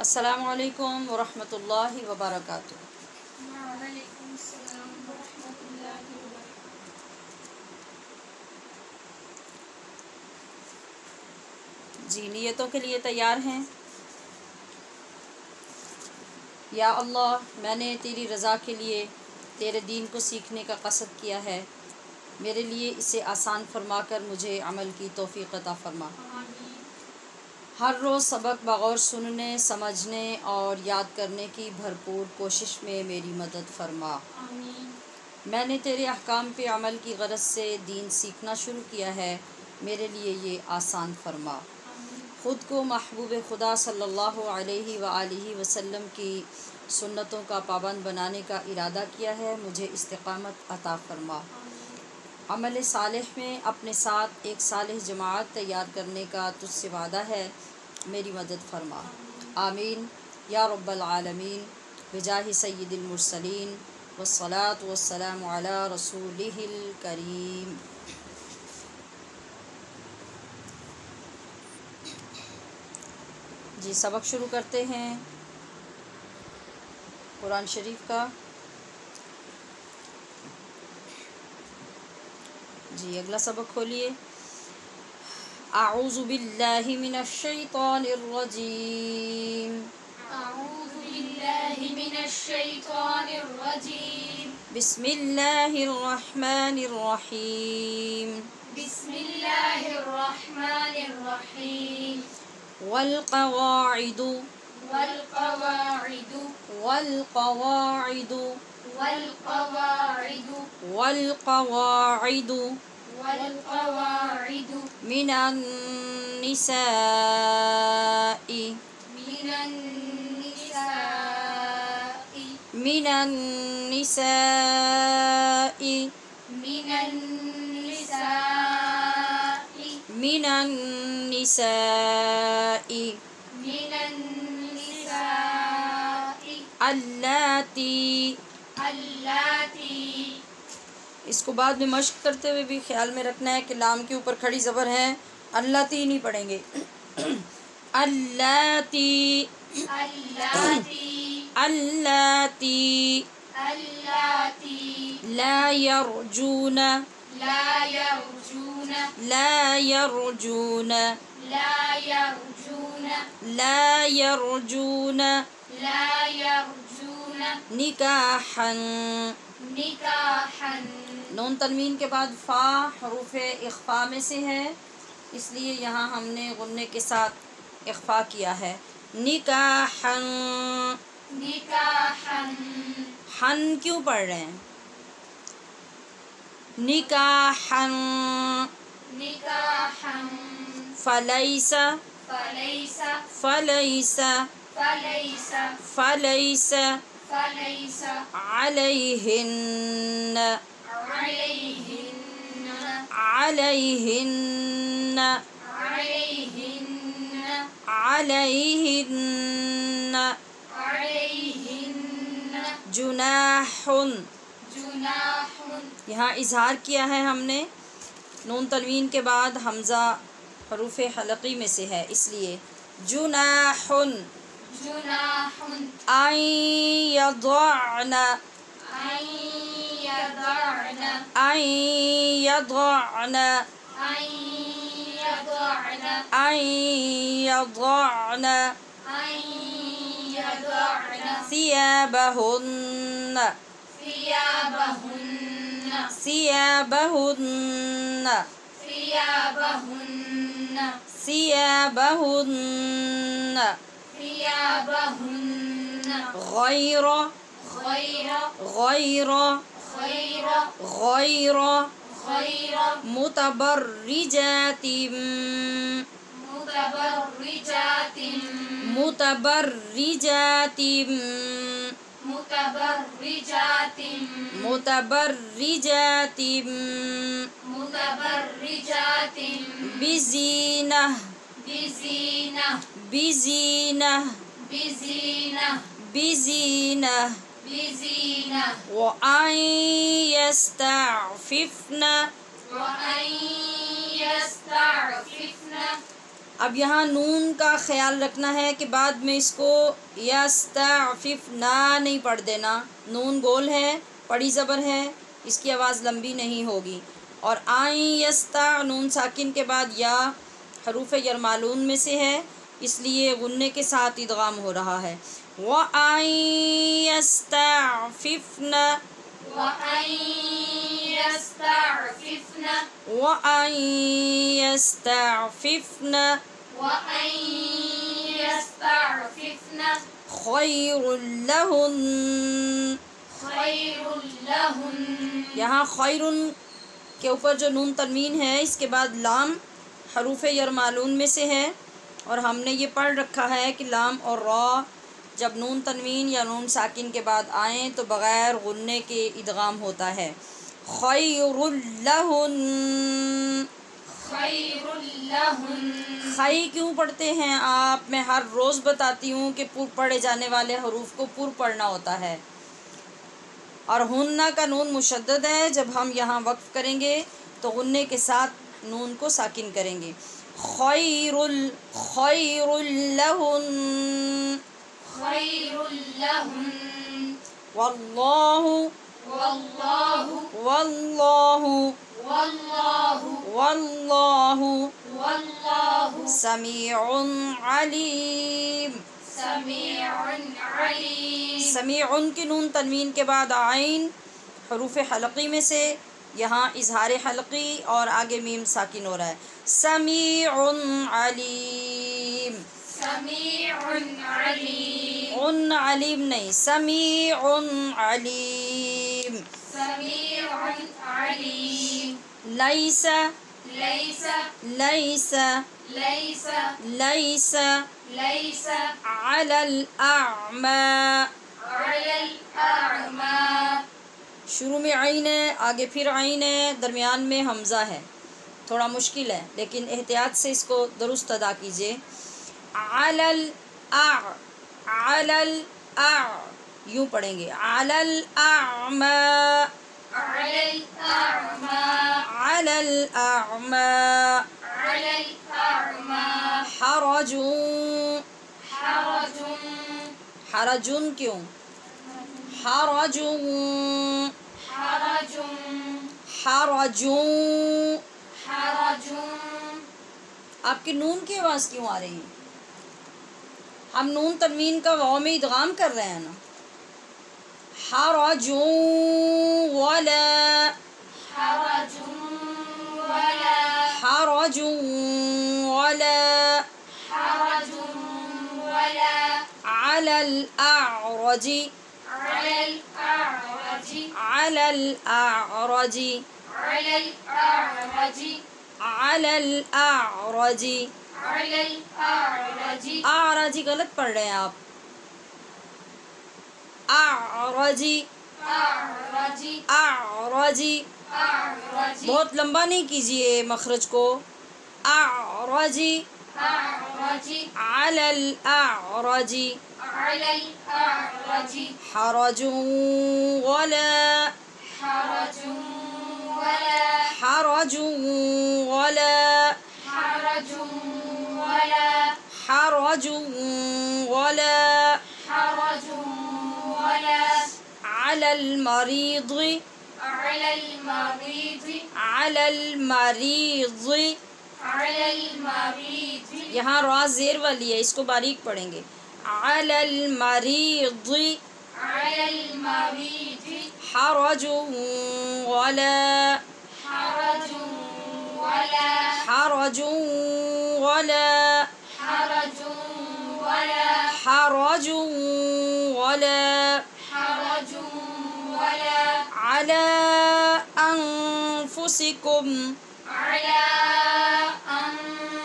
السلام علیکم ورحمۃ اللہ وبرکاتہ۔ وعلیکم السلام ورحمۃ اللہ وبرکاتہ۔ جی، نیتوں کے لیے تیار ہیں؟ یا اللہ، میں نے تیری رضا کے لیے تیرے دین کو سیکھنے کا قصد کیا ہے، میرے لیے اسے آسان فرما کر مجھے عمل کی توفیق عطا فرما۔ آمین۔ ہر روز سبق بغور سننے، سمجھنے اور یاد کرنے کی بھرپور کوشش میں میری مدد فرما۔ آمین۔ میں نے تیرے احکام پہ عمل کی غرض سے دین سیکھنا شروع کیا ہے، میرے لیے یہ آسان فرما۔ آمین۔ خود کو محبوب خدا صلی اللہ علیہ وآلہ وسلم کی سنتوں کا پابند بنانے کا ارادہ کیا ہے، مجھے استقامت عطا فرما۔ عمل صالح میں اپنے ساتھ ایک صالح جماعت تیار کرنے کا تجھ سے وعدہ ہے، میری مدد فرما۔ آمین یا رب العالمین، بجاہ سید المرسلین والصلاة والسلام علی رسولہ الکریم۔ جی، سبق شروع کرتے ہیں قرآن شریف کا۔ جی، اگلا سبق کھولیے۔ اعوذ باللہ من الشیطان الرجیم۔ اعوذ باللہ من الشیطان الرجیم۔ بسم اللہ الرحمن الرحیم۔ بسم اللہ الرحمن الرحیم۔ والقواعد والقواعد والقواعد والقواعد والقواعد والقواعد من النساء من النساء من النساء من النساء من النساء من النساء اللاتی۔ اللاتی۔ اس کو بعد میں مشق کرتے ہوئے بھی خیال میں رکھنا ہے کہ لام کے اوپر کھڑی زبر ہے، اللاتی نہیں پڑھیں گے۔ اللاتی اللاتی اللاتی اللاتی لا یرجون لا یرجون لا یرجون لا یرجون لا یرجون لا یرجون نکاحا۔ نکاحا۔ نون تنوین کے بعد فا حروف اخفا میں سے ہے، اس لیے یہاں ہم نے غنّے کے ساتھ اخفا کیا ہے۔ نکاحا، نکاحا۔ حن کیوں پڑھ رہے ہیں؟ نکاحا نکاحا۔ فلیس فلیس فلیس فلیس فلیس فلیس علیہن علیہن علیہن علیہن علیہن علیہن جناح۔ جناح۔ یہاں اظہار کیا ہے ہم نے، نون تنوین کے بعد حمزہ حروف حلقی میں سے ہے، اس لیے جناح جناح ان یضعن ان یضعن ان یضعن ان یضعن ان یضعن ان یضعن ثیابہن ثیابہن ثیابہن ثیابہن ثیابہن ثیابہن غیر غیر غیر غیر غیر غیر متبرجات متبرجات متبرجات متبرجات متبرجات متبرجات بزینہ بزینہ بزینہ بزینہ بزینہ بزینہ وأن يستعففن وأن يستعففن اب یہاں نون کا خیال رکھنا ہے کہ بعد میں اس کو یستعففنا نہیں پڑھ دینا. نون گول ہے، پڑی زبر ہے، اس کی آواز لمبی نہیں ہوگی. اور آئیں یستا نون ساکن کے بعد یا حروف یرمالون میں سے ہے، اس لیے غنّے کے ساتھ ادغام ہو رہا ہے. وَأَن يَسْتَعْفِفْنَ وأن يستعففن وَأَن يَسْتَعْفِفْنَ وأن يستعففن خَيْرٌ لَهُنَّ. خير لهن. یہاں خیرن کے اوپر جو نون تنوین ہے اس کے بعد لام حروف یرمالون میں سے ہے، اور ہم نے یہ پڑھ رکھا ہے کہ لام اور را جب نون تنوین یا نون ساکن کے بعد آئیں تو بغیر غنّے کے ادغام ہوتا ہے. خیر لہن. خير لهن. خی کیوں پڑھتے ہیں آپ؟ میں ہر روز بتاتی ہوں کہ پر پڑھے جانے والے حروف کو پر پڑھنا ہوتا ہے. اور ہنّا کا نون مشدد ہے، جب ہم یہاں وقف کریں گے تو غنّے کے ساتھ نون کو ساکن کریں گے. خیر لہن. خير لهن. واللہ والله واللہ والله واللہ والله سمیع علیم. سميع عليم. سمیع کی نون تنوین کے بعد عین حروف حلقی میں سے، یہاں اظہار حلقی اور آگے میم ساکن ہو رہا ہے. سمیع علیم. سميع عليم. ان علیم نہیں، سمیع علیم. سميع عليم. لیس ليس لیس ليس لیس ليس علی الاعمی. على الأعمى. شروع میں عین ہے، آگے پھر عین ہے، درمیان میں حمزہ ہے. تھوڑا مشکل ہے لیکن احتیاط سے اس کو درست ادا کیجیے. علی یوں پڑھیں گے. علی الاعمی. على الأعمى. علی الاعمی. على الأعمى. حرج. حرج. حرجن کیوں؟ حرج حرج. حرج. حرج. آپ کی نون کی آواز کیوں آ رہی ہے؟ ہم نون تنوین کا واو میں ادغام کر رہے ہیں نا. حرج ولا حرج ولا. حرج ولا حرج ولا. على الأعرج. على الأعرج. على الأعرج. على الأعرج. على الأعرج. على الأعرج. اعرجی غلط پڑھ رہے ہیں آپ. اعرجی أعرج. اعرجی. أعرج. بہت لمبا نہیں کیجیے مخرج کو. اعرجی. أعرج. على الأعرج. على الأعرج. حرج ولا حرج ولا. حرج ولا حرج ولا. حرج ولا حرج ولا. على المريض. على المريض. على المريض. على المريض. یہاں را زیر والی ہے، اس کو باریک پڑھیں گے. على المريض. على المريض. حرج ولا حرج ولا. حرج ولا حرج ولا. حرج ولا حرج ولا. على أنفسكم. على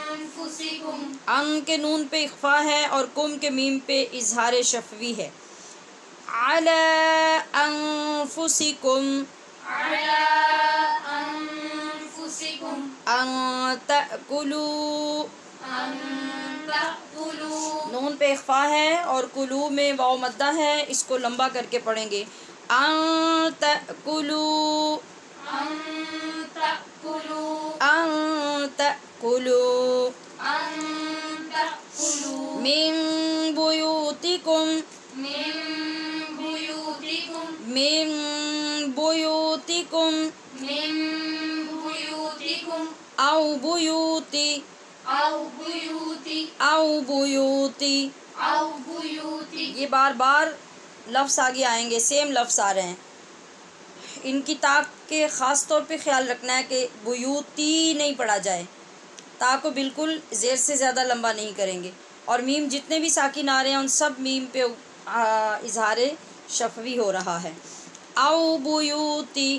أنفسكم. ان کے نون پہ اخفا ہے اور کم کے میم پہ اظہار شفوی ہے. على أنفسكم. على أنفسكم. أن تأكلوا. أن تأكلوا. نون پہ اخفا ہے اور کلو میں واو مدہ ہے، اس کو لمبا کر کے پڑھیں گے. أن تأكلوا. أن تأكلوا. أن تأكلوا. أن تدخلوا من بیوتکم من بيوتكم من بیوتکم من بيوتكم او بیوتی أو بيوت او بیوتی. أو بيوت. یہ بار بار لفظ آگے آئیں گے، سیم لفظ آ رہے ہیں. ان کی تا کے خاص طور پہ خیال رکھنا ہے کہ بیوتی نہیں پڑھا جائے، تا کو بالکل زیر سے زیادہ لمبا نہیں کریں گے. اور میم جتنے بھی ساکن آ رہے ہیں ان سب میم پہ اظہار شفوی ہو رہا ہے. او بیوتی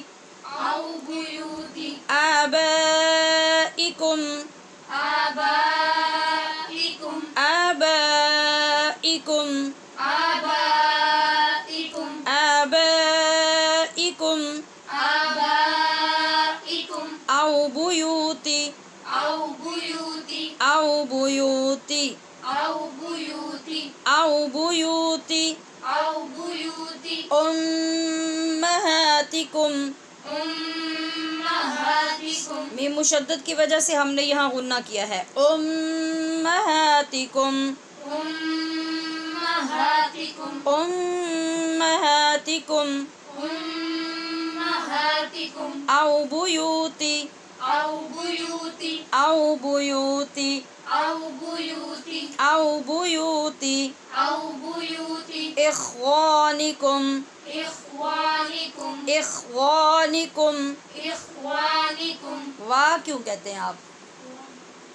أو بيوت آبائکم آبائكم آبائکم آبائكم آبائکم آبائكم او بیوتی أو بيوت او بیوتی أو بيوت او بیوتی أو بيوت امہاتکم. أمهاتكم میم مشدد کی وجہ سے ہم نے یہاں غنہ کیا ہے. امہاتکم أمهاتكم امہاتکم أمهاتكم او بیوتی أو بيوت او بیوتی أو بيوت او بیوتی أو بيوت اخوانکم إخوانكم اخوانکم. إخوانكم واہ کیوں کہتے ہیں آپ؟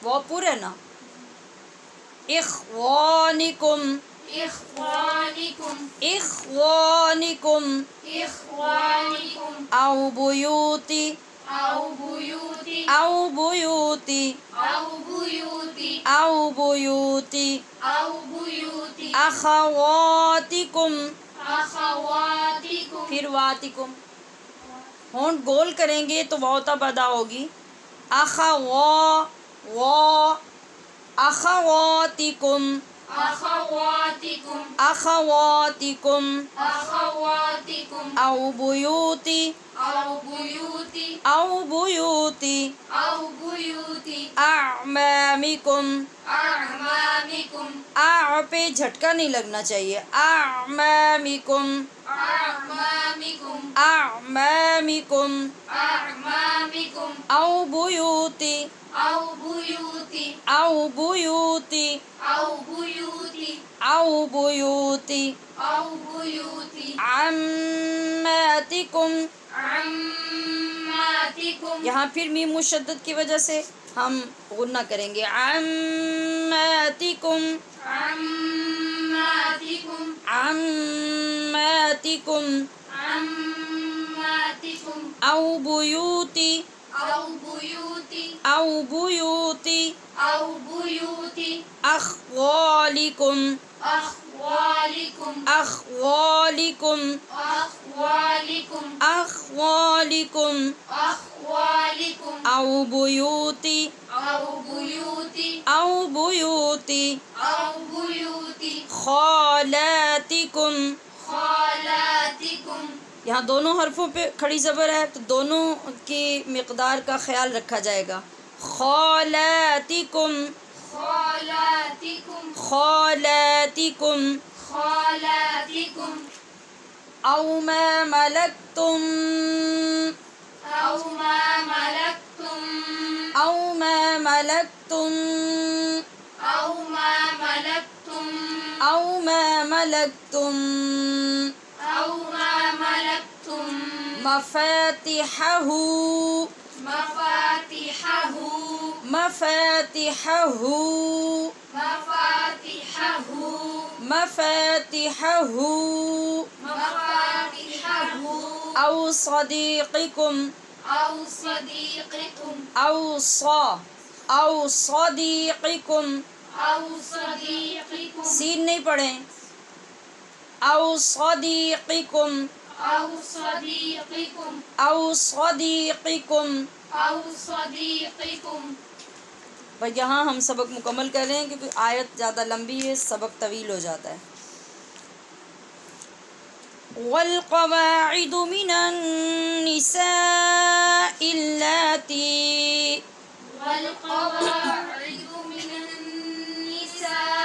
وہ پورے نا. اخوانکم إخوانكم اخوانکم إخوانكم او بیوتی أو بيوت او بیوتی أو بيوت او بیوتی أو بيوت اخواتکم. أخواتكم پھر واتکم ہونٹ گول کریں گے تو واؤ ادا ہوگی. اخواتکم أخواتكم اخواتکم أخواتكم او بیوتی أو بيوت او بیوتی أو بيوت اعمامکم. أعمامكم پہ جھٹکا نہیں لگنا چاہیے. اعمامکم أعمامكم اعمامکم أعمامكم او بیوتی أو بيوت او بیوتی أو بيوت او بیوتی أو بيوت عماتکم. عماتكم یہاں پھر میم مشدد کی وجہ سے ہم غنہ کریں گے. عماتکم عماتكم عماتکم عماتكم او بیوتی أو بيوت او بیوتی أو بيوت اخوالکم أخوالكم اخوالکم أخوالكم اخوالکم أخوالكم او بیوتی أو بيوت او بیوتی أو بيوت خالاتکم. خالاتكم یہاں دونوں حرفوں پہ کھڑی زبر ہے تو دونوں کی مقدار کا خیال رکھا جائے گا. خالاتکم خالاتكم خالاتکم خالاتكم او ما ملکتم أو ما ملكتم او ما ملکتم أو ما ملكتم او ما ملکتم أو ما ملكتم مفاتحہ مفاتحه مفاتحہ مفاتحه مفاتحہ مفاتحه او صدیقکم أو صديقكم او صدیقکم. أو صديقكم سین نہیں پڑھیں. او صدیقکم أو صديقكم او صدیقکم. أو صديقكم بھائی یہاں ہم سبق مکمل کر رہے ہیں کیونکہ آیت زیادہ لمبی ہے، سبق طویل ہو جاتا ہے. والقواعد من النساء اللاتي والقواعد من النساء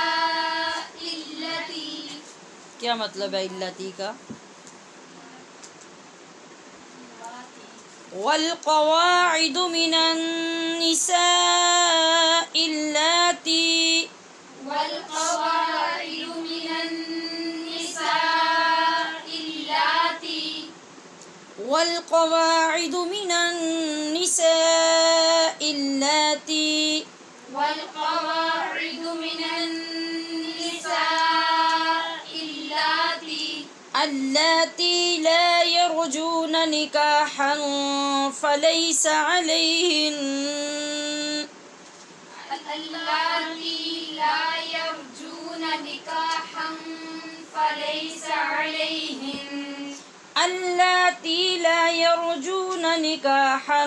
کیا مطلب ہے اللاتی کا؟ والقواعد من النساء اللاتی والقواعد من النساء اللاتي والقواعد من النساء اللاتی والقواعد من النساء اللاتي اللاتی لا يرجون نکاحا فليس عليهن اللاتي لا يرجون نكاحا فليس عليهن اللاتی لا يرجون نکاحا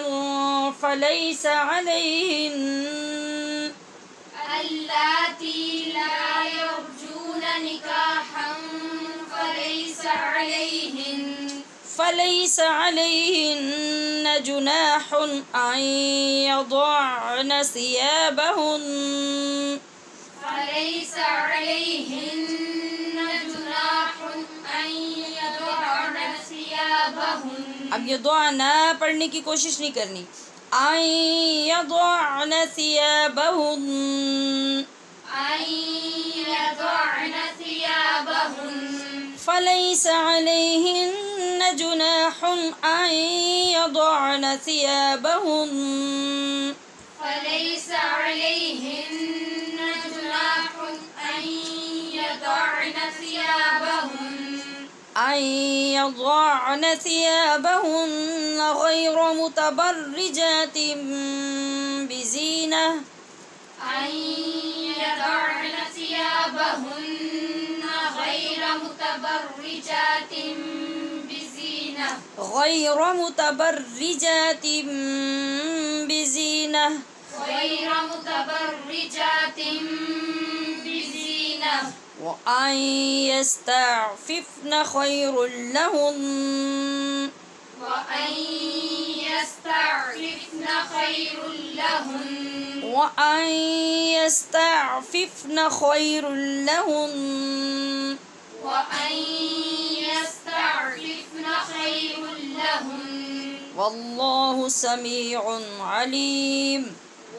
فليس عليهن اللاتي لا يرجون نكاحا فليس عليهن جناح أن يضعن ثيابهن فليس عليهن جناح أن يضعن ثيابهن. اب یضعنا پڑھنے کی کوشش نہیں کرنی. أن يضعن ثيابهن أن يضعن ثيابهن. فليس عليهن جناح أن يضعن ثيابهن فليس عليهن جناح أن يضعن ثيابهن. أن يضعن ثيابهن غير متبرجات بزينة أن يضعن ثيابهن غير متبرجات بزينة. غير متبرجات بزينة غير متبرجات بزينة. وأن يستعففن خير لهن وأن يستعففن خير لهن. وأن يستعففن خير لهن وأن يستعففن خير لهن. والله سميع عليم.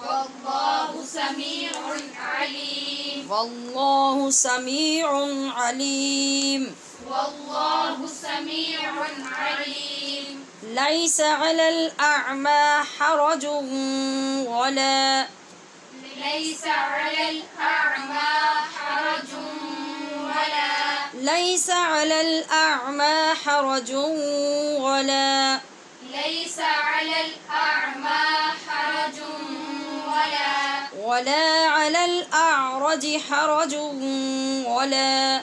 والله سميع عليم. والله سميع عليم. والله سميع عليم. ليس على الأعمى حرج ولا ليس على الأعمى حرج ولا ليس على الأعمى حرج ولا ليس على الأعمى حرج ولا على الأعرج حرج ولا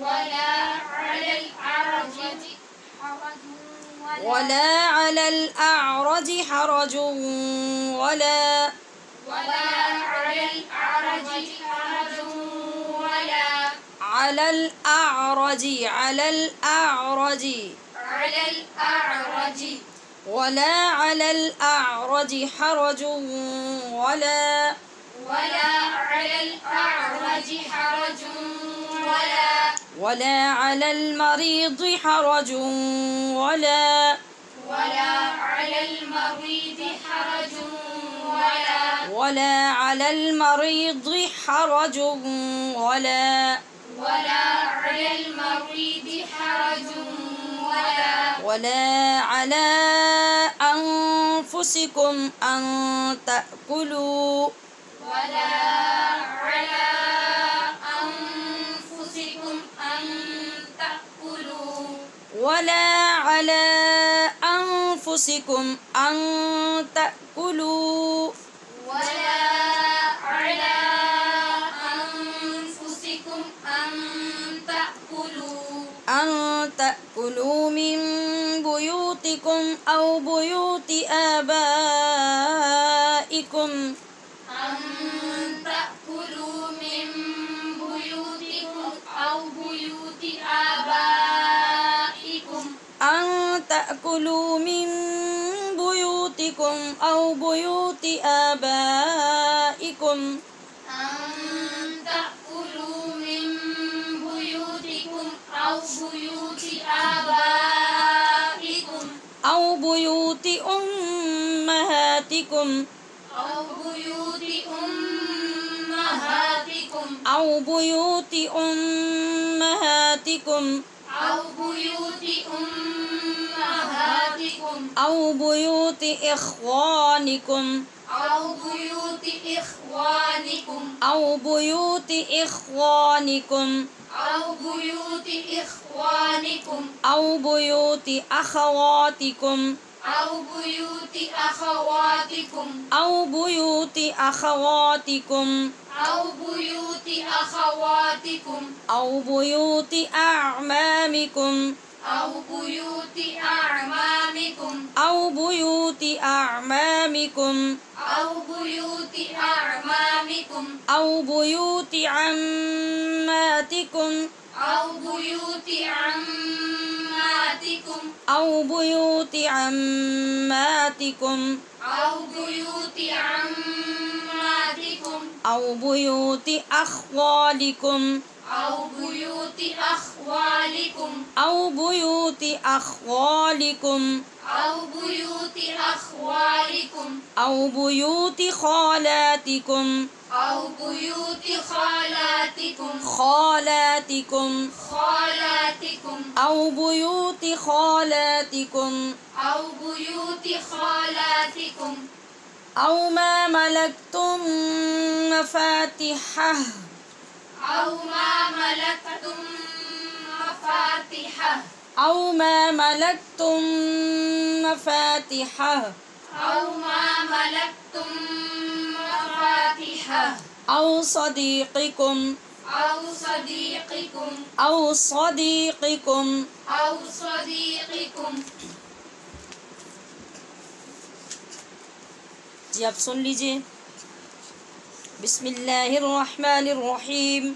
على الأعرج حرج ولا على الأعرج حرج ولا على الأعرج حرج على الأعرج على الأعرج ولا على الأعرج حرج ولا على الأعرج حرج ولا على المريض حرج ولا على المريض حرج ولا على المريض حرج ولا على المريض حرج ولا على أنفسكم أن تأكلوا ولا على أنفسكم أن تأكلوا ولا على أنفسكم أن تأكلوا ولا على أنفسكم أن تأكلوا من بيوتكم أو بيوت آبائكم أن تأكلوا من بيوتكم أو بيوت آبائكم أن تأكلوا من بيوتكم أو بيوت آبائكم أن تأكلوا من بيوتكم أمهاتكم أو بيوت أمهاتكم أو بيوت أمهاتكم أو بيوت أمهاتكم أو بيوت إخوانكم أو بيوت إخوانكم أو بيوت إخوانكم أو بيوت إخوانكم أو بيوت أخواتكم أو بيوت أخواتكم أو بيوت أخواتكم أو بيوت أخواتكم أو بيوت أعمامكم أو بيوت أعمامكم أو بيوت أعمامكم أو بيوت أعمامكم أو بيوت عماتكم أو بيوت عماتكم أو بيوت عماتكم أو بيوت عماتكم أو بيوت أخوالكم أو بيوت أخوالكم أو بيوت أخوالكم أو بيوت أخوالكم أو بيوت خالاتكم أو بيوت خالاتكم خالاتكم خالاتكم أو بيوت خالاتكم أو بيوت خالاتكم أو ما ملكتم مفاتحه أو ما ملكتم مفاتحه أو ما ملكتم مفاتحه أو ما ملكتم مفاتحه أو صديقكم أو صديقكم أو صديقكم أو صديقكم. جی آپ سن لیجئے. بسم اللہ الرحمن الرحیم.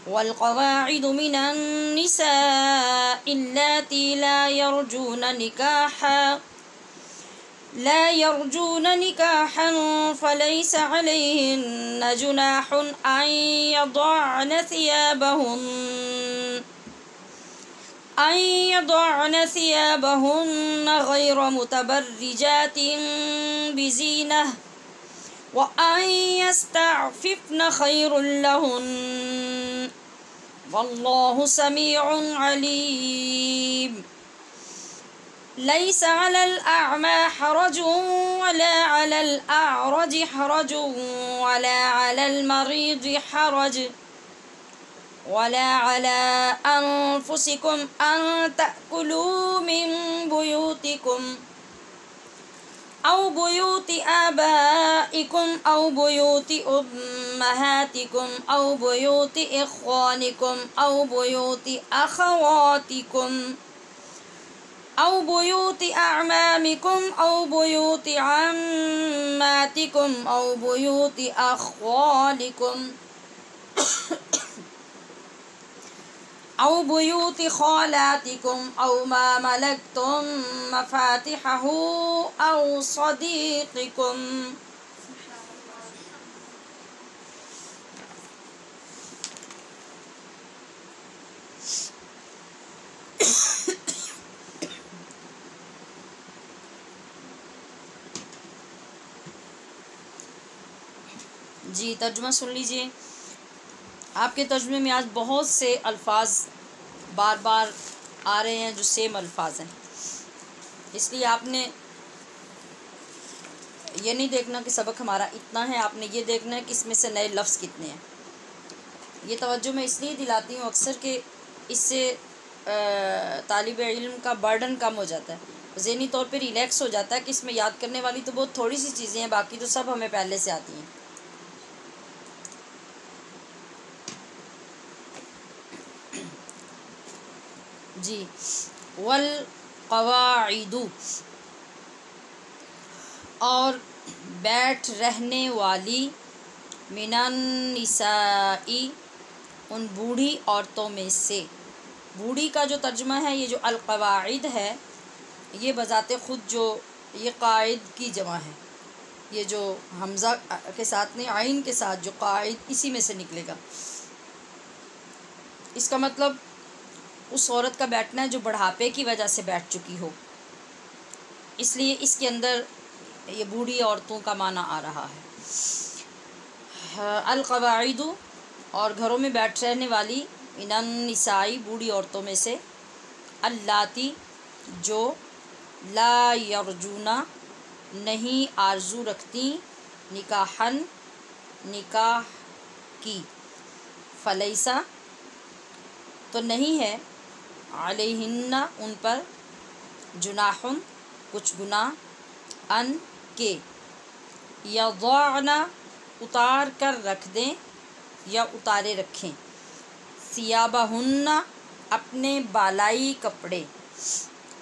والقواعد من النساء اللاتي لا يرجون نكاحا فليس عليهن جناح أن يضعن ثيابهن غير متبرجات بزينة وأن يستعففن خير لهن والله سميع عليم. ليس على الأعمى حرج ولا على الأعرج حرج ولا على المريض حرج ولا على أنفسكم أن تأكلوا من بيوتكم أو بيوت آبائكم أو بيوت أمهاتكم أو بيوت إخوانكم أو بيوت أخواتكم أو بيوت أعمامكم أو بيوت عماتكم أو بيوت أخوالكم أو بيوت خالاتكم أو ما ملكتم مفاتحه أو صديقكم. جی ترجمہ سن لیجئے. آپ کے ترجمے میں آج بہت سے الفاظ بار بار آ رہے ہیں جو سیم الفاظ ہیں، اس لیے آپ نے یہ نہیں دیکھنا کہ سبق ہمارا اتنا ہے، آپ نے یہ دیکھنا ہے کہ اس میں سے نئے لفظ کتنے ہیں. یہ توجہ میں اس لیے دلاتی ہوں اکثر کہ اس سے طالب علم کا برڈن کم ہو جاتا ہے، ذہنی طور پہ ریلیکس ہو جاتا ہے کہ اس میں یاد کرنے والی تو بہت تھوڑی سی چیزیں ہیں، باقی تو سب ہمیں پہلے سے آتی ہیں. جی والقواعد، اور بیٹھ رہنے والی، من النساء، ان بوڑھی عورتوں میں سے. بوڑھی کا جو ترجمہ ہے، یہ جو القواعد ہے، یہ بذات خود جو یہ قاعد کی جمع ہے، یہ جو حمزہ کے ساتھ نہیں عین کے ساتھ جو قاعد، اسی میں سے نکلے گا. اس کا مطلب اس عورت کا بیٹھنا ہے جو بڑھاپے کی وجہ سے بیٹھ چکی ہو، اس لیے اس کے اندر یہ بوڑھی عورتوں کا معنی آ رہا ہے۔ القواعد اور گھروں میں بیٹھ رہنے والی، من النساء بوڑھی عورتوں میں سے، اللاتی جو، لا یرجونا نہیں آرزو رکھتی، نکاحن نکاح کی، فلیسا تو نہیں ہے، علیہن ان پر، جناح کچھ گناہ، ان کے، یضعن اتار کر رکھ دیں یا اتارے رکھیں، ثیابہن اپنے بالائی کپڑے۔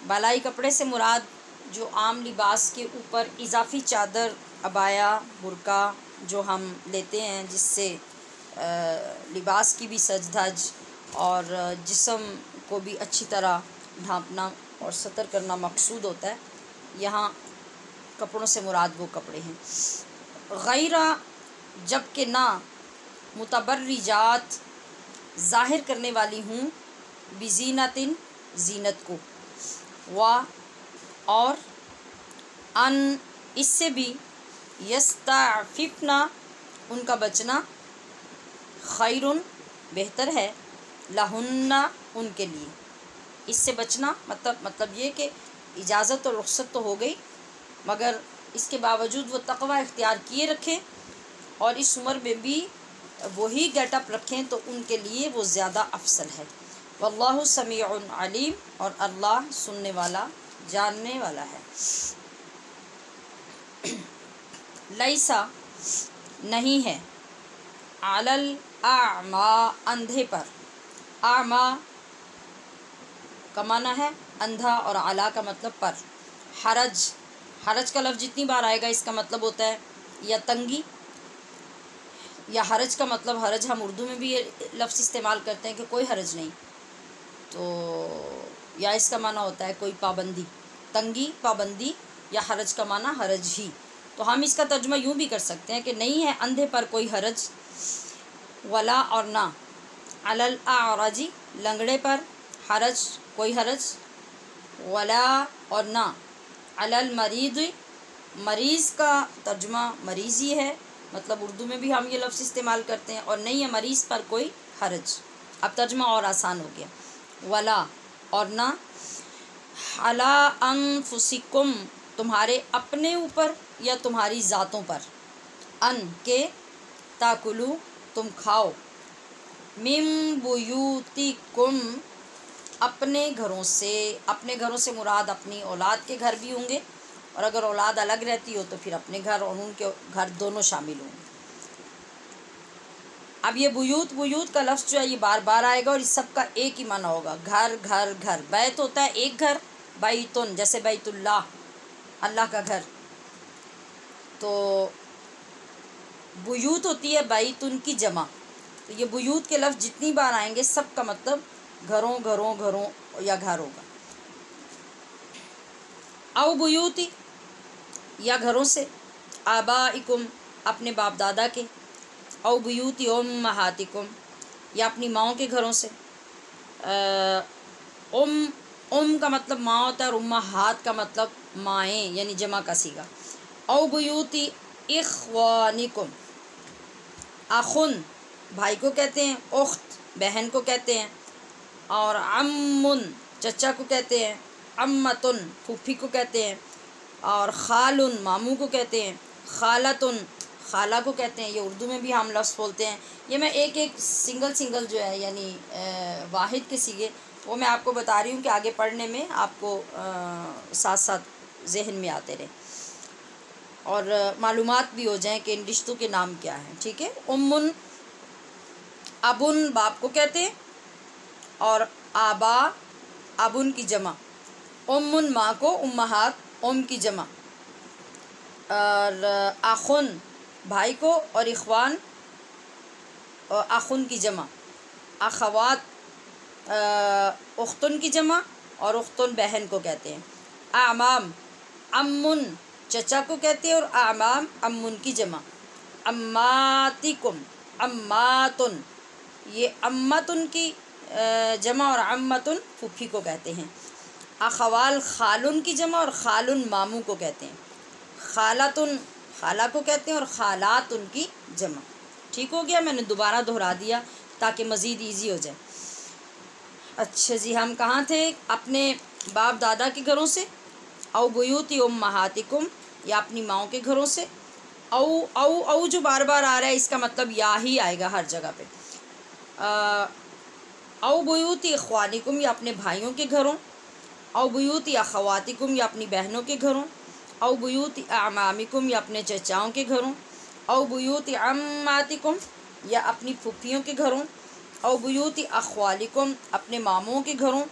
بالائی کپڑے سے مراد جو عام لباس کے اوپر اضافی چادر، عبایا، برقع جو ہم لیتے ہیں، جس سے لباس کی بھی سج دھج اور جسم کو بھی اچھی طرح ڈھانپنا اور ستر کرنا مقصود ہوتا ہے، یہاں کپڑوں سے مراد وہ کپڑے ہیں۔ غیر جب کہ نہ، متبرجات ظاہر کرنے والی ہوں، بزینتن زینت کو، اور ان اس سے بھی، یستعففن ان کا بچنا، خیرن بہتر ہے، لہن ان کے لیے۔ اس سے بچنا مطلب یہ کہ اجازت اور رخصت تو ہو گئی، مگر اس کے باوجود وہ تقوی اختیار کیے رکھیں اور اس عمر میں بھی وہی گیٹ اپ رکھیں تو ان کے لیے وہ زیادہ افضل ہے۔ واللہ سمیع علیم، اور اللہ سننے والا، جاننے والا ہے۔ لیسا نہیں ہے، علی الاعمی اندھے پر، اعمی کا معنی ہے اندھا اور علی کا مطلب پر، حرج کا لفظ جتنی بار آئے گا اس کا مطلب ہوتا ہے یا تنگی، یا حرج کا مطلب، حرج ہم اردو میں بھی یہ لفظ استعمال کرتے ہیں کہ کوئی حرج نہیں، تو یا اس کا معنی ہوتا ہے کوئی پابندی، تنگی، پابندی، یا حرج کا معنی حرج ہی، تو ہم اس کا ترجمہ یوں بھی کر سکتے ہیں کہ نہیں ہے اندھے پر کوئی حرج، ولا اور نہ، علی الاعرج لنگڑے پر، حرج کوئی حرج، ولا اور نہ، علی المریض مریض کا ترجمہ مریض ہی ہے، مطلب اردو میں بھی ہم یہ لفظ استعمال کرتے ہیں، اور نہیں ہے مریض پر کوئی حرج، اب ترجمہ اور آسان ہو گیا، ولا اور نہ، علی انفسکم تمہارے اپنے اوپر یا تمہاری ذاتوں پر، ان کے، تاکلو تم کھاؤ، من بیوتکم اپنے گھروں سے، اپنے گھروں سے مراد اپنی اولاد کے گھر بھی ہوں گے، اور اگر اولاد الگ رہتی ہو تو پھر اپنے گھر اور ان کے گھر دونوں شامل ہوں گے۔ اب یہ بیوت کا لفظ جو ہے یہ بار بار آئے گا اور اس سب کا ایک ہی معنی ہوگا، گھر گھر گھر، بیت ہوتا ہے ایک گھر، بیتن جیسے بیت اللہ، اللہ کا گھر، تو بیوت ہوتی ہے بیتن کی جمع، تو یہ بیوت کے لفظ جتنی بار آئیں گے سب کا مطلب گھروں گھروں گھروں یا گھر ہوگا۔ او بیوتی یا گھروں سے، آبائکم اپنے باپ دادا کے، او بیوتی امہاتکم یا اپنی ماؤں کے گھروں سے، ام کا مطلب ماں ہوتا ہے اور امہات کا مطلب مائیں یعنی جمع کا صیغہ، او بیوتی اخوانکم، اخن بھائی کو کہتے ہیں، اخت بہن کو کہتے ہیں، اور عمن چچا کو کہتے ہیں، عمتن پھوپھی کو کہتے ہیں، اور خالن ماموں کو کہتے ہیں، خالتن خالہ کو کہتے ہیں، یہ اردو میں بھی ہم لفظ بولتے ہیں، یہ میں ایک سنگل جو ہے یعنی واحد کے صیغے وہ میں آپ کو بتا رہی ہوں کہ آگے پڑھنے میں آپ کو ساتھ ساتھ ذہن میں آتے رہیں اور معلومات بھی ہو جائیں کہ ان رشتوں کے نام کیا ہیں، ٹھیک ہے۔ امن ابن باپ کو کہتے ہیں، اور آبا ابن کی جمع، امن ماں کو، امہات ام کی جمع، اور اخن بھائی کو، اور اخوان اخن کی جمع، اخوات اختن کی جمع اور اختن بہن کو کہتے ہیں، اعمام امن چچا کو کہتے ہیں اور اعمام امن کی جمع، اماتکم اماتن یہ امتن کی جمع اور عمتن پھوپھی کو کہتے ہیں، اخوال خالن کی جمع اور خالن ماموں کو کہتے ہیں، خالاتن خالہ کو کہتے ہیں اور خالات ان کی جمع. ٹھیک ہو گیا، میں نے دوبارہ دہرا دیا تاکہ مزید ایزی ہو جائے. اچھا جی، ہم کہاں تھے؟ اپنے باپ دادا کے گھروں سے، او بیوت امہاتکم یا اپنی ماؤں کے گھروں سے. او جو بار بار آ رہا ہے اس کا مطلب یا ہی آئے گا ہر جگہ پہ. او بیوت اخوانکم یا اپنے بھائیوں کے گھروں، او بیوت اخواتکم یا اپنی بہنوں کے گھروں، او بیوت اعمامکم یا اپنے چچاؤں کے گھروں، او بیوت عماتکم یا اپنی پھپھیوں کے گھروں، او بیوت اخوالکم اپنے ماموں کے گھروں،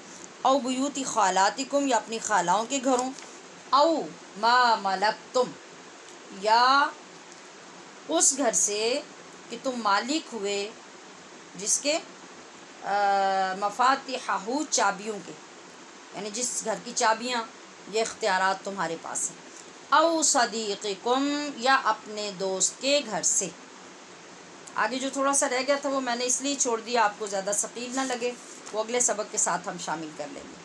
او بیوت خالاتکم یا اپنی خالاؤں کے گھروں، او ما ملکتم یا اس گھر سے کہ تم مالک ہوئے جس کے مفاتیحہ چابیوں کے، یعنی جس گھر کی چابیاں یہ اختیارات تمہارے پاس ہیں. او صدیقکم یا اپنے دوست کے گھر سے. آگے جو تھوڑا سا رہ گیا تھا وہ میں نے اس لیے چھوڑ دیا آپ کو زیادہ ثقیل نہ لگے، وہ اگلے سبق کے ساتھ ہم شامل کر لیں گے.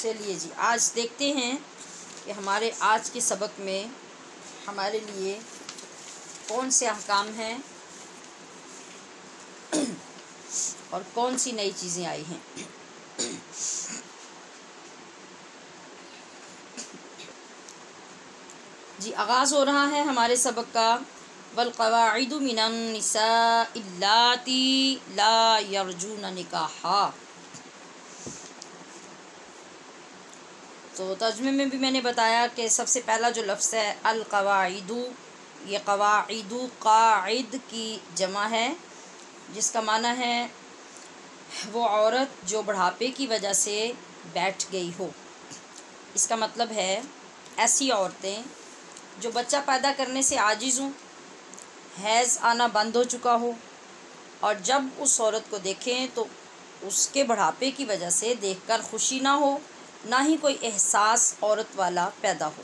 چلیے جی، آج دیکھتے ہیں کہ ہمارے آج کے سبق میں ہمارے لیے کون سے احکام ہیں اور کون سی نئی چیزیں آئی ہیں. جی، آغاز ہو رہا ہے ہمارے سبق کا. والقواعد من النساء اللاتی لا یرجون نکاحا. تو ترجمے میں بھی میں نے بتایا کہ سب سے پہلا جو لفظ ہے القواعد، یہ قواعد قاعد کی جمع ہے جس کا معنی ہے وہ عورت جو بڑھاپے کی وجہ سے بیٹھ گئی ہو. اس کا مطلب ہے ایسی عورتیں جو بچہ پیدا کرنے سے عاجز ہوں، حیض آنا بند ہو چکا ہو، اور جب اس عورت کو دیکھیں تو اس کے بڑھاپے کی وجہ سے دیکھ کر خوشی نہ ہو، نہ ہی کوئی احساس عورت والا پیدا ہو.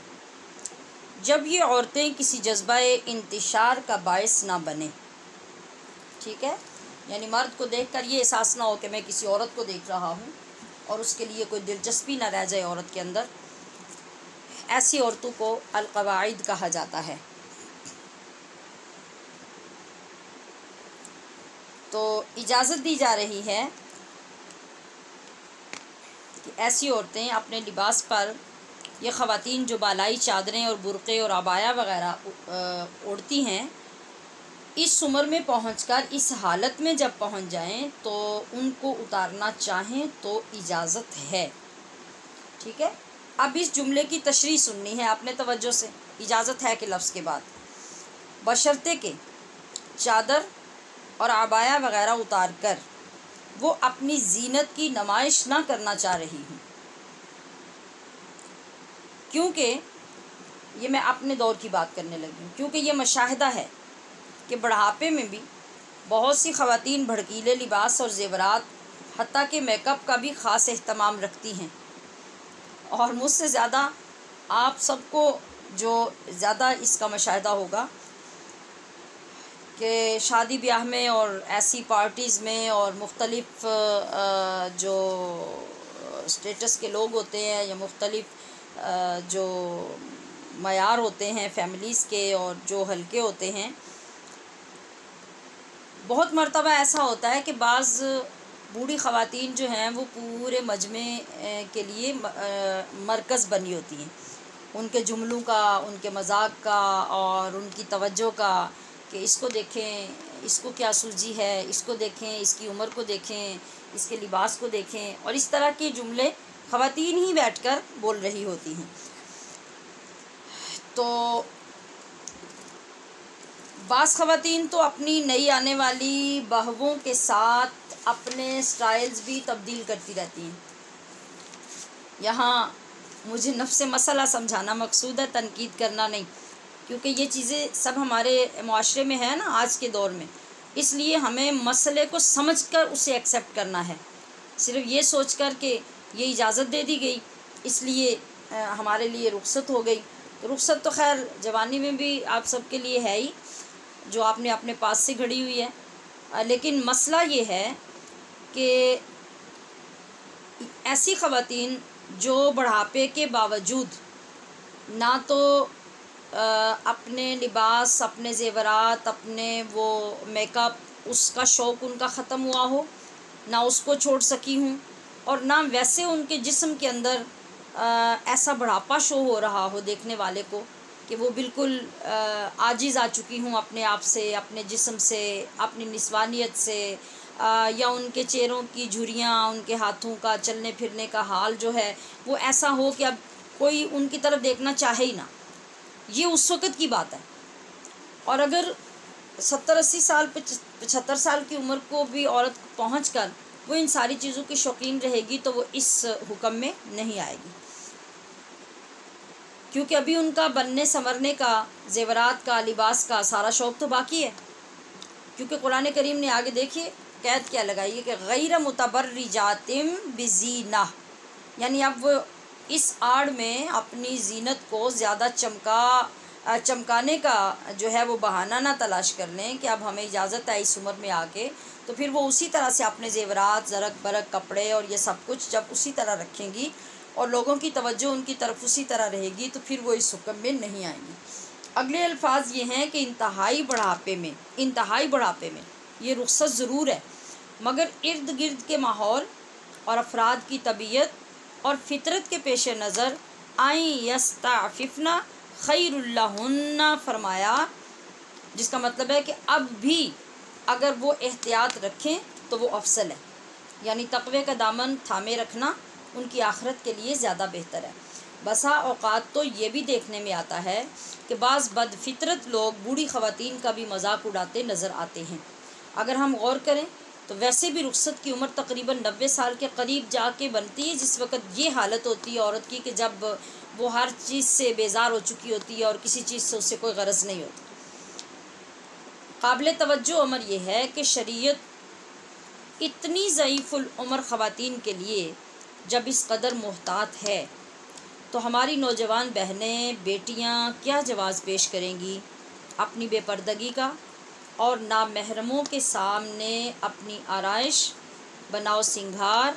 جب یہ عورتیں کسی جذبہ انتشار کا باعث نہ بنیں. ٹھیک ہے، یعنی مرد کو دیکھ کر یہ احساس نہ ہو کہ میں کسی عورت کو دیکھ رہا ہوں اور اس کے لیے کوئی دلچسپی نہ رہ جائے عورت کے اندر، ایسی عورتوں کو القواعد کہا جاتا ہے. تو اجازت دی جا رہی ہے کہ ایسی عورتیں اپنے لباس پر، یہ خواتین جو بالائی چادریں اور برقعے اور عبایا وغیرہ اوڑھتی ہیں، اس عمر میں پہنچ کر اس حالت میں جب پہنچ جائیں تو ان کو اتارنا چاہیں تو اجازت ہے. ٹھیک ہے، اب اس جملے کی تشریح سننی ہے آپ نے توجہ سے. اجازت ہے کہ لفظ کے بعد بشرطے کہ چادر اور عبایا وغیرہ اتار کر وہ اپنی زینت کی نمائش نہ کرنا چاہ رہی ہوں. کیونکہ یہ میں اپنے دور کی بات کرنے لگی ہوں، کیونکہ یہ مشاہدہ ہے کہ بڑھاپے میں بھی بہت سی خواتین بھڑکیلے لباس اور زیورات حتیٰ کہ میک اپ کا بھی خاص اہتمام رکھتی ہیں. اور مجھ سے زیادہ آپ سب کو جو زیادہ اس کا مشاہدہ ہوگا کہ شادی بیاہ میں اور ایسی پارٹیز میں اور مختلف جو اسٹیٹس کے لوگ ہوتے ہیں یا مختلف جو معیار ہوتے ہیں فیملیز کے اور جو حلقے ہوتے ہیں، بہت مرتبہ ایسا ہوتا ہے کہ بعض بوڑھی خواتین جو ہیں وہ پورے مجمع کے لیے مرکز بنی ہوتی ہیں، ان کے جملوں کا، ان کے مذاق کا اور ان کی توجہ کا، کہ اس کو دیکھیں، اس کو کیا سوجی ہے، اس کو دیکھیں، اس کی عمر کو دیکھیں، اس کے لباس کو دیکھیں، اور اس طرح کے جملے خواتین ہی بیٹھ کر بول رہی ہوتی ہیں. تو بعض خواتین تو اپنی نئی آنے والی بہووں کے ساتھ اپنے سٹائلز بھی تبدیل کرتی رہتی ہیں. یہاں مجھے نفس مسئلہ سمجھانا مقصود ہے، تنقید کرنا نہیں، کیونکہ یہ چیزیں سب ہمارے معاشرے میں ہیں نا آج کے دور میں. اس لیے ہمیں مسئلے کو سمجھ کر اسے ایکسیپٹ کرنا ہے. صرف یہ سوچ کر کہ یہ اجازت دے دی گئی اس لیے ہمارے لیے رخصت ہو گئی. تو رخصت تو خیر جوانی میں بھی آپ سب کے لیے ہے ہی، جو آپ نے اپنے پاس سے گھڑی ہوئی ہے. لیکن مسئلہ یہ ہے کہ ایسی خواتین جو بڑھاپے کے باوجود نہ تو اپنے لباس، اپنے زیورات، اپنے وہ میک اپ، اس کا شوق ان کا ختم ہوا ہو، نہ اس کو چھوڑ سکی ہوں، اور نہ ویسے ان کے جسم کے اندر ایسا بڑھاپا شو ہو رہا ہو دیکھنے والے کو کہ وہ بالکل عاجز آ چکی ہوں اپنے آپ سے، اپنے جسم سے، اپنی نسوانیت سے، یا ان کے چہروں کی جھریاں، ان کے ہاتھوں کا چلنے پھرنے کا حال جو ہے وہ ایسا ہو کہ اب کوئی ان کی طرف دیکھنا چاہے ہی نہ. یہ اس وقت کی بات ہے. اور اگر 70-80 سال 75 سال کی عمر کو بھی عورت پہنچ کر وہ ان ساری چیزوں کی شوقین رہے گی تو وہ اس حکم میں نہیں آئے گی، کیونکہ ابھی ان کا بننے سنورنے کا، زیورات کا، لباس کا سارا شوق تو باقی ہے. کیونکہ قرآن کریم نے آگے دیکھیے قید کیا لگائی ہے کہ غیر متبرجات بزینہ، یعنی اب وہ اس آڑ میں اپنی زینت کو زیادہ چمکانے کا جو ہے وہ بہانہ نہ تلاش کر لیں کہ اب ہمیں اجازت ہے اس عمر میں آ کے، تو پھر وہ اسی طرح سے اپنے زیورات، زرق برق، کپڑے اور یہ سب کچھ جب اسی طرح رکھیں گی اور لوگوں کی توجہ ان کی طرف اسی طرح رہے گی تو پھر وہ اس حکم میں نہیں آئیں گی. اگلے الفاظ یہ ہیں کہ انتہائی بڑھاپے میں یہ رخصت ضرور ہے، مگر ارد گرد کے ماحول اور افراد کی طبیعت اور فطرت کے پیش نظر آئیں یستعففن خیر لہن فرمایا، جس کا مطلب ہے کہ اب بھی اگر وہ احتیاط رکھیں تو وہ افضل ہے. یعنی تقوی کا دامن تھامے رکھنا ان کی آخرت کے لیے زیادہ بہتر ہے. بسا اوقات تو یہ بھی دیکھنے میں آتا ہے کہ بعض بد فطرت لوگ بوڑھی خواتین کا بھی مذاق اڑاتے نظر آتے ہیں. اگر ہم غور کریں تو ویسے بھی رخصت کی عمر تقریباً 90 سال کے قریب جا کے بنتی ہے، جس وقت یہ حالت ہوتی ہے عورت کی کہ جب وہ ہر چیز سے بیزار ہو چکی ہوتی ہے اور کسی چیز سے اسے کوئی غرض نہیں ہوتی. قابل توجہ امر یہ ہے کہ شریعت اتنی ضعیف العمر خواتین کے لیے جب اس قدر محتاط ہے تو ہماری نوجوان بہنیں، بیٹیاں کیا جواز پیش کریں گی اپنی بے پردگی کا اور نامحرموں کے سامنے اپنی آرائش، بناؤ سنگھار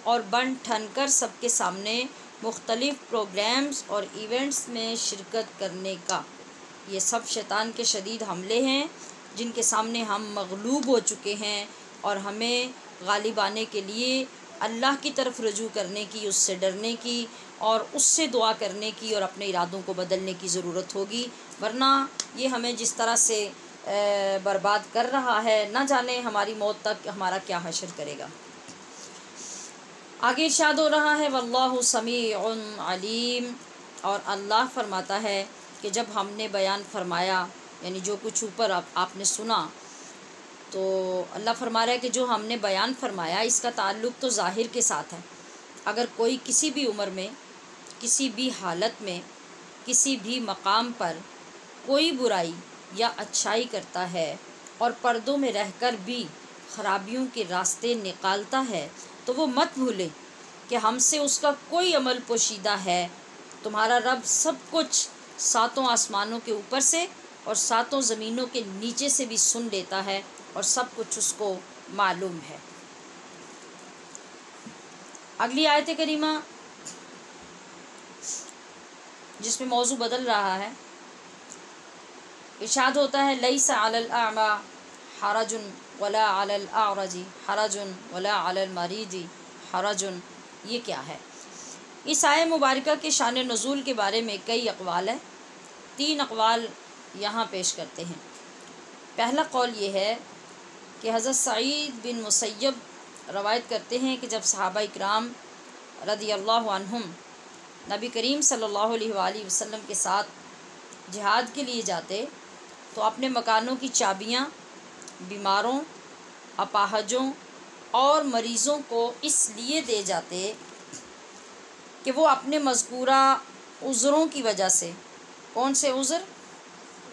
اور بن ٹھن کر سب کے سامنے مختلف پروگرامز اور ایونٹس میں شرکت کرنے کا. یہ سب شیطان کے شدید حملے ہیں جن کے سامنے ہم مغلوب ہو چکے ہیں اور ہمیں غالب آنے کے لیے اللہ کی طرف رجوع کرنے کی، اس سے ڈرنے کی اور اس سے دعا کرنے کی اور اپنے ارادوں کو بدلنے کی ضرورت ہوگی، ورنہ یہ ہمیں جس طرح سے برباد کر رہا ہے نہ جانے ہماری موت تک ہمارا کیا حشر کرے گا. آگے ارشاد ہو رہا ہے واللہ سمیع علیم، اور اللہ فرماتا ہے کہ جب ہم نے بیان فرمایا، یعنی جو کچھ اوپر آپ نے سنا، تو اللہ فرما رہا ہے کہ جو ہم نے بیان فرمایا اس کا تعلق تو ظاہر کے ساتھ ہے. اگر کوئی کسی بھی عمر میں، کسی بھی حالت میں، کسی بھی مقام پر کوئی برائی یا اچھائی کرتا ہے اور پردوں میں رہ کر بھی خرابیوں کے راستے نکالتا ہے تو وہ مت بھولے کہ ہم سے اس کا کوئی عمل پوشیدہ ہے. تمہارا رب سب کچھ 7 آسمانوں کے اوپر سے اور 7 زمینوں کے نیچے سے بھی سن لیتا ہے اور سب کچھ اس کو معلوم ہے. اگلی آیت کریمہ جس میں موضوع بدل رہا ہے، ارشاد ہوتا ہے لیس علی الاعمی حرج ولا علی الاعرج حرج ولا علی المریض حرج. یہ کیا ہے؟ اس آیہ مبارکہ کے شان نزول کے بارے میں کئی اقوال ہیں. 3 اقوال یہاں پیش کرتے ہیں. پہلا قول یہ ہے کہ حضرت سعید بن مسیب روایت کرتے ہیں کہ جب صحابہ اکرام رضی اللہ عنہم نبی کریم صلی اللہ علیہ وآلہ وسلم کے ساتھ جہاد کے لیے جاتے تو اپنے مکانوں کی چابیاں بیماروں، اپاہجوں اور مریضوں کو اس لیے دے جاتے کہ وہ اپنے مذکورہ عذروں کی وجہ سے، کون سے عذر؟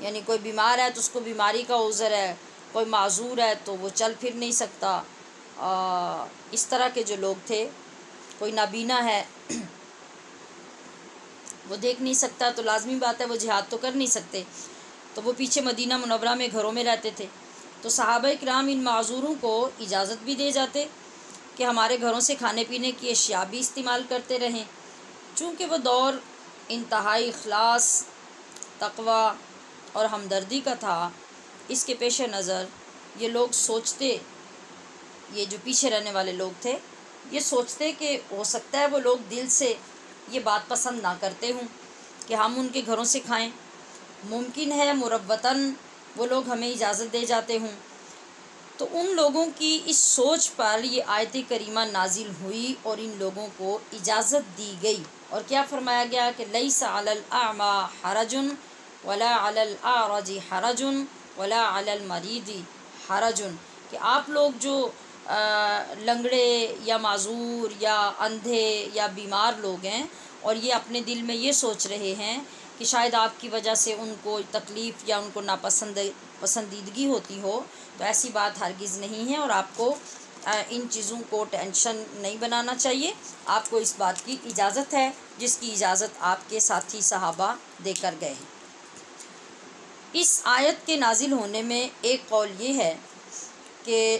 یعنی کوئی بیمار ہے تو اس کو بیماری کا عذر ہے، کوئی معذور ہے تو وہ چل پھر نہیں سکتا، اس طرح کے جو لوگ تھے، کوئی نابینا ہے وہ دیکھ نہیں سکتا تو لازمی بات ہے وہ جہاد تو کر نہیں سکتے، تو وہ پیچھے مدینہ منورہ میں گھروں میں رہتے تھے. تو صحابہ کرام ان معذوروں کو اجازت بھی دے جاتے کہ ہمارے گھروں سے کھانے پینے کی اشیاء بھی استعمال کرتے رہیں۔ چونکہ وہ دور انتہائی اخلاص، تقوی اور ہمدردی کا تھا، اس کے پیش نظر یہ لوگ سوچتے، یہ جو پیچھے رہنے والے لوگ تھے، یہ سوچتے کہ ہو سکتا ہے وہ لوگ دل سے یہ بات پسند نہ کرتے ہوں کہ ہم ان کے گھروں سے کھائیں، ممکن ہے مروتاً وہ لوگ ہمیں اجازت دے جاتے ہوں۔ تو ان لوگوں کی اس سوچ پر یہ آیت کریمہ نازل ہوئی اور ان لوگوں کو اجازت دی گئی، اور کیا فرمایا گیا کہ لیس علی الاعمی حرج ولا علی الاعرج حرج ولا علی المریض حرج، کہ آپ لوگ جو لنگڑے یا معذور یا اندھے یا بیمار لوگ ہیں اور یہ اپنے دل میں یہ سوچ رہے ہیں کہ شاید آپ کی وجہ سے ان کو تکلیف یا ان کو پسندیدگی ہوتی ہو، تو ایسی بات ہرگز نہیں ہے، اور آپ کو ان چیزوں کو ٹینشن نہیں بنانا چاہیے۔ آپ کو اس بات کی اجازت ہے جس کی اجازت آپ کے ساتھی صحابہ دے کر گئے ہیں۔ اس آیت کے نازل ہونے میں ایک قول یہ ہے کہ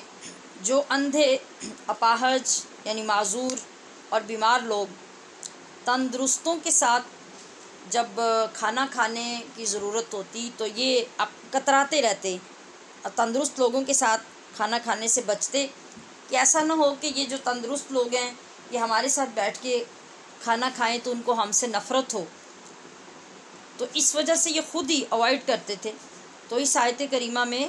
جو اندھے، اپاہج یعنی معذور اور بیمار لوگ تندرستوں کے ساتھ جب کھانا کھانے کی ضرورت ہوتی تو یہ اب کتراتے رہتے، تندرست لوگوں کے ساتھ کھانا کھانے سے بچتے کہ ایسا نہ ہو کہ یہ جو تندرست لوگ ہیں یہ ہمارے ساتھ بیٹھ کے کھانا کھائیں تو ان کو ہم سے نفرت ہو، تو اس وجہ سے یہ خود ہی اوائڈ کرتے تھے۔ تو اس آیت کریمہ میں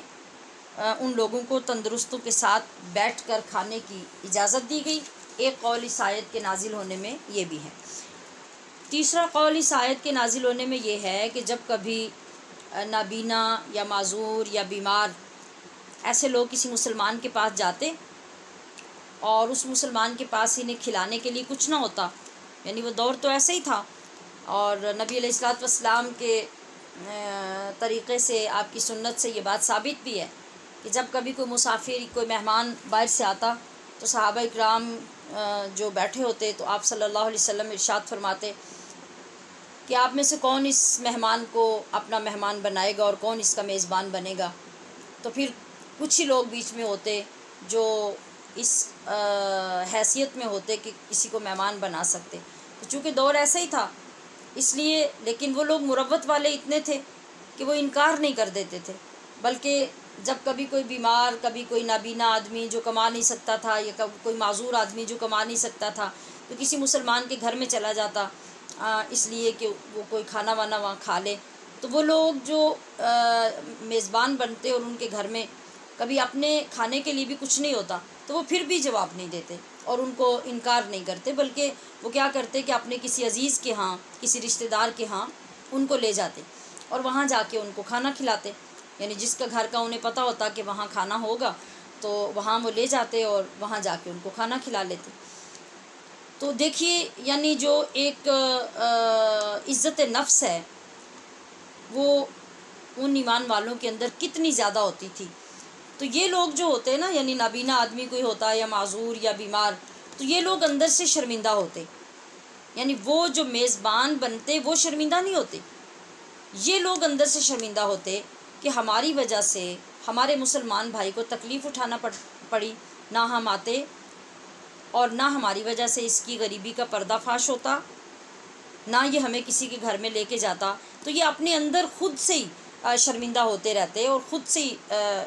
ان لوگوں کو تندرستوں کے ساتھ بیٹھ کر کھانے کی اجازت دی گئی۔ ایک قول اس آیت کے نازل ہونے میں یہ بھی ہے۔ تیسرا قول اس آیت کے نازل ہونے میں یہ ہے کہ جب کبھی نابینا یا معذور یا بیمار ایسے لوگ کسی مسلمان کے پاس جاتے اور اس مسلمان کے پاس انہیں کھلانے کے لیے کچھ نہ ہوتا، یعنی وہ دور تو ایسا ہی تھا، اور نبی علیہ الصلوۃ والسلام کے طریقے سے، آپ کی سنت سے یہ بات ثابت بھی ہے کہ جب کبھی کوئی مسافر، کوئی مہمان باہر سے آتا تو صحابہ اکرام جو بیٹھے ہوتے تو آپ صلی اللہ علیہ وسلم ارشاد فرماتے کہ آپ میں سے کون اس مہمان کو اپنا مہمان بنائے گا اور کون اس کا میزبان بنے گا؟ تو پھر کچھ ہی لوگ بیچ میں ہوتے جو اس حیثیت میں ہوتے کہ کسی کو مہمان بنا سکتے، تو چونکہ دور ایسا ہی تھا اس لیے، لیکن وہ لوگ مروت والے اتنے تھے کہ وہ انکار نہیں کر دیتے تھے، بلکہ جب کبھی کوئی بیمار، کبھی کوئی نابینا آدمی جو کما نہیں سکتا تھا، یا کوئی معذور آدمی جو کما نہیں سکتا تھا، تو کسی مسلمان کے گھر میں چلا جاتا اس لیے کہ وہ کوئی کھانا وانا وہاں کھا لے، تو وہ لوگ جو میزبان بنتے اور ان کے گھر میں کبھی اپنے کھانے کے لیے بھی کچھ نہیں ہوتا تو وہ پھر بھی جواب نہیں دیتے اور ان کو انکار نہیں کرتے، بلکہ وہ کیا کرتے کہ اپنے کسی عزیز کے ہاں، کسی رشتہ دار کے ہاں ان کو لے جاتے اور وہاں جا کے ان کو کھانا کھلاتے، یعنی جس کا گھر کا انہیں پتہ ہوتا کہ وہاں کھانا ہوگا تو وہاں وہ لے جاتے اور وہاں جا کے ان کو کھانا کھلا لیتے۔ تو دیکھیے یعنی جو ایک عزت نفس ہے وہ ان ایمان والوں کے اندر کتنی زیادہ ہوتی تھی۔ تو یہ لوگ جو ہوتے ہیں نا، یعنی نابینا آدمی کوئی ہوتا ہے یا معذور یا بیمار، تو یہ لوگ اندر سے شرمندہ ہوتے، یعنی وہ جو میزبان بنتے وہ شرمندہ نہیں ہوتے، یہ لوگ اندر سے شرمندہ ہوتے کہ ہماری وجہ سے ہمارے مسلمان بھائی کو تکلیف اٹھانا پڑی، نہ ہم آتے اور نہ ہماری وجہ سے اس کی غریبی کا پردہ فاش ہوتا، نہ یہ ہمیں کسی کے گھر میں لے کے جاتا، تو یہ اپنے اندر خود سے ہی شرمندہ ہوتے رہتے اور خود سے ہی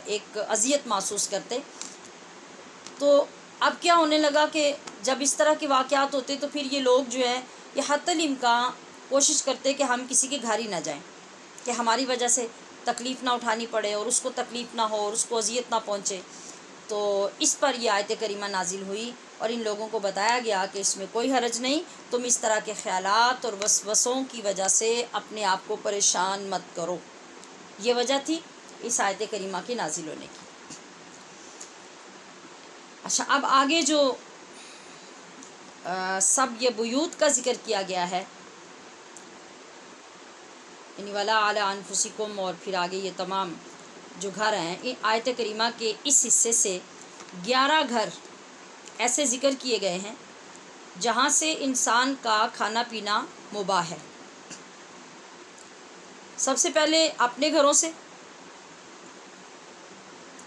ایک اذیت محسوس کرتے۔ تو اب کیا ہونے لگا کہ جب اس طرح کے واقعات ہوتے تو پھر یہ لوگ جو ہے یہ حتی الامکان کوشش کرتے کہ ہم کسی کے گھر ہی نہ جائیں، کہ ہماری وجہ سے تکلیف نہ اٹھانی پڑے اور اس کو تکلیف نہ ہو اور اس کو اذیت نہ پہنچے۔ تو اس پر یہ آیت کریمہ نازل ہوئی اور ان لوگوں کو بتایا گیا کہ اس میں کوئی حرج نہیں، تم اس طرح کے خیالات اور وسوسوں کی وجہ سے اپنے آپ کو پریشان مت کرو۔ یہ وجہ تھی اس آیت کریمہ کے نازل ہونے کی۔ اچھا، اب آگے جو سب یہ بیوت کا ذکر کیا گیا ہے، یعنی ولا علی انفسکم، اور پھر آگے یہ تمام جو گھر ہیں، ان آیت کریمہ کے اس حصے سے 11 گھر ایسے ذکر کیے گئے ہیں جہاں سے انسان کا کھانا پینا مباح ہے۔ سب سے پہلے اپنے گھروں سے،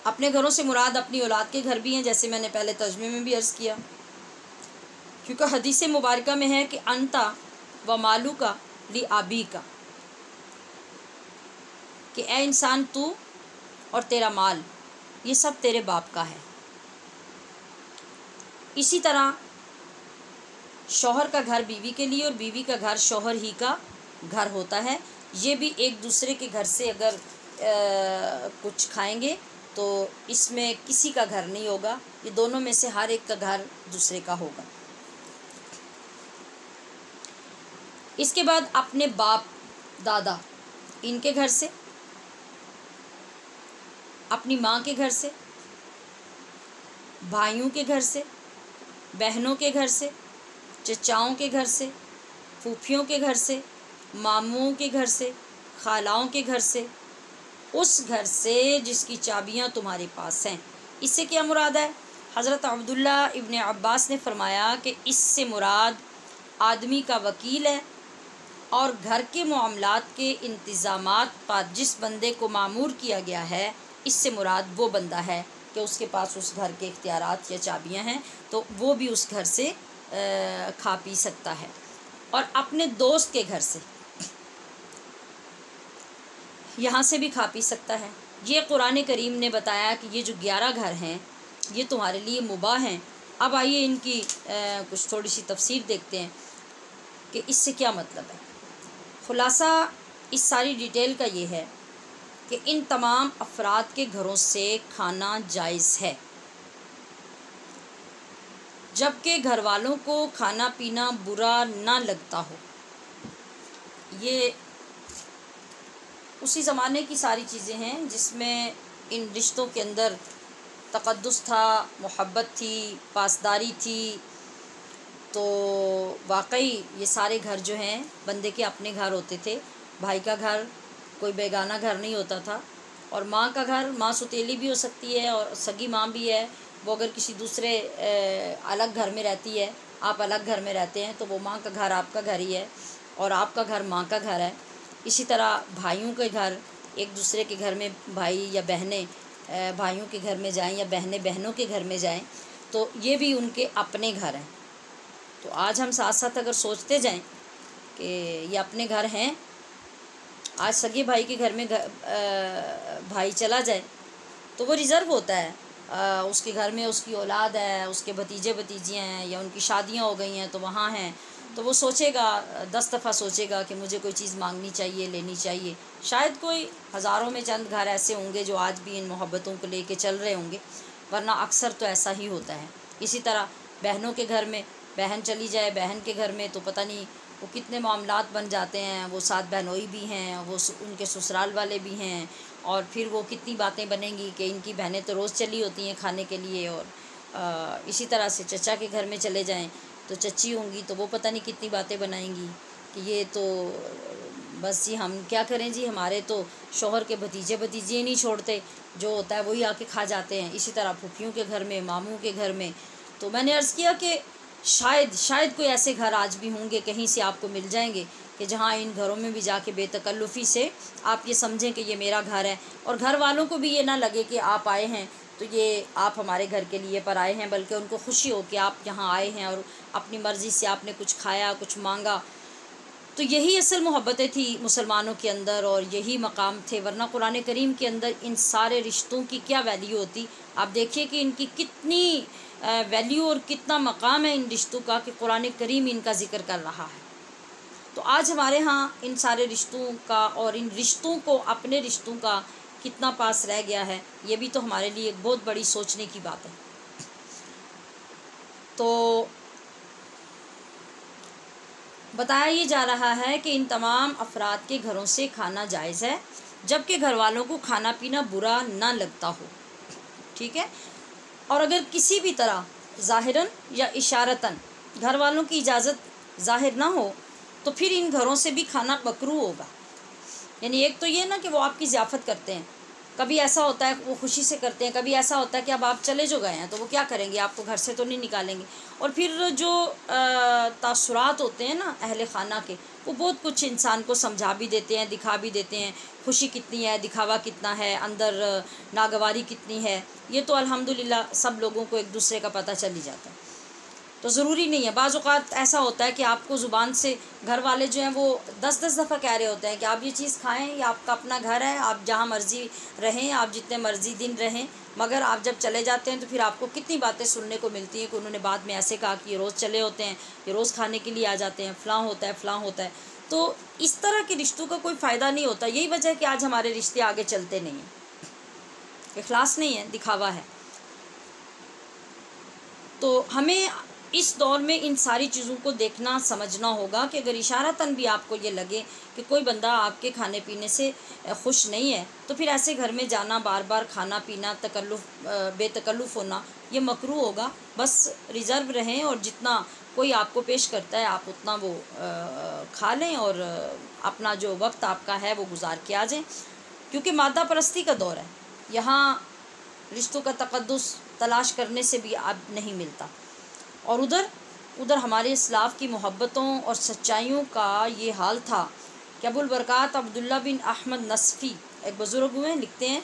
اپنے گھروں سے مراد اپنی اولاد کے گھر بھی ہیں، جیسے میں نے پہلے ترجمے میں بھی عرض کیا، کیونکہ حدیث مبارکہ میں ہے کہ انتا و مالو کا لی آبی کا، کہ اے انسان تو اور تیرا مال یہ سب تیرے باپ کا ہے۔ اسی طرح شوہر کا گھر بیوی کے لیے اور بیوی کا گھر شوہر ہی کا گھر ہوتا ہے۔ یہ بھی ایک دوسرے کے گھر سے اگر کچھ کھائیں گے تو اس میں کسی کا گھر نہیں ہوگا، یہ دونوں میں سے ہر ایک کا گھر دوسرے کا ہوگا۔ اس کے بعد اپنے باپ دادا ان کے گھر سے، اپنی ماں کے گھر سے، بھائیوں کے گھر سے، بہنوں کے گھر سے، چچاؤں کے گھر سے، پھوپھیوں کے گھر سے، ماموں کے گھر سے، خالاؤں کے گھر سے، اس گھر سے جس کی چابیاں تمہارے پاس ہیں۔ اس سے کیا مراد ہے؟ حضرت عبداللہ ابن عباس نے فرمایا کہ اس سے مراد آدمی کا وکیل ہے، اور گھر کے معاملات کے انتظامات پر جس بندے کو مامور کیا گیا ہے، اس سے مراد وہ بندہ ہے کہ اس کے پاس اس گھر کے اختیارات یا چابیاں ہیں، تو وہ بھی اس گھر سے کھا پی سکتا ہے۔ اور اپنے دوست کے گھر سے، یہاں سے بھی کھا پی سکتا ہے۔ یہ قرآن کریم نے بتایا کہ یہ جو 11 گھر ہیں یہ تمہارے لیے مباح ہیں۔ اب آئیے ان کی کچھ تھوڑی سی تفسیر دیکھتے ہیں کہ اس سے کیا مطلب ہے۔ خلاصہ اس ساری ڈیٹیل کا یہ ہے کہ ان تمام افراد کے گھروں سے کھانا جائز ہے، جبکہ گھر والوں کو کھانا پینا برا نہ لگتا ہو۔ یہ اسی زمانے کی ساری چیزیں ہیں جس میں ان رشتوں کے اندر تقدس تھا، محبت تھی، پاسداری تھی۔ تو واقعی یہ سارے گھر جو ہیں بندے کے اپنے گھر ہوتے تھے۔ بھائی کا گھر کوئی بیگانہ گھر نہیں ہوتا تھا، اور ماں کا گھر، ماں سوتیلی بھی ہو سکتی ہے اور سگی ماں بھی ہے، وہ اگر کسی دوسرے الگ گھر میں رہتی ہے، آپ الگ گھر میں رہتے ہیں، تو وہ ماں کا گھر آپ کا گھر ہی ہے، اور آپ کا گھر ماں کا گھر ہے۔ اسی طرح بھائیوں کے گھر، ایک دوسرے کے گھر میں بھائی یا بہنیں بھائیوں کے گھر میں جائیں یا بہنیں بہنوں کے گھر میں جائیں، تو یہ بھی ان کے اپنے گھر ہیں۔ تو آج ہم ساتھ ساتھ اگر سوچتے جائیں کہ یہ اپنے گھر ہیں، آج سگے بھائی کے گھر میں بھائی چلا جائے تو وہ ریزرو ہوتا ہے، اس کے گھر میں اس کی اولاد ہے، اس کے بھتیجے بھتیجیاں ہیں، یا ان کی شادیاں ہو گئی ہیں تو وہاں ہیں، تو وہ سوچے گا 10 دفعہ سوچے گا کہ مجھے کوئی چیز مانگنی چاہیے، لینی چاہیے۔ شاید کوئی ہزاروں میں چند گھر ایسے ہوں گے جو آج بھی ان محبتوں کو لے کے چل رہے ہوں گے، ورنہ اکثر تو ایسا ہی ہوتا ہے۔ اسی طرح بہنوں کے گھر میں بہن چلی جائے بہن کے گھر میں تو پتہ نہیں وہ کتنے معاملات بن جاتے ہیں، وہ ساتھ بہنوئی بھی ہیں، وہ ان کے سسرال والے بھی ہیں، اور پھر وہ کتنی باتیں بنیں گی کہ ان کی بہنیں تو روز چلی ہوتی ہیں کھانے کے لیے، اور اسی طرح سے چچا کے گھر میں چلے جائیں تو چچی ہوں گی تو وہ پتہ نہیں کتنی باتیں بنائیں گی کہ یہ تو بس جی ہم کیا کریں جی، ہمارے تو شوہر کے بھتیجے بھتیجے نہیں چھوڑتے، جو ہوتا ہے وہی آ کے کھا جاتے ہیں۔ اسی طرح پھوپھیوں کے گھر میں، ماموں کے گھر میں۔ تو میں نے عرض کیا کہ شاید کوئی ایسے گھر آج بھی ہوں گے، کہیں سے آپ کو مل جائیں گے کہ جہاں ان گھروں میں بھی جا کے بے تکلفی سے آپ یہ سمجھیں کہ یہ میرا گھر ہے، اور گھر والوں کو بھی یہ نہ لگے کہ آپ آئے ہیں تو یہ آپ ہمارے گھر کے لیے پر آئے ہیں، بلکہ ان کو خوشی ہو کہ آپ یہاں آئے ہیں اور اپنی مرضی سے آپ نے کچھ کھایا، کچھ مانگا۔ تو یہی اصل محبتیں تھیں مسلمانوں کے اندر، اور یہی مقام تھے، ورنہ قرآن کریم کے اندر ان سارے رشتوں کی کیا ویلیو ہوتی۔ آپ دیکھیے کہ ان کی کتنی ویلیو اور کتنا مقام ہے ان رشتوں کا، کہ قرآن کریم ان کا ذکر کر رہا ہے۔ تو آج ہمارے ہاں ان سارے رشتوں کا اور ان رشتوں کو اپنے رشتوں کا کتنا پاس رہ گیا ہے، یہ بھی تو ہمارے لیے ایک بہت بڑی سوچنے کی بات ہے۔ تو بتایا یہ جا رہا ہے کہ ان تمام افراد کے گھروں سے کھانا جائز ہے، جبکہ گھر والوں کو کھانا پینا برا نہ لگتا ہو، ٹھیک ہے۔ اور اگر کسی بھی طرح ظاہراً یا اشارتاً گھر والوں کی اجازت ظاہر نہ ہو تو پھر ان گھروں سے بھی کھانا مکروہ ہوگا۔ یعنی ایک تو یہ نا کہ وہ آپ کی ضیافت کرتے ہیں، کبھی ایسا ہوتا ہے وہ خوشی سے کرتے ہیں، کبھی ایسا ہوتا ہے کہ اب آپ چلے جو گئے ہیں تو وہ کیا کریں گے، آپ کو گھر سے تو نہیں نکالیں گے۔ اور پھر جو تاثرات ہوتے ہیں نا اہل خانہ کے، وہ بہت کچھ انسان کو سمجھا بھی دیتے ہیں، دکھا بھی دیتے ہیں، خوشی کتنی ہے، دکھاوا کتنا ہے، اندر ناگواری کتنی ہے، یہ تو الحمدللہ سب لوگوں کو ایک دوسرے کا پتہ چل ہی جاتا ہے۔ تو ضروری نہیں ہے، بعض اوقات ایسا ہوتا ہے کہ آپ کو زبان سے گھر والے جو ہیں وہ 10 دفعہ کہہ رہے ہوتے ہیں کہ آپ یہ چیز کھائیں، یہ آپ کا اپنا گھر ہے، آپ جہاں مرضی رہیں، آپ جتنے مرضی دن رہیں، مگر آپ جب چلے جاتے ہیں تو پھر آپ کو کتنی باتیں سننے کو ملتی ہیں کہ انہوں نے بعد میں ایسے کہا کہ یہ روز چلے ہوتے ہیں، یہ روز کھانے کے لیے آ جاتے ہیں، فلاں ہوتا ہے، فلاں ہوتا ہے۔ تو اس طرح کے رشتوں کا کوئی فائدہ نہیں ہوتا، یہی وجہ ہے کہ آج ہمارے رشتے آگے چلتے نہیں ہیں، اخلاص نہیں ہے، دکھاوا ہے۔ تو ہمیں اس دور میں ان ساری چیزوں کو دیکھنا سمجھنا ہوگا کہ اگر اشارتاً بھی آپ کو یہ لگے کہ کوئی بندہ آپ کے کھانے پینے سے خوش نہیں ہے تو پھر ایسے گھر میں جانا، بار بار کھانا پینا، بے تکلف ہونا یہ مکروہ ہوگا۔ بس ریزرو رہیں اور جتنا کوئی آپ کو پیش کرتا ہے آپ اتنا وہ کھا لیں اور اپنا جو وقت آپ کا ہے وہ گزار کے آ جائیں، کیونکہ مادہ پرستی کا دور ہے، یہاں رشتوں کا تقدس تلاش کرنے سے بھی اب نہیں ملتا۔ اور ادھر ہمارے اسلاف کی محبتوں اور سچائیوں کا یہ حال تھا کہ ابو البرکات عبداللہ بن احمد نصفی ایک بزرگ ہوئے، لکھتے ہیں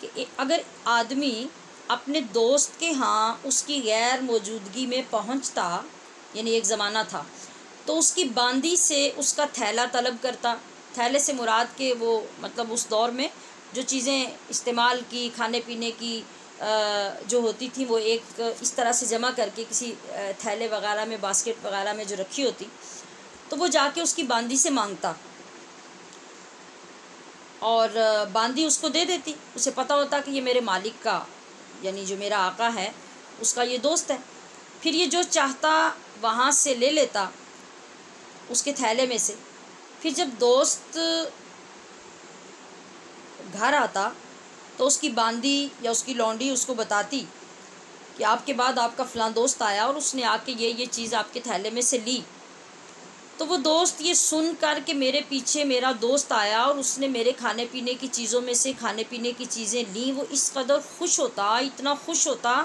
کہ اگر آدمی اپنے دوست کے ہاں اس کی غیر موجودگی میں پہنچتا، یعنی ایک زمانہ تھا، تو اس کی باندی سے اس کا تھیلا طلب کرتا۔ تھیلے سے مراد کہ وہ مطلب اس دور میں جو چیزیں استعمال کی کھانے پینے کی جو ہوتی تھی وہ ایک اس طرح سے جمع کر کے کسی تھیلے وغیرہ میں، باسکٹ وغیرہ میں جو رکھی ہوتی، تو وہ جا کے اس کی باندی سے مانگتا اور باندی اس کو دے دیتی۔ اسے پتہ ہوتا کہ یہ میرے مالک کا، یعنی جو میرا آقا ہے اس کا یہ دوست ہے، پھر یہ جو چاہتا وہاں سے لے لیتا اس کے تھیلے میں سے۔ پھر جب دوست گھر آتا تو اس کی باندی یا اس کی لونڈی اس کو بتاتی کہ آپ کے بعد آپ کا فلاں دوست آیا اور اس نے آ کے یہ چیز آپ کے تھیلے میں سے لی۔ تو وہ دوست یہ سن کر کہ میرے پیچھے میرا دوست آیا اور اس نے میرے کھانے پینے کی چیزوں میں سے کھانے پینے کی چیزیں لیں، وہ اس قدر خوش ہوتا، اتنا خوش ہوتا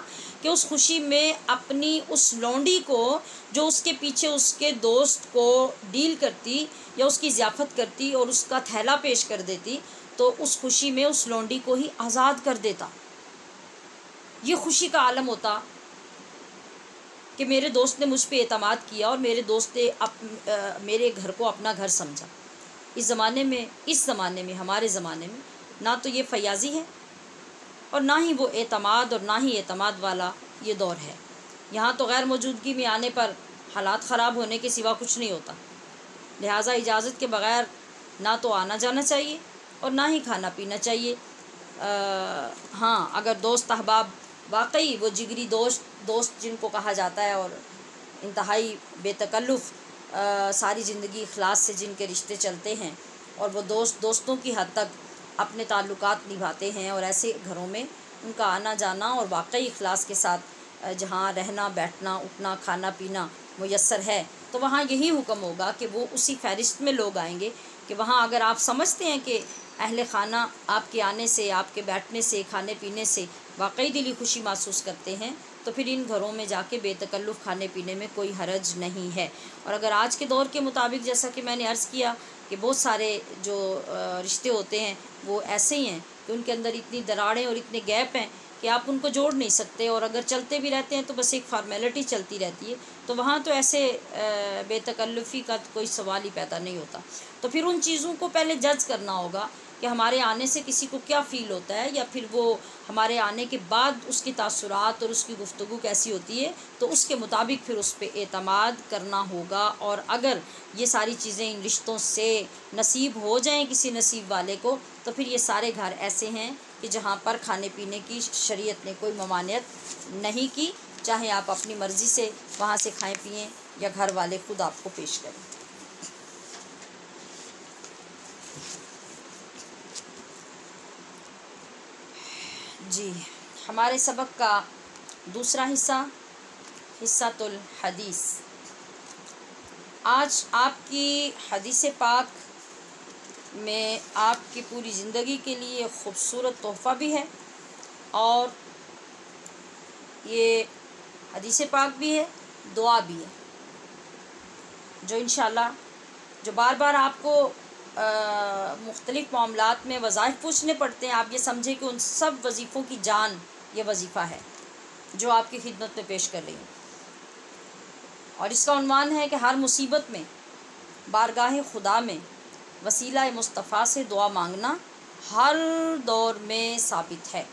کہ اس خوشی میں اپنی اس لونڈی کو جو اس کے پیچھے اس کے دوست کو ڈیل کرتی یا اس کی ضیافت کرتی اور اس کا تھیلا پیش کر دیتی، تو اس خوشی میں اس لونڈی کو ہی آزاد کر دیتا۔ یہ خوشی کا عالم ہوتا کہ میرے دوست نے مجھ پہ اعتماد کیا اور میرے دوست نے میرے گھر کو اپنا گھر سمجھا۔ اس زمانے میں ہمارے زمانے میں نہ تو یہ فیاضی ہے اور نہ ہی وہ اعتماد اور نہ ہی اعتماد والا یہ دور ہے۔ یہاں تو غیر موجودگی میں آنے پر حالات خراب ہونے کے سوا کچھ نہیں ہوتا، لہٰذا اجازت کے بغیر نہ تو آنا جانا چاہیے اور نہ ہی کھانا پینا چاہیے۔ ہاں اگر دوست احباب واقعی وہ جگری دوست جن کو کہا جاتا ہے اور انتہائی بے تکلف ساری زندگی اخلاص سے جن کے رشتے چلتے ہیں اور وہ دوستوں کی حد تک اپنے تعلقات نبھاتے ہیں، اور ایسے گھروں میں ان کا آنا جانا اور واقعی اخلاص کے ساتھ جہاں رہنا بیٹھنا اٹھنا کھانا پینا میسر ہے، تو وہاں یہی حکم ہوگا کہ وہ اسی فہرست میں لوگ آئیں گے کہ وہاں اگر آپ سمجھتے ہیں کہ اہل خانہ آپ کے آنے سے، آپ کے بیٹھنے سے، کھانے پینے سے واقعی دلی خوشی محسوس کرتے ہیں، تو پھر ان گھروں میں جا کے بے تکلف کھانے پینے میں کوئی حرج نہیں ہے۔ اور اگر آج کے دور کے مطابق جیسا کہ میں نے عرض کیا کہ بہت سارے جو رشتے ہوتے ہیں وہ ایسے ہی ہیں کہ ان کے اندر اتنی دراڑیں اور اتنے گیپ ہیں کہ آپ ان کو جوڑ نہیں سکتے، اور اگر چلتے بھی رہتے ہیں تو بس ایک فارمیلٹی چلتی رہتی ہے، تو وہاں تو ایسے بے تکلفی کا کوئی سوال ہی پیدا نہیں ہوتا۔ تو پھر ان چیزوں کو پہلے جج کرنا ہوگا کہ ہمارے آنے سے کسی کو کیا فیل ہوتا ہے، یا پھر وہ ہمارے آنے کے بعد اس کی تاثرات اور اس کی گفتگو کیسی ہوتی ہے، تو اس کے مطابق پھر اس پہ اعتماد کرنا ہوگا۔ اور اگر یہ ساری چیزیں ان رشتوں سے نصیب ہو جائیں کسی نصیب والے کو، تو پھر یہ سارے گھر ایسے ہیں کہ جہاں پر کھانے پینے کی شریعت نے کوئی ممانعت نہیں کی، چاہے آپ اپنی مرضی سے وہاں سے کھائیں پئیں یا گھر والے خود آپ کو پیش کریں۔ جی، ہمارے سبق کا دوسرا حصہ الحدیث۔ آج آپ کی حدیث پاک میں آپ کی پوری زندگی کے لیے خوبصورت تحفہ بھی ہے، اور یہ حدیث پاک بھی ہے، دعا بھی ہے، جو انشاءاللہ جو بار بار آپ کو مختلف معاملات میں وظائف پوچھنے پڑتے ہیں، آپ یہ سمجھیں کہ ان سب وظیفوں کی جان یہ وظیفہ ہے جو آپ کی خدمت میں پیش کر رہی ہوں، اور اس کا عنوان ہے کہ ہر مصیبت میں بارگاہ خدا میں وسیلہ مصطفیٰ سے دعا مانگنا ہر دور میں ثابت ہے،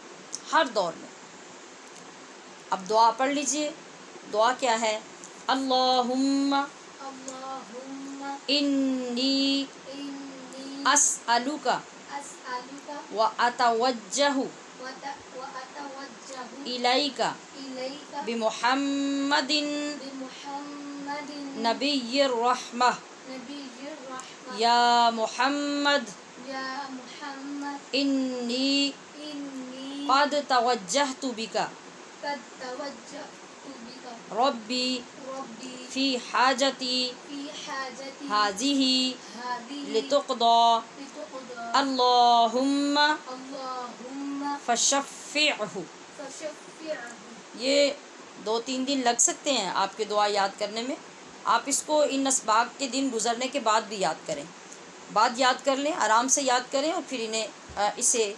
ہر دور میں۔ اب دعا پڑھ لیجئے۔ دعا کیا ہے؟ اللہم اللہم انی انی اسألک اسألک واتوجہ واتوجہ الیک الیک بمحمد بمحمد نبی الرحمہ نبی الرحمہ یا محمد یا محمد انی انی قد توجہت بک قد توجہت بک ربی ربی فی حاجتی فی حاجتی ہذہ ہذہ لتقضی لتقضی اللہم اللہم فشفعہ۔ فشفعہ۔ یہ 2-3 دن لگ سکتے ہیں آپ کے دعا یاد کرنے میں، آپ اس کو ان اسباق کے دن گزرنے کے بعد بھی یاد کریں، بعد یاد کر لیں، آرام سے یاد کریں، اور پھر انہیں اسے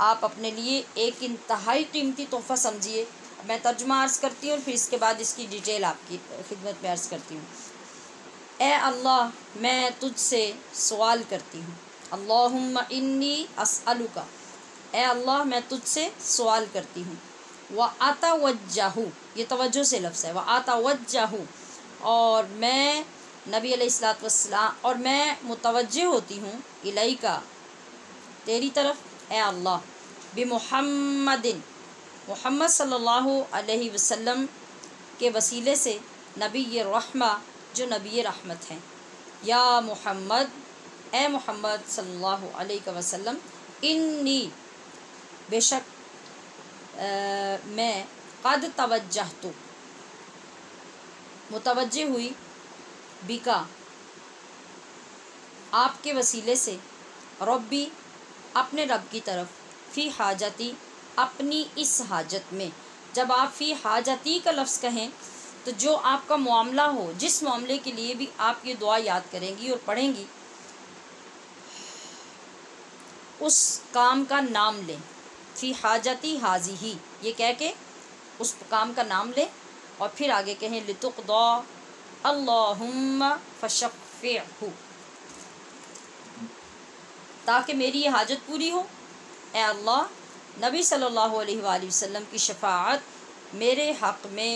آپ اپنے لیے ایک انتہائی قیمتی تحفہ سمجھیے۔ میں ترجمہ عرض کرتی ہوں اور پھر اس کے بعد اس کی ڈیٹیل آپ کی خدمت میں عرض کرتی ہوں۔ اے اللہ، میں تجھ سے سوال کرتی ہوں، اللہم انی اسألک، اے اللہ میں تجھ سے سوال کرتی ہوں، وَأَتَوَجَّهُ، یہ توجہ سے لفظ ہے، وَأَتَوَجَّهُ، اور میں نبی علیہ الصلوۃ والسلام، اور میں متوجہ ہوتی ہوں، الیکا، تیری طرف، اے اللہ، بمحمد، محمد صلی اللہ علیہ وسلم کے وسیلے سے، نبی الرحمہ، جو نبی رحمت ہیں، یا محمد، اے محمد صلی اللہ علیہ وسلم، انی، بے شک میں، قد توجہت، متوجہ ہوئی، بکا، آپ کے وسیلے سے، ربی، اپنے رب کی طرف، فی حاجتی، اپنی اس حاجت میں۔ جب آپ فی حاجتی کا لفظ کہیں تو جو آپ کا معاملہ ہو، جس معاملے کے لیے بھی آپ یہ دعا یاد کریں گی اور پڑھیں گی، اس کام کا نام لیں، فی حاجتی ہذہ، یہ کہہ کے اس کام کا نام لیں، اور پھر آگے کہیں لتقضی اللہم فشفعہ، تاکہ میری یہ حاجت پوری ہو، اے اللہ، نبی صلی اللہ علیہ وآلہ وسلم کی شفاعت میرے حق میں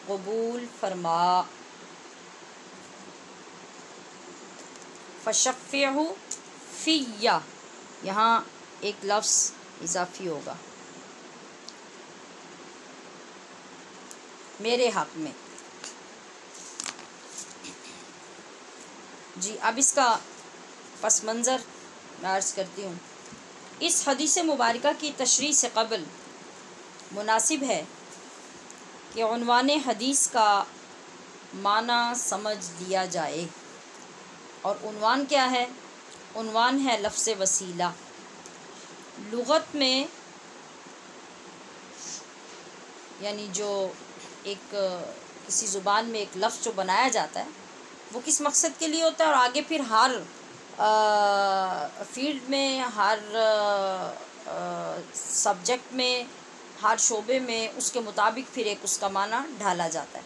قبول فرما۔ فشفعہ، فی، یہاں ایک لفظ اضافی ہوگا، میرے حق میں۔ جی، اب اس کا پس منظر میں عرض کرتی ہوں۔ اس حدیث مبارکہ کی تشریح سے قبل مناسب ہے کہ عنوان حدیث کا معنی سمجھ لیا جائے، اور عنوان کیا ہے؟ عنوان ہے لفظ وسیلہ۔ لغت میں یعنی جو ایک کسی زبان میں ایک لفظ جو بنایا جاتا ہے وہ کس مقصد کے لیے ہوتا ہے، اور آگے پھر ہر فیلڈ میں، ہر سبجیکٹ میں، ہر شعبے میں اس کے مطابق پھر ایک اس کا معنی ڈھالا جاتا ہے۔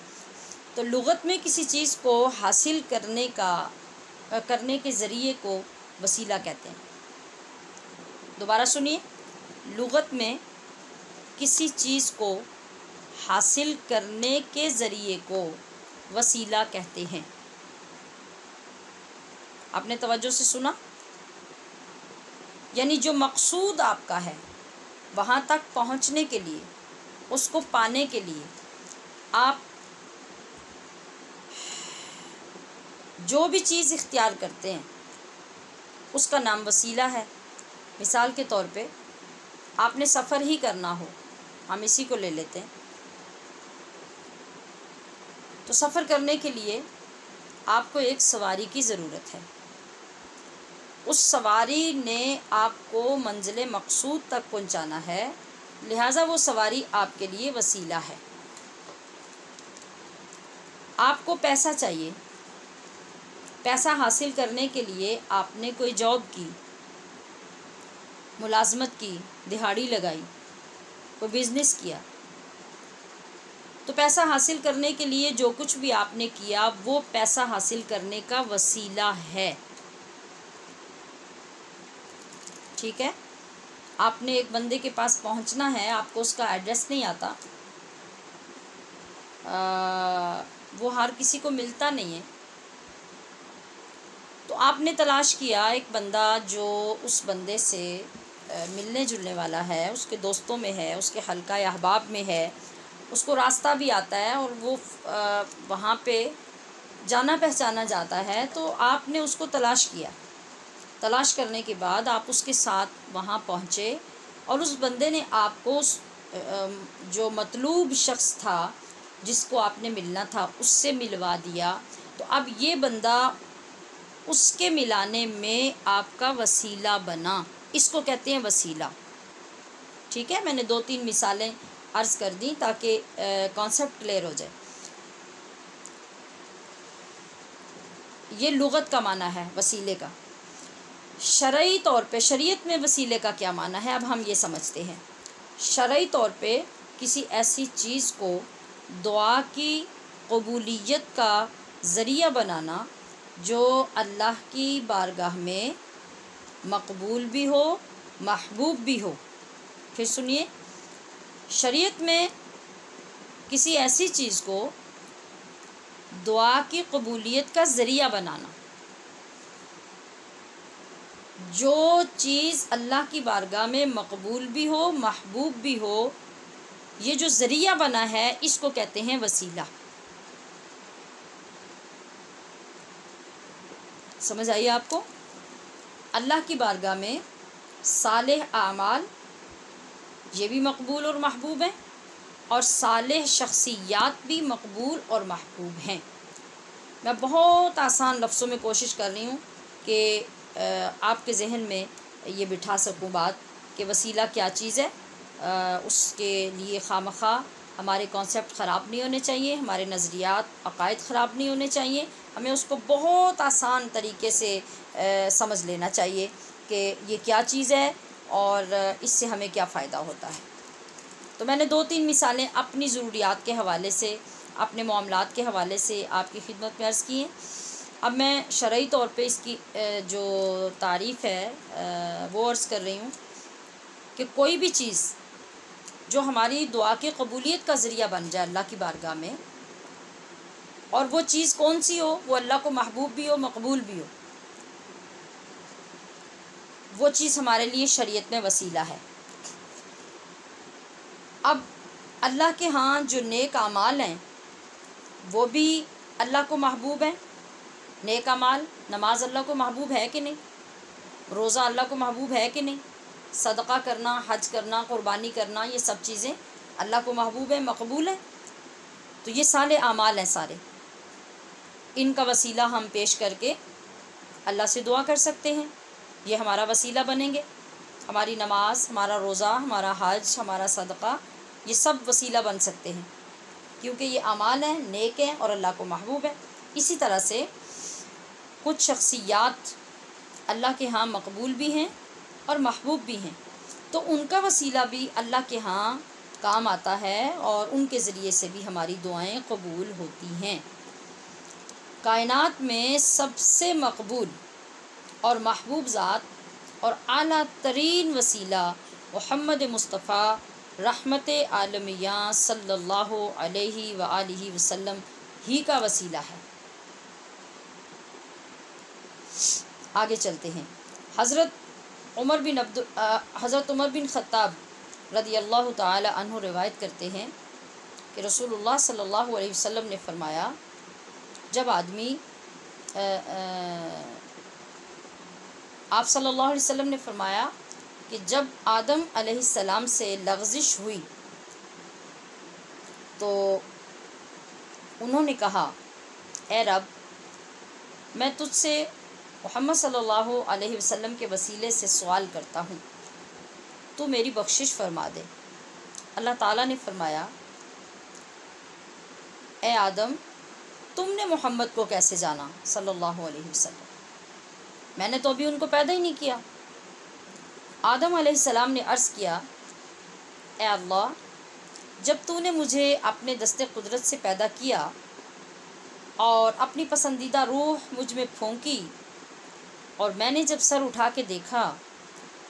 تو لغت میں کسی چیز کو حاصل کرنے کے ذریعے کو وسیلہ کہتے ہیں۔ دوبارہ سنیے، لغت میں کسی چیز کو حاصل کرنے کے ذریعے کو وسیلہ کہتے ہیں۔ آپ نے توجہ سے سنا؟ یعنی جو مقصود آپ کا ہے وہاں تک پہنچنے کے لیے، اس کو پانے کے لیے آپ جو بھی چیز اختیار کرتے ہیں اس کا نام وسیلہ ہے۔ مثال کے طور پہ آپ نے سفر ہی کرنا ہو، ہم اسی کو لے لیتے ہیں، تو سفر کرنے کے لیے آپ کو ایک سواری کی ضرورت ہے، اس سواری نے آپ کو منزل مقصود تک پہنچانا ہے، لہٰذا وہ سواری آپ کے لیے وسیلہ ہے۔ آپ کو پیسہ چاہیے، پیسہ حاصل کرنے کے لیے آپ نے کوئی جاب کی، ملازمت کی، دہاڑی لگائی، کوئی بزنس کیا، تو پیسہ حاصل کرنے کے لیے جو کچھ بھی آپ نے کیا وہ پیسہ حاصل کرنے کا وسیلہ ہے، ٹھیک ہے؟ آپ نے ایک بندے کے پاس پہنچنا ہے، آپ کو اس کا ایڈریس نہیں آتا، وہ ہر کسی کو ملتا نہیں ہے، تو آپ نے تلاش کیا ایک بندہ جو اس بندے سے ملنے جلنے والا ہے، اس کے دوستوں میں ہے، اس کے حلقہ احباب میں ہے، اس کو راستہ بھی آتا ہے اور وہ وہاں پہ جانا پہچانا جاتا ہے، تو آپ نے اس کو تلاش کیا، تلاش کرنے کے بعد آپ اس کے ساتھ وہاں پہنچے اور اس بندے نے آپ کو جو مطلوب شخص تھا جس کو آپ نے ملنا تھا اس سے ملوا دیا، تو اب یہ بندہ اس کے ملانے میں آپ کا وسیلہ بنا، اس کو کہتے ہیں وسیلہ، ٹھیک ہے؟ میں نے 2-3 مثالیں عرض کر دیں تاکہ کانسیپٹ کلیئر ہو جائے۔ یہ لغت کا معنی ہے وسیلے کا۔ شرعی طور پہ شریعت میں وسیلے کا کیا معنی ہے، اب ہم یہ سمجھتے ہیں۔ شرعی طور پہ کسی ایسی چیز کو دعا کی قبولیت کا ذریعہ بنانا جو اللہ کی بارگاہ میں مقبول بھی ہو، محبوب بھی ہو۔ پھر سنیے، شریعت میں کسی ایسی چیز کو دعا کی قبولیت کا ذریعہ بنانا، جو چیز اللہ کی بارگاہ میں مقبول بھی ہو، محبوب بھی ہو، یہ جو ذریعہ بنا ہے اس کو کہتے ہیں وسیلہ۔ سمجھ آئیے آپ کو؟ اللہ کی بارگاہ میں صالح اعمال یہ بھی مقبول اور محبوب ہیں، اور صالح شخصیات بھی مقبول اور محبوب ہیں۔ میں بہت آسان لفظوں میں کوشش کر رہی ہوں کہ آپ کے ذہن میں یہ بٹھا سکوں بات کہ وسیلہ کیا چیز ہے۔ اس کے لیے خواہ ہمارے کانسیپٹ خراب نہیں ہونے چاہیے، ہمارے نظریات عقائد خراب نہیں ہونے چاہیے، ہمیں اس کو بہت آسان طریقے سے سمجھ لینا چاہیے کہ یہ کیا چیز ہے اور اس سے ہمیں کیا فائدہ ہوتا ہے۔ تو میں نے 2-3 مثالیں اپنی ضروریات کے حوالے سے، اپنے معاملات کے حوالے سے آپ کی خدمت میں عرض کی ہیں۔ اب میں شرعی طور پہ اس کی جو تعریف ہے وہ عرض کر رہی ہوں کہ کوئی بھی چیز جو ہماری دعا کی قبولیت کا ذریعہ بن جائے اللہ کی بارگاہ میں، اور وہ چیز کون سی ہو، وہ اللہ کو محبوب بھی ہو، مقبول بھی ہو، وہ چیز ہمارے لیے شریعت میں وسیلہ ہے۔ اب اللہ کے ہاں جو نیک اعمال ہیں وہ بھی اللہ کو محبوب ہیں۔ نیک اعمال، نماز اللہ کو محبوب ہے کہ نہیں؟ روزہ اللہ کو محبوب ہے کہ نہیں؟ صدقہ کرنا، حج کرنا، قربانی کرنا، یہ سب چیزیں اللہ کو محبوب ہیں، مقبول ہیں۔ تو یہ صالح اعمال ہیں سارے، ان کا وسیلہ ہم پیش کر کے اللہ سے دعا کر سکتے ہیں، یہ ہمارا وسیلہ بنیں گے۔ ہماری نماز، ہمارا روزہ، ہمارا حج، ہمارا صدقہ، یہ سب وسیلہ بن سکتے ہیں کیونکہ یہ اعمال ہیں، نیک ہیں اور اللہ کو محبوب ہیں۔ اسی طرح سے کچھ شخصیات اللہ کے ہاں مقبول بھی ہیں اور محبوب بھی ہیں، تو ان کا وسیلہ بھی اللہ کے ہاں کام آتا ہے اور ان کے ذریعے سے بھی ہماری دعائیں قبول ہوتی ہیں۔ کائنات میں سب سے مقبول اور محبوب ذات اور اعلیٰ ترین وسیلہ محمد مصطفیٰ رحمت عالمیہ صلی اللہ علیہ وآلہ وسلم ہی کا وسیلہ ہے۔ آگے چلتے ہیں۔ حضرت عمر بن خطاب رضی اللہ تعالی عنہ روایت کرتے ہیں کہ رسول اللہ صلی اللہ علیہ وسلم نے فرمایا، جب آدمی آپ صلی اللہ علیہ وسلم نے فرمایا کہ جب آدم علیہ السلام سے لغزش ہوئی تو انہوں نے کہا، اے رب، میں تجھ سے محمد صلی اللہ علیہ وسلم کے وسیلے سے سوال کرتا ہوں، تو میری بخشش فرما دے۔ اللہ تعالیٰ نے فرمایا، اے آدم، تم نے محمد کو کیسے جانا صلی اللہ علیہ وسلم؟ میں نے تو ابھی ان کو پیدا ہی نہیں کیا۔ آدم علیہ السلام نے عرض کیا، اے اللہ، جب تو نے مجھے اپنے دست قدرت سے پیدا کیا اور اپنی پسندیدہ روح مجھ میں پھونکی، اور میں نے جب سر اٹھا کے دیکھا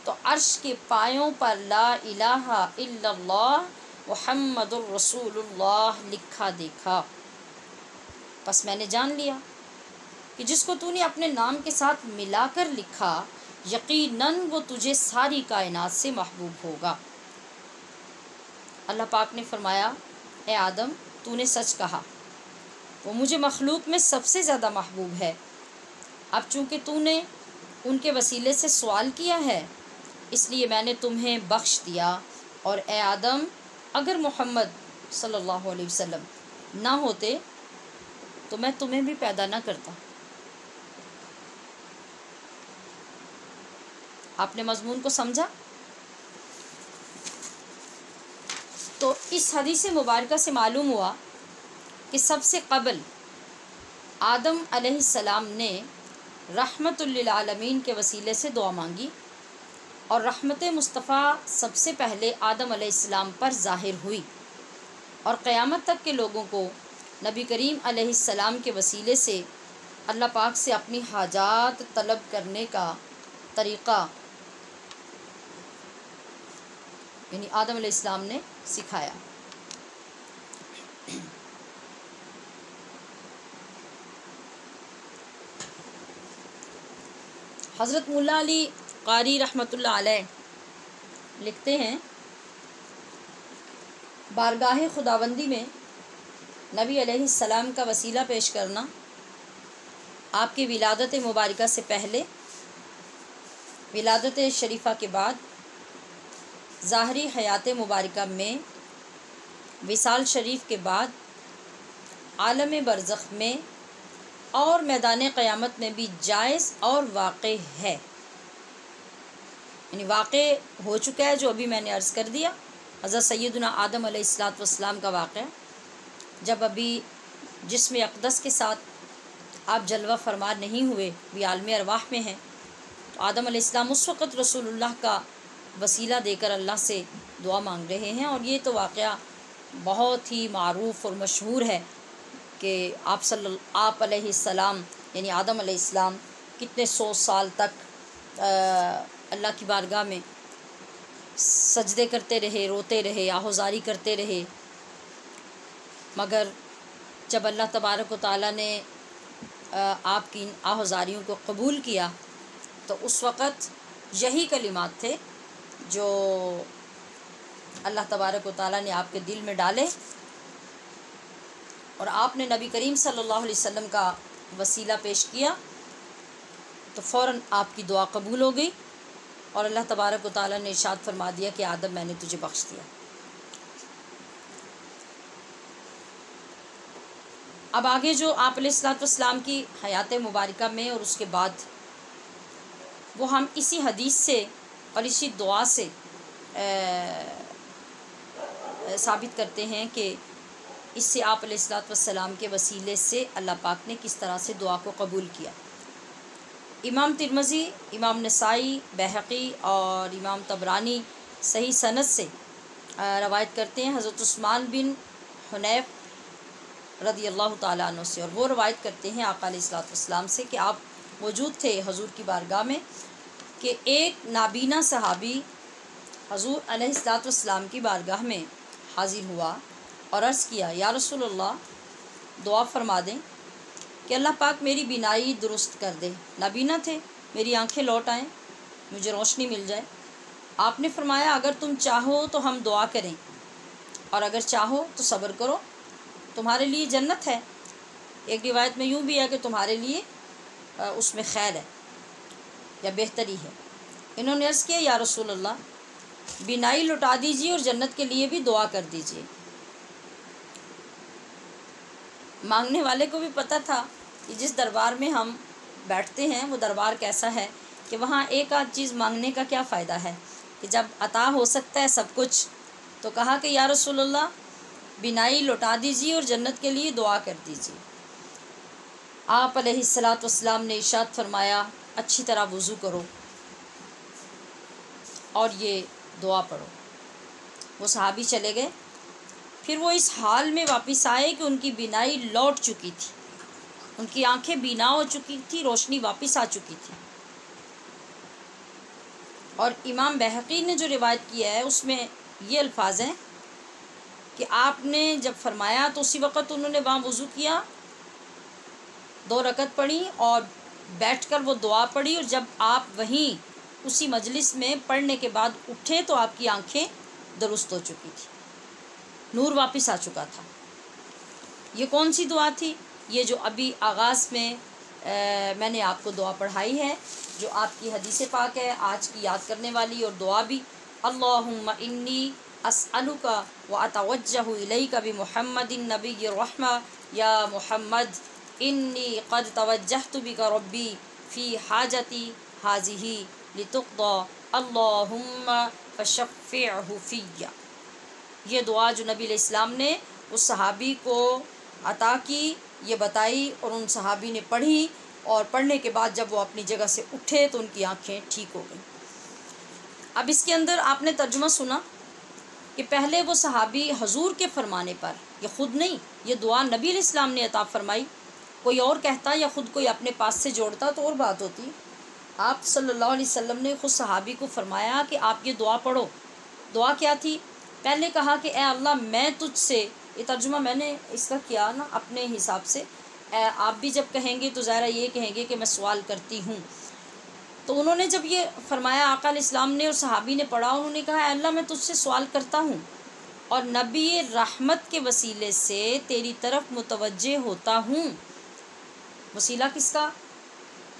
تو عرش کے پایوں پر لا الہ الا اللہ محمد الرسول اللہ لکھا دیکھا، پس میں نے جان لیا کہ جس کو تو نے اپنے نام کے ساتھ ملا کر لکھا، یقیناً وہ تجھے ساری کائنات سے محبوب ہوگا۔ اللہ پاک نے فرمایا، اے آدم، تو نے سچ کہا، وہ مجھے مخلوق میں سب سے زیادہ محبوب ہے۔ اب چونکہ تو نے ان کے وسیلے سے سوال کیا ہے، اس لیے میں نے تمہیں بخش دیا، اور اے آدم، اگر محمد صلی اللہ علیہ وسلم نہ ہوتے تو میں تمہیں بھی پیدا نہ کرتا۔ آپ نے مضمون کو سمجھا؟ تو اس حدیث مبارکہ سے معلوم ہوا کہ سب سے قبل آدم علیہ السلام نے رحمت للعالمین کے وسیلے سے دعا مانگی، اور رحمت مصطفیٰ سب سے پہلے آدم علیہ السلام پر ظاہر ہوئی، اور قیامت تک کے لوگوں کو نبی کریم علیہ السلام کے وسیلے سے اللہ پاک سے اپنی حاجات طلب کرنے کا طریقہ یعنی آدم علیہ السلام نے سکھایا۔ حضرت مولا علی قاری رحمۃ اللہ علیہ لکھتے ہیں، بارگاہ خداوندی میں نبی علیہ السلام کا وسیلہ پیش کرنا آپ کی ولادت مبارکہ سے پہلے، ولادت شریفہ کے بعد، ظاہری حیات مبارکہ میں، وصال شریف کے بعد، عالم برزخ میں اور میدان قیامت میں بھی جائز اور واقع ہے، یعنی واقع ہو چکا ہے جو ابھی میں نے عرض کر دیا، حضرت سیدنا آدم علیہ السلام کا واقعہ، جب ابھی جسم اقدس کے ساتھ آپ جلوہ فرما نہیں ہوئے، بھی عالم ارواح میں ہیں، تو آدم علیہ السلام اس وقت رسول اللہ کا وسیلہ دے کر اللہ سے دعا مانگ رہے ہیں، اور یہ تو واقعہ بہت ہی معروف اور مشہور ہے کہ آپ علیہ السلام یعنی آدم علیہ السلام کتنے 100 سال تک اللہ کی بارگاہ میں سجدے کرتے رہے، روتے رہے، آہوزاری کرتے رہے، مگر جب اللہ تبارک و تعالیٰ نے آپ کی ان آہوزاریوں کو قبول کیا تو اس وقت یہی کلمات تھے جو اللہ تبارک و تعالیٰ نے آپ کے دل میں ڈالے، اور آپ نے نبی کریم صلی اللہ علیہ وسلم کا وسیلہ پیش کیا تو فوراً آپ کی دعا قبول ہو گئی، اور اللہ تبارک و تعالیٰ نے ارشاد فرما دیا کہ آدم، میں نے تجھے بخش دیا۔ اب آگے جو آپ علیہ السلام کی حیات مبارکہ میں اور اس کے بعد، وہ ہم اسی حدیث سے اور اسی دعا سے ثابت کرتے ہیں کہ اس سے آپ علیہ السلام کے وسیلے سے اللہ پاک نے کس طرح سے دعا کو قبول کیا۔ امام ترمذی، امام نسائی، بہقی اور امام طبرانی صحیح سند سے روایت کرتے ہیں حضرت عثمان بن حنیف رضی اللہ تعالیٰ عنہ سے، اور وہ روایت کرتے ہیں آقا علیہ السلام سے کہ آپ موجود تھے حضور کی بارگاہ میں کہ ایک نابینا صحابی حضور علیہ السلام کی بارگاہ میں حاضر ہوا اور عرض کیا، یا رسول اللہ، دعا فرما دیں کہ اللہ پاک میری بینائی درست کر دے، نابینا تھے، میری آنکھیں لوٹ آئیں، مجھے روشنی مل جائے۔ آپ نے فرمایا، اگر تم چاہو تو ہم دعا کریں، اور اگر چاہو تو صبر کرو، تمہارے لیے جنت ہے۔ ایک روایت میں یوں بھی ہے کہ تمہارے لیے اس میں خیر ہے یا بہتری ہے۔ انہوں نے عرض کیا، یا رسول اللہ، بینائی لٹا دیجیے اور جنت کے لیے بھی دعا کر دیجیے۔ مانگنے والے کو بھی پتہ تھا کہ جس دربار میں ہم بیٹھتے ہیں وہ دربار کیسا ہے، کہ وہاں ایک آدھ چیز مانگنے کا کیا فائدہ ہے، کہ جب عطا ہو سکتا ہے سب کچھ، تو کہا کہ یا رسول اللہ، بینائی لوٹا دیجیے اور جنت کے لیے دعا کر دیجیے۔ آپ علیہ الصلاۃ والسلام نے ارشاد فرمایا اچھی طرح وضو کرو اور یہ دعا پڑھو۔ وہ صحابی چلے گئے، پھر وہ اس حال میں واپس آئے کہ ان کی بینائی لوٹ چکی تھی، ان کی آنکھیں بینا ہو چکی تھی، روشنی واپس آ چکی تھی۔ اور امام بہقی نے جو روایت کیا ہے اس میں یہ الفاظ ہیں کہ آپ نے جب فرمایا تو اسی وقت انہوں نے وہاں وضو کیا، 2 رکعت پڑھی اور بیٹھ کر وہ دعا پڑھی، اور جب آپ وہیں اسی مجلس میں پڑھنے کے بعد اٹھے تو آپ کی آنکھیں درست ہو چکی تھی، نور واپس آ چکا تھا۔ یہ کون سی دعا تھی؟ یہ جو ابھی آغاز میں نے آپ کو دعا پڑھائی ہے، جو آپ کی حدیث پاک ہے آج کی یاد کرنے والی، اور دعا بھی اللہم انی اسألک و اتوجہ الیک بمحمد النبی الرحمہ یا محمد انی قد توجہت بک ربی فی حاجتی حاذہ لتقضی اللہم فشفعہ فی۔ یہ دعا جو نبی علیہ السلام نے اس صحابی کو عطا کی، یہ بتائی، اور ان صحابی نے پڑھی، اور پڑھنے کے بعد جب وہ اپنی جگہ سے اٹھے تو ان کی آنکھیں ٹھیک ہو گئیں۔ اب اس کے اندر آپ نے ترجمہ سنا کہ پہلے وہ صحابی حضور کے فرمانے پر، یہ خود نہیں، یہ دعا نبی علیہ السلام نے عطا فرمائی، کوئی اور کہتا یا خود کوئی اپنے پاس سے جوڑتا تو اور بات ہوتی۔ آپ صلی اللہ علیہ وسلم نے خود صحابی کو فرمایا کہ آپ یہ دعا پڑھو۔ دعا کیا تھی؟ پہلے کہا کہ اے اللہ میں تجھ سے، یہ ترجمہ میں نے اس کا کیا نا اپنے حساب سے، آپ بھی جب کہیں گے تو ظاہرہ یہ کہیں گے کہ میں سوال کرتی ہوں۔ تو انہوں نے جب یہ فرمایا آقا علیہ السلام نے اور صحابی نے پڑھا، انہوں نے کہا اے اللہ میں تجھ سے سوال کرتا ہوں اور نبی رحمت کے وسیلے سے تیری طرف متوجہ ہوتا ہوں۔ وسیلہ کس کا؟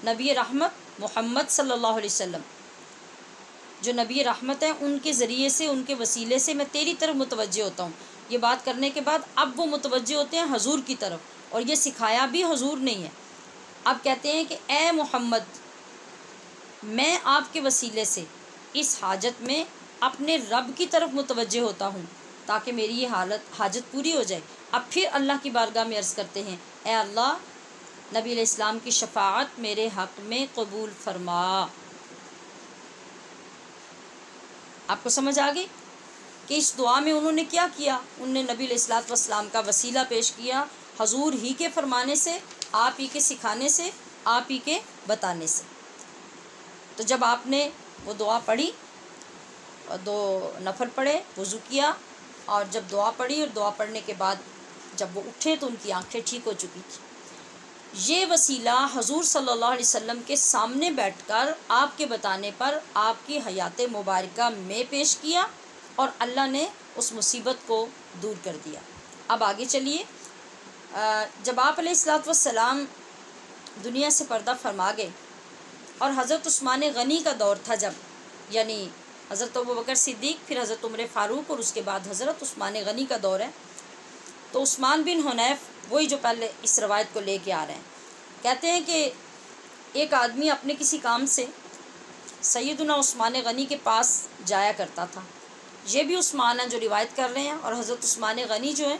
نبی رحمت محمد صلی اللہ علیہ وسلم، جو نبی رحمت ہیں ان کے ذریعے سے، ان کے وسیلے سے میں تیری طرف متوجہ ہوتا ہوں۔ یہ بات کرنے کے بعد اب وہ متوجہ ہوتے ہیں حضور کی طرف، اور یہ سکھایا بھی حضور نہیں ہے۔ اب کہتے ہیں کہ اے محمد میں آپ کے وسیلے سے اس حاجت میں اپنے رب کی طرف متوجہ ہوتا ہوں تاکہ میری یہ حاجت پوری ہو جائے۔ اب پھر اللہ کی بارگاہ میں عرض کرتے ہیں اے اللہ نبی علیہ السلام کی شفاعت میرے حق میں قبول فرما۔ آپ کو سمجھ آ گئی کہ اس دعا میں انہوں نے کیا کیا؟ انہوں نے نبی علیہ الصلوۃ والسلام کا وسیلہ پیش کیا، حضور ہی کے فرمانے سے، آپ ہی کے سکھانے سے، آپ ہی کے بتانے سے۔ تو جب آپ نے وہ دعا پڑھی، 2 نفل پڑھے، وضو کیا، اور جب دعا پڑھی اور دعا پڑھنے کے بعد جب وہ اٹھے تو ان کی آنکھیں ٹھیک ہو چکی تھی۔ یہ وسیلہ حضور صلی اللہ علیہ وسلم کے سامنے بیٹھ کر آپ کے بتانے پر آپ کی حیات مبارکہ میں پیش کیا، اور اللہ نے اس مصیبت کو دور کر دیا۔ اب آگے چلیے، جب آپ علیہ الصلوۃ والسلام دنیا سے پردہ فرما گئے اور حضرت عثمان غنی کا دور تھا، جب یعنی حضرت ابوبکر صدیق، پھر حضرت عمر فاروق، اور اس کے بعد حضرت عثمان غنی کا دور ہے، تو عثمان بن حنیف وہی جو پہلے اس روایت کو لے کے آ رہے ہیں، کہتے ہیں کہ ایک آدمی اپنے کسی کام سے سیدنا عثمان غنی کے پاس جایا کرتا تھا۔ یہ بھی عثمان ہیں جو روایت کر رہے ہیں، اور حضرت عثمان غنی جو ہیں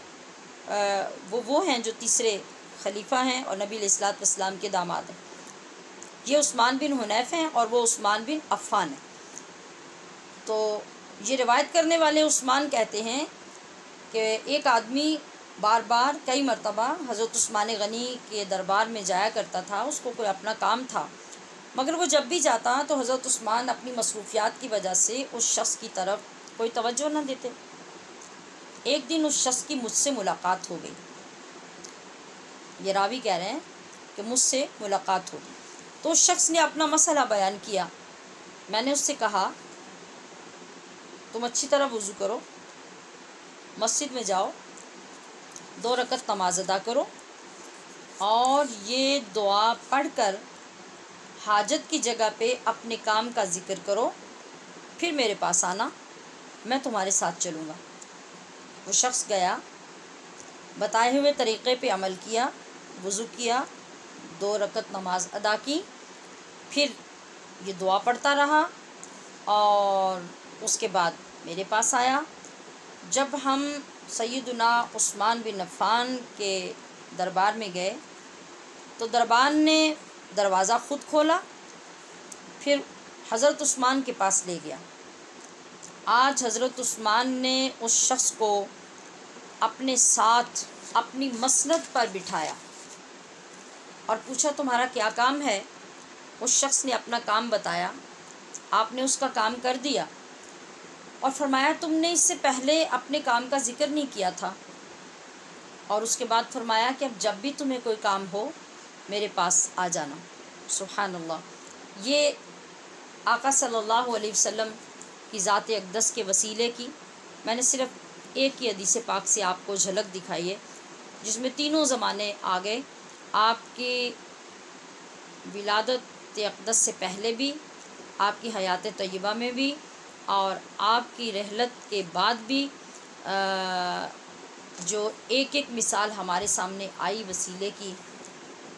وہ ہیں جو تیسرے خلیفہ ہیں اور نبی علیہ الصلوۃ والسلام کے داماد ہیں۔ یہ عثمان بن حنیف ہیں اور وہ عثمان بن عفان ہیں۔ تو یہ روایت کرنے والے عثمان کہتے ہیں کہ ایک آدمی بار بار کئی مرتبہ حضرت عثمان غنی کے دربار میں جایا کرتا تھا، اس کو کوئی اپنا کام تھا، مگر وہ جب بھی جاتا تو حضرت عثمان اپنی مصروفیات کی وجہ سے اس شخص کی طرف کوئی توجہ نہ دیتے۔ ایک دن اس شخص کی مجھ سے ملاقات ہو گئی، یہ راوی کہہ رہے ہیں کہ مجھ سے ملاقات ہو گئی، تو اس شخص نے اپنا مسئلہ بیان کیا۔ میں نے اس سے کہا تم اچھی طرح وضو کرو، مسجد میں جاؤ، 2 رکعت نماز ادا کرو، اور یہ دعا پڑھ کر حاجت کی جگہ پہ اپنے کام کا ذکر کرو، پھر میرے پاس آنا، میں تمہارے ساتھ چلوں گا۔ وہ شخص گیا، بتائے ہوئے طریقے پہ عمل کیا، وضو کیا، 2 رکعت نماز ادا کی، پھر یہ دعا پڑھتا رہا، اور اس کے بعد میرے پاس آیا۔ جب ہم سیدنا عثمان بن عفان کے دربار میں گئے تو دربان نے دروازہ خود کھولا، پھر حضرت عثمان کے پاس لے گیا۔ آج حضرت عثمان نے اس شخص کو اپنے ساتھ اپنی مسند پر بٹھایا اور پوچھا تمہارا کیا کام ہے؟ اس شخص نے اپنا کام بتایا، آپ نے اس کا کام کر دیا اور فرمایا تم نے اس سے پہلے اپنے کام کا ذکر نہیں کیا تھا، اور اس کے بعد فرمایا کہ اب جب بھی تمہیں کوئی کام ہو میرے پاس آ جانا۔ سبحان اللہ۔ یہ آقا صلی اللہ علیہ وسلم کی ذات اقدس کے وسیلے کی میں نے صرف ایک ہی حدیث پاک سے آپ کو جھلک دکھائی ہے، جس میں تینوں زمانے آ گئے، آپ کی ولادت اقدس سے پہلے بھی، آپ کی حیات طیبہ میں بھی، اور آپ کی رحلت کے بعد بھی، جو ایک ایک مثال ہمارے سامنے آئی وسیلے کی،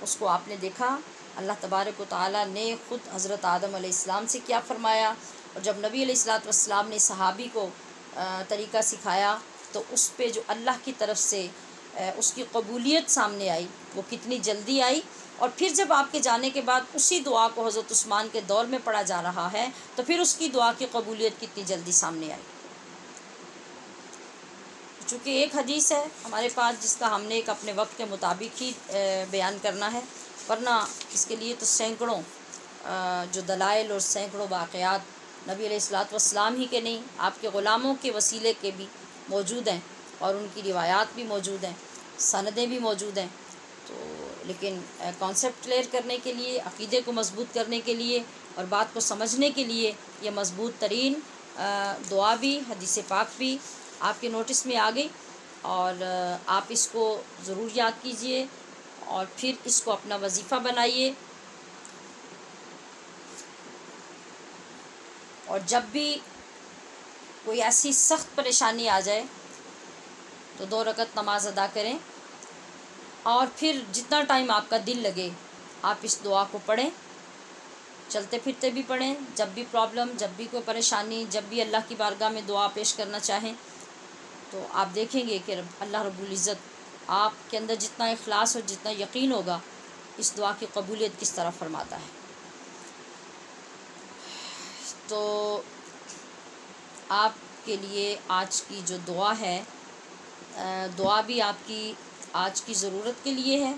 اس کو آپ نے دیکھا۔ اللہ تبارک و تعالیٰ نے خود حضرت آدم علیہ السلام سے کیا فرمایا، اور جب نبی علیہ السلام نے صحابی کو طریقہ سکھایا تو اس پہ جو اللہ کی طرف سے اس کی قبولیت سامنے آئی وہ کتنی جلدی آئی، اور پھر جب آپ کے جانے کے بعد اسی دعا کو حضرت عثمان کے دور میں پڑھا جا رہا ہے تو پھر اس کی دعا کی قبولیت کتنی جلدی سامنے آئی۔ چونکہ ایک حدیث ہے ہمارے پاس جس کا ہم نے ایک اپنے وقت کے مطابق ہی بیان کرنا ہے، ورنہ اس کے لیے تو سینکڑوں جو دلائل اور سینکڑوں واقعات نبی علیہ السلام ہی کے نہیں، آپ کے غلاموں کے وسیلے کے بھی موجود ہیں، اور ان کی روایات بھی موجود ہیں، سندیں بھی موجود ہیں۔ تو لیکن کانسیپٹ کلیئر کرنے کے لیے، عقیدے کو مضبوط کرنے کے لیے اور بات کو سمجھنے کے لیے یہ مضبوط ترین دعا بھی، حدیث پاک بھی آپ کے نوٹس میں آ گئی، اور آپ اس کو ضرور یاد کیجئے اور پھر اس کو اپنا وظیفہ بنائیے، اور جب بھی کوئی ایسی سخت پریشانی آ جائے تو 2 رکعت نماز ادا کریں، اور پھر جتنا ٹائم آپ کا دل لگے آپ اس دعا کو پڑھیں، چلتے پھرتے بھی پڑھیں، جب بھی پرابلم، جب بھی کوئی پریشانی، جب بھی اللہ کی بارگاہ میں دعا پیش کرنا چاہیں تو آپ دیکھیں گے کہ اللہ رب العزت آپ کے اندر جتنا اخلاص اور جتنا یقین ہوگا اس دعا کی قبولیت کس طرح فرماتا ہے۔ تو آپ کے لیے آج کی جو دعا ہے، دعا بھی آپ کی آج کی ضرورت کے لیے ہے۔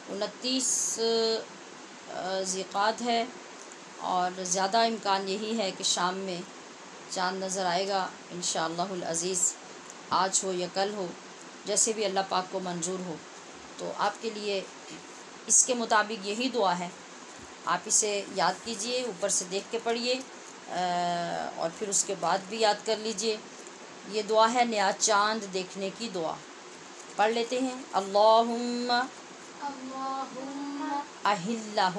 29 ذی-القعدہ ہے، اور زیادہ امکان یہی ہے کہ شام میں چاند نظر آئے گا انشاءاللہ العزیز، آج ہو یا کل ہو، جیسے بھی اللہ پاک کو منظور ہو۔ تو آپ کے لیے اس کے مطابق یہی دعا ہے، آپ اسے یاد کیجئے، اوپر سے دیکھ کے پڑھیے، اور پھر اس کے بعد بھی یاد کر لیجئے۔ یہ دعا ہے نیا چاند دیکھنے کی دعا۔ پڑھ لیتے ہیں۔ اللہم اہلہ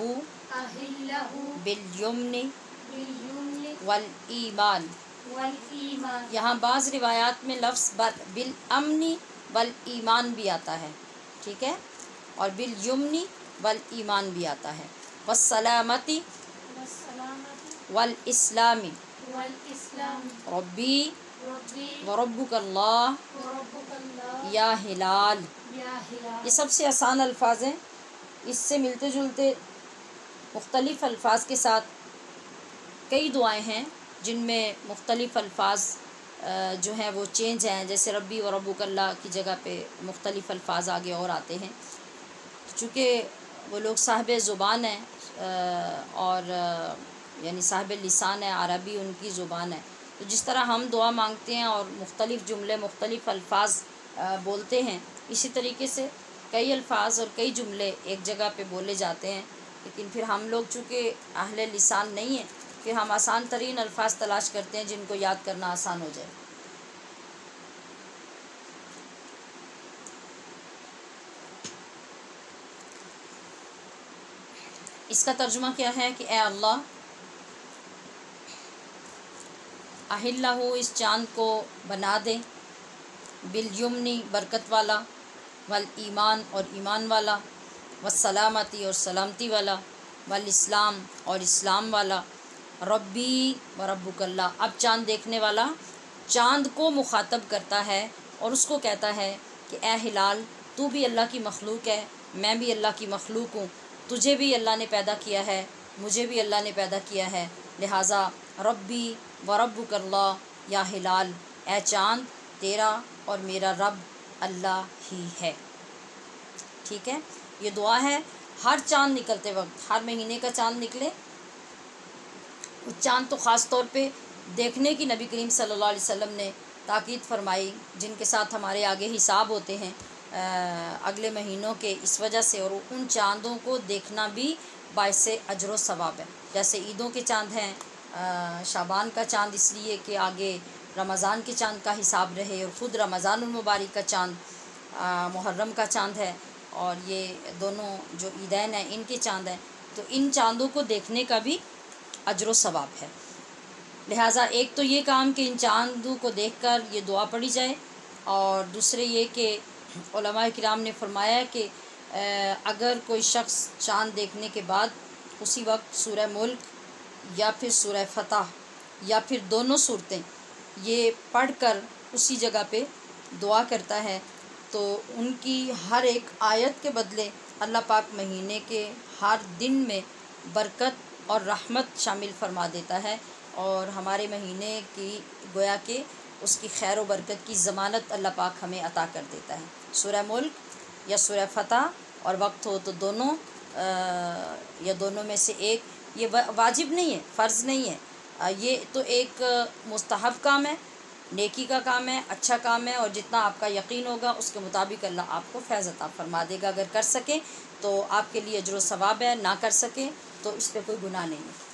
بالیمن والایمان۔ یہاں بعض روایات میں لفظ بالامن والایمان بھی آتا ہے، ٹھیک ہے، اور بالیمن والایمان بھی آتا ہے، والسلامت والاسلام، ربی وربک اللہ یا ہلال۔ یہ سب سے آسان الفاظ ہیں، اس سے ملتے جلتے مختلف الفاظ کے ساتھ کئی دعائیں ہیں جن میں مختلف الفاظ جو ہیں وہ چینج ہیں، جیسے ربی و ربک اللہ کی جگہ پہ مختلف الفاظ آگے اور آتے ہیں، چونکہ وہ لوگ صاحب زبان ہیں، اور یعنی صاحب لسان ہے، عربی ان کی زبان ہے، تو جس طرح ہم دعا مانگتے ہیں اور مختلف جملے مختلف الفاظ بولتے ہیں، اسی طریقے سے کئی الفاظ اور کئی جملے ایک جگہ پہ بولے جاتے ہیں، لیکن پھر ہم لوگ چونکہ اہل لسان نہیں ہیں، پھر ہم آسان ترین الفاظ تلاش کرتے ہیں جن کو یاد کرنا آسان ہو جائے۔ اس کا ترجمہ کیا ہے کہ اے اللہ، اہلہ اس چاند کو بنا دے، بالیمن برکت والا، والایمان اور ایمان والا، والسلامتی اور سلامتی والا، والاسلام اور اسلام والا، ربی و ربک اللہ۔ اب چاند دیکھنے والا چاند کو مخاطب کرتا ہے اور اس کو کہتا ہے کہ اے ہلال، تو بھی اللہ کی مخلوق ہے میں بھی اللہ کی مخلوق ہوں، تجھے بھی اللہ نے پیدا کیا ہے، مجھے بھی اللہ نے پیدا کیا ہے، لہٰذا ربی و ربک اللہ، یا ہلال اے چاند تیرا اور میرا رب اللہ ہی ہے۔ ٹھیک ہے، یہ دعا ہے ہر چاند نکلتے وقت، ہر مہینے کا چاند نکلے، چاند تو خاص طور پہ دیکھنے کی نبی کریم صلی اللہ علیہ وسلم نے تاکید فرمائی، جن کے ساتھ ہمارے آگے حساب ہوتے ہیں اگلے مہینوں کے، اس وجہ سے، اور ان چاندوں کو دیکھنا بھی باعث اجر و ثواب ہے۔ جیسے عیدوں کے چاند ہیں، شعبان کا چاند اس لیے کہ آگے رمضان کے چاند کا حساب رہے، اور خود رمضان المبارک کا چاند محرم کا چاند ہے، اور یہ دونوں جو عیدین ہیں ان کے چاند ہیں، تو ان چاندوں کو دیکھنے کا بھی اجر و ثواب ہے۔ لہٰذا ایک تو یہ کام کہ ان چاندوں کو دیکھ کر یہ دعا پڑھی جائے، اور دوسرے یہ کہ علماء کرام نے فرمایا کہ اگر کوئی شخص چاند دیکھنے کے بعد اسی وقت سورہ ملک یا پھر سورہ فتح یا پھر دونوں صورتیں یہ پڑھ کر اسی جگہ پہ دعا کرتا ہے، تو ان کی ہر ایک آیت کے بدلے اللہ پاک مہینے کے ہر دن میں برکت اور رحمت شامل فرما دیتا ہے، اور ہمارے مہینے کی گویا کہ اس کی خیر و برکت کی ضمانت اللہ پاک ہمیں عطا کر دیتا ہے۔ سورہ ملک یا سورہ فتح، اور وقت ہو تو دونوں یا دونوں میں سے ایک، یہ واجب نہیں ہے، فرض نہیں ہے، یہ تو ایک مستحب کام ہے، نیکی کا کام ہے، اچھا کام ہے، اور جتنا آپ کا یقین ہوگا اس کے مطابق اللہ آپ کو فیض عطا فرما دے گا۔ اگر کر سکیں تو آپ کے لیے اجر و ثواب ہے، نہ کر سکیں تو اس پہ کوئی گناہ نہیں ہے۔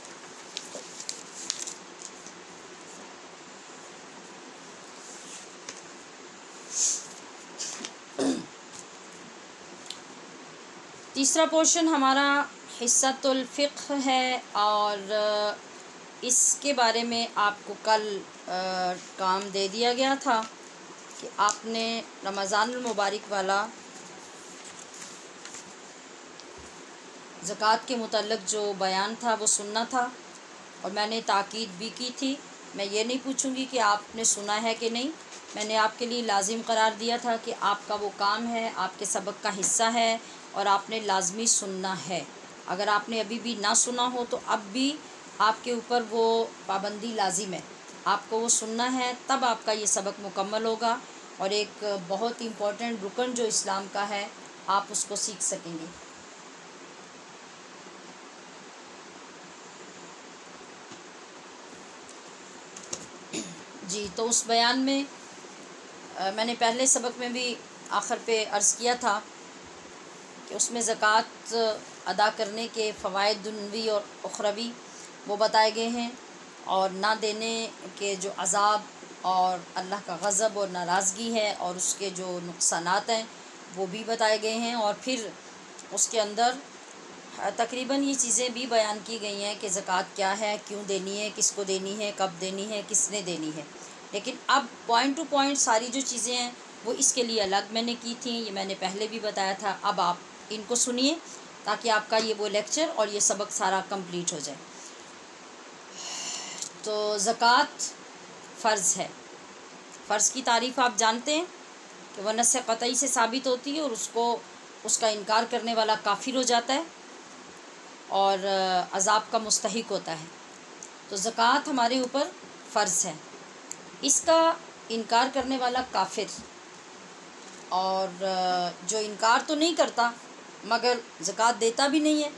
تیسرا پورشن ہمارا حصۃ الفقہ ہے، اور اس کے بارے میں آپ کو کل کام دے دیا گیا تھا کہ آپ نے رمضان المبارک والا زکوٰۃ کے متعلق جو بیان تھا وہ سننا تھا، اور میں نے تاکید بھی کی تھی۔ میں یہ نہیں پوچھوں گی کہ آپ نے سنا ہے کہ نہیں، میں نے آپ کے لیے لازم قرار دیا تھا کہ آپ کا وہ کام ہے، آپ کے سبق کا حصہ ہے، اور آپ نے لازمی سننا ہے۔ اگر آپ نے ابھی بھی نہ سنا ہو تو اب بھی آپ کے اوپر وہ پابندی لازم ہے، آپ کو وہ سننا ہے، تب آپ کا یہ سبق مکمل ہوگا، اور ایک بہت امپورٹنٹ رکن جو اسلام کا ہے آپ اس کو سیکھ سکیں گے۔ جی، تو اس بیان میں میں نے پہلے سبق میں بھی آخر پہ عرض کیا تھا کہ اس میں زکوٰۃ ادا کرنے کے فوائد دنیوی اور اخروی وہ بتائے گئے ہیں، اور نہ دینے کے جو عذاب اور اللہ کا غضب اور ناراضگی ہے اور اس کے جو نقصانات ہیں وہ بھی بتائے گئے ہیں، اور پھر اس کے اندر تقریباً یہ چیزیں بھی بیان کی گئی ہیں کہ زکوٰۃ کیا ہے، کیوں دینی ہے، کس کو دینی ہے، کب دینی ہے، کس نے دینی ہے۔ لیکن اب پوائنٹ ٹو پوائنٹ ساری جو چیزیں ہیں وہ اس کے لیے الگ میں نے کی تھیں، یہ میں نے پہلے بھی بتایا تھا۔ اب آپ ان کو سنیے تاکہ آپ کا یہ وہ لیکچر اور یہ سبق سارا کمپلیٹ ہو جائے۔ تو زکوٰۃ فرض ہے، فرض کی تعریف آپ جانتے ہیں کہ وہ نص قطعی سے ثابت ہوتی ہے، اور اس کا انکار کرنے والا کافر ہو جاتا ہے اور عذاب کا مستحق ہوتا ہے۔ تو زکوٰۃ ہمارے اوپر فرض ہے، اس کا انکار کرنے والا کافر، اور جو انکار تو نہیں کرتا مگر زکوٰۃ دیتا بھی نہیں ہے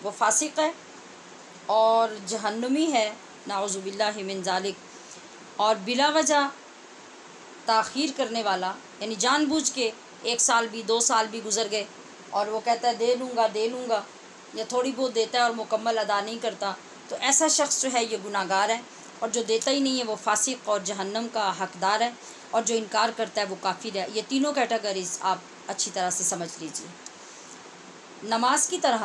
وہ فاسق ہے اور جہنمی ہے، نعوذ باللہ من ذالک۔ اور بلا وجہ تاخیر کرنے والا، یعنی جان بوجھ کے 1 سال بھی 2 سال بھی گزر گئے اور وہ کہتا ہے دے لوں گا، یا تھوڑی بہت دیتا ہے اور مکمل ادا نہیں کرتا، تو ایسا شخص جو ہے یہ گناہ گار ہے، اور جو دیتا ہی نہیں ہے وہ فاسق اور جہنم کا حقدار ہے، اور جو انکار کرتا ہے وہ کافر ہے۔ یہ تینوں کیٹیگریز آپ اچھی طرح سے سمجھ لیجیے۔ نماز کی طرح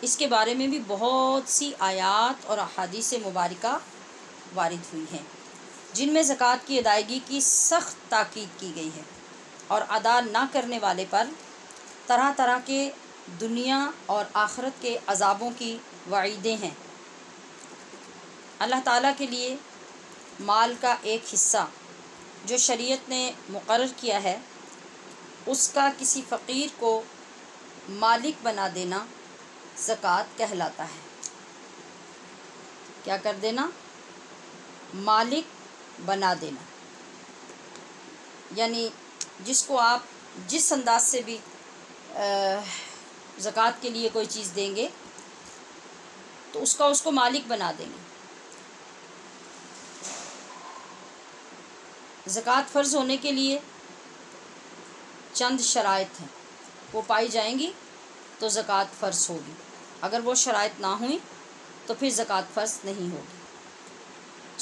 اس کے بارے میں بھی بہت سی آیات اور احادیث مبارکہ وارد ہوئی ہیں جن میں زکوٰۃ کی ادائیگی کی سخت تاکید کی گئی ہے، اور ادا نہ کرنے والے پر طرح طرح کے دنیا اور آخرت کے عذابوں کی وعیدیں ہیں۔ اللہ تعالیٰ کے لیے مال کا ایک حصہ جو شریعت نے مقرر کیا ہے، اس کا کسی فقیر کو مالک بنا دینا زکوٰۃ کہلاتا ہے۔ کیا کر دینا؟ مالک بنا دینا، یعنی جس کو آپ جس انداز سے بھی زکوٰۃ کے لیے کوئی چیز دیں گے تو اس کو مالک بنا دیں گے۔ زکوٰۃ فرض ہونے کے لیے چند شرائط ہیں، وہ پائی جائیں گی تو زکوٰۃ فرض ہوگی، اگر وہ شرائط نہ ہوئیں تو پھر زکوٰۃ فرض نہیں ہوگی۔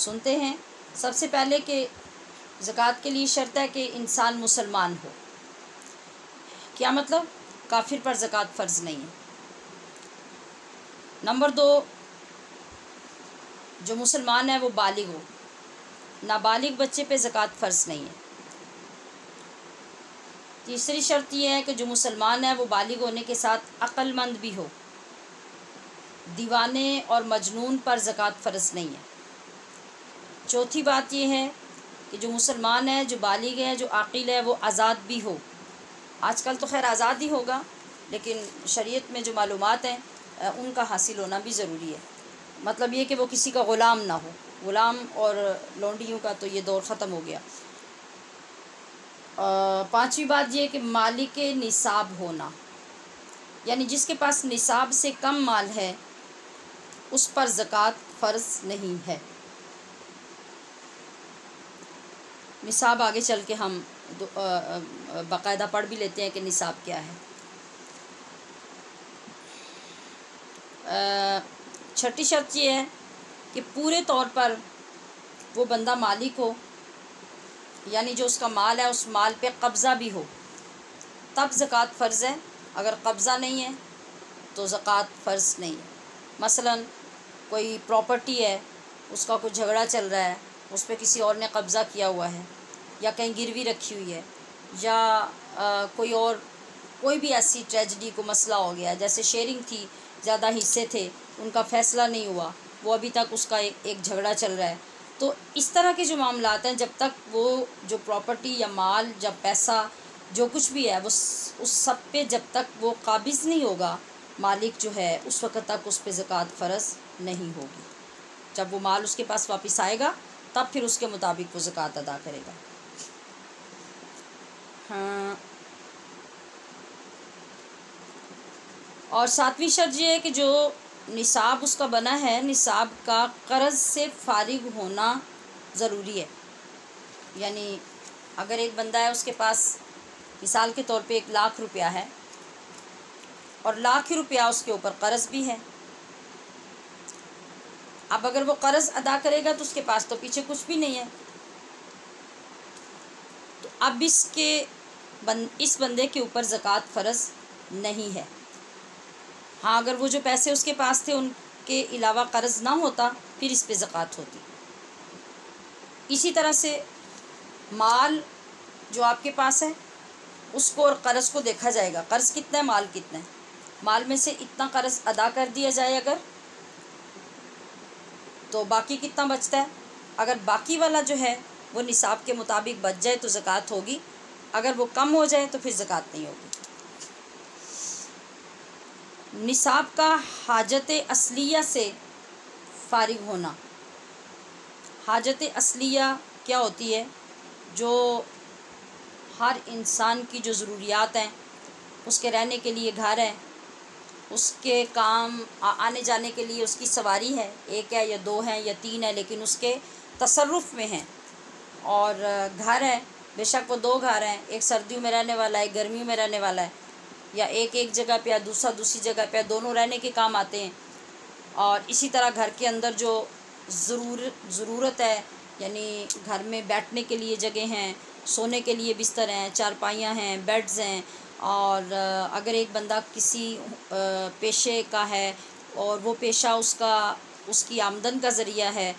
سنتے ہیں، سب سے پہلے کہ زکوٰۃ کے لیے شرط ہے کہ انسان مسلمان ہو۔ کیا مطلب؟ کافر پر زکوٰۃ فرض نہیں ہے۔ نمبر 2، جو مسلمان ہے وہ بالغ ہو، نابالغ بچے پہ زکوٰۃ فرض نہیں ہے۔ تیسری شرط یہ ہے کہ جو مسلمان ہے وہ بالغ ہونے کے ساتھ عقل مند بھی ہو، دیوانے اور مجنون پر زکوٰۃ فرض نہیں ہے۔ چوتھی بات یہ ہے کہ جو مسلمان ہے، جو بالغ ہے، جو عاقل ہے، وہ آزاد بھی ہو۔ آج کل تو خیر آزاد ہی ہوگا، لیکن شریعت میں جو معلومات ہیں ان کا حاصل ہونا بھی ضروری ہے۔ مطلب یہ کہ وہ کسی کا غلام نہ ہو، غلام اور لونڈیوں کا تو یہ دور ختم ہو گیا۔ پانچویں بات یہ کہ مالک نصاب ہونا، یعنی جس کے پاس نصاب سے کم مال ہے اس پر زکوٰۃ فرض نہیں ہے۔ نصاب آگے چل کے ہم باقاعدہ پڑھ بھی لیتے ہیں کہ نصاب کیا ہے۔ چھٹی شرط یہ ہے کہ پورے طور پر وہ بندہ مالک ہو، یعنی جو اس کا مال ہے اس مال پہ قبضہ بھی ہو، تب زکوٰۃ فرض ہے۔ اگر قبضہ نہیں ہے تو زکوٰۃ فرض نہیں ہے۔ مثلا کوئی پراپرٹی ہے، اس کا کچھ جھگڑا چل رہا ہے، اس پہ کسی اور نے قبضہ کیا ہوا ہے، یا کہیں گروی رکھی ہوئی ہے، یا کوئی بھی ایسی ٹریجڈی کو مسئلہ ہو گیا، جیسے شیئرنگ تھی، زیادہ حصے تھے، ان کا فیصلہ نہیں ہوا، وہ ابھی تک اس کا ایک جھگڑا چل رہا ہے، تو اس طرح کے جو معاملات ہیں جب تک وہ جو پراپرٹی یا مال یا پیسہ جو کچھ بھی ہے وہ اس سب پہ جب تک وہ قابض نہیں ہوگا مالک جو ہے، اس وقت تک اس پہ زکوٰۃ فرض نہیں ہوگی۔ جب وہ مال اس کے پاس واپس آئے گا تب پھر اس کے مطابق وہ زکوٰۃ ادا کرے گا۔ ہاں، اور ساتویں شرط یہ ہے کہ جو نصاب اس کا بنا ہے، نصاب کا قرض سے فارغ ہونا ضروری ہے۔ یعنی اگر ایک بندہ ہے، اس کے پاس مثال کے طور پہ 1,00,000 روپیہ ہے اور 1,00,000 روپیہ اس کے اوپر قرض بھی ہے، اب اگر وہ قرض ادا کرے گا تو اس کے پاس تو پیچھے کچھ بھی نہیں ہے، تو اب اس بندے کے اوپر زکوٰۃ فرض نہیں ہے۔ ہاں، اگر وہ جو پیسے اس کے پاس تھے ان کے علاوہ قرض نہ ہوتا پھر اس پہ زکوٰۃ ہوتی۔ اسی طرح سے مال جو آپ کے پاس ہے اس کو اور قرض کو دیکھا جائے گا، قرض کتنا ہے، مال کتنا ہے، مال میں سے اتنا قرض ادا کر دیا جائے اگر، تو باقی کتنا بچتا ہے، اگر باقی والا جو ہے وہ نصاب کے مطابق بچ جائے تو زکوٰۃ ہوگی، اگر وہ کم ہو جائے تو پھر زکوٰۃ نہیں ہوگی۔ نصاب کا حاجت اصلیہ سے فارغ ہونا۔ حاجت اصلیہ کیا ہوتی ہے؟ جو ہر انسان کی جو ضروریات ہیں، اس کے رہنے کے لیے گھر ہے، اس کے کام آنے جانے کے لیے اس کی سواری ہے، 1 ہے یا 2 ہے یا 3 ہے، لیکن اس کے تصرف میں ہیں، اور گھر ہے، بے شک وہ 2 گھر ہیں، ایک سردیوں میں رہنے والا ہے، ایک گرمیوں میں رہنے والا ہے، یا ایک جگہ پہ یا دوسری جگہ پہ، دونوں رہنے کے کام آتے ہیں۔ اور اسی طرح گھر کے اندر جو ضرورت ہے، یعنی گھر میں بیٹھنے کے لیے جگہ ہیں، سونے کے لیے بستر ہیں، چارپائیاں ہیں، بیڈز ہیں، اور اگر ایک بندہ کسی پیشے کا ہے اور وہ پیشہ اس کی آمدن کا ذریعہ ہے،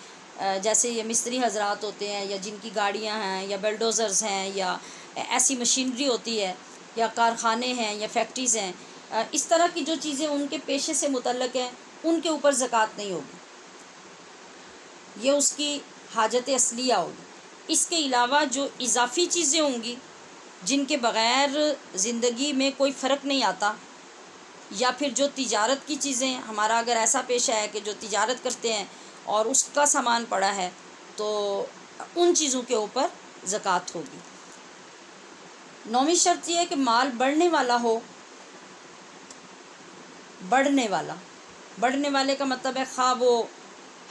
جیسے یہ مستری حضرات ہوتے ہیں، یا جن کی گاڑیاں ہیں، یا بلڈوزرز ہیں، یا ایسی مشینری ہوتی ہے، یا کارخانے ہیں یا فیکٹریز ہیں، اس طرح کی جو چیزیں ان کے پیشے سے متعلق ہیں ان کے اوپر زکوٰۃ نہیں ہوگی، یہ اس کی حاجت اصلیہ ہوگی۔ اس کے علاوہ جو اضافی چیزیں ہوں گی جن کے بغیر زندگی میں کوئی فرق نہیں آتا، یا پھر جو تجارت کی چیزیں، ہمارا اگر ایسا پیشہ ہے کہ جو تجارت کرتے ہیں اور اس کا سامان پڑا ہے تو ان چیزوں کے اوپر زکوٰۃ ہوگی۔ 9ویں شرط یہ ہے کہ مال بڑھنے والا ہو، بڑھنے والا، بڑھنے والے کا مطلب ہے خواہ وہ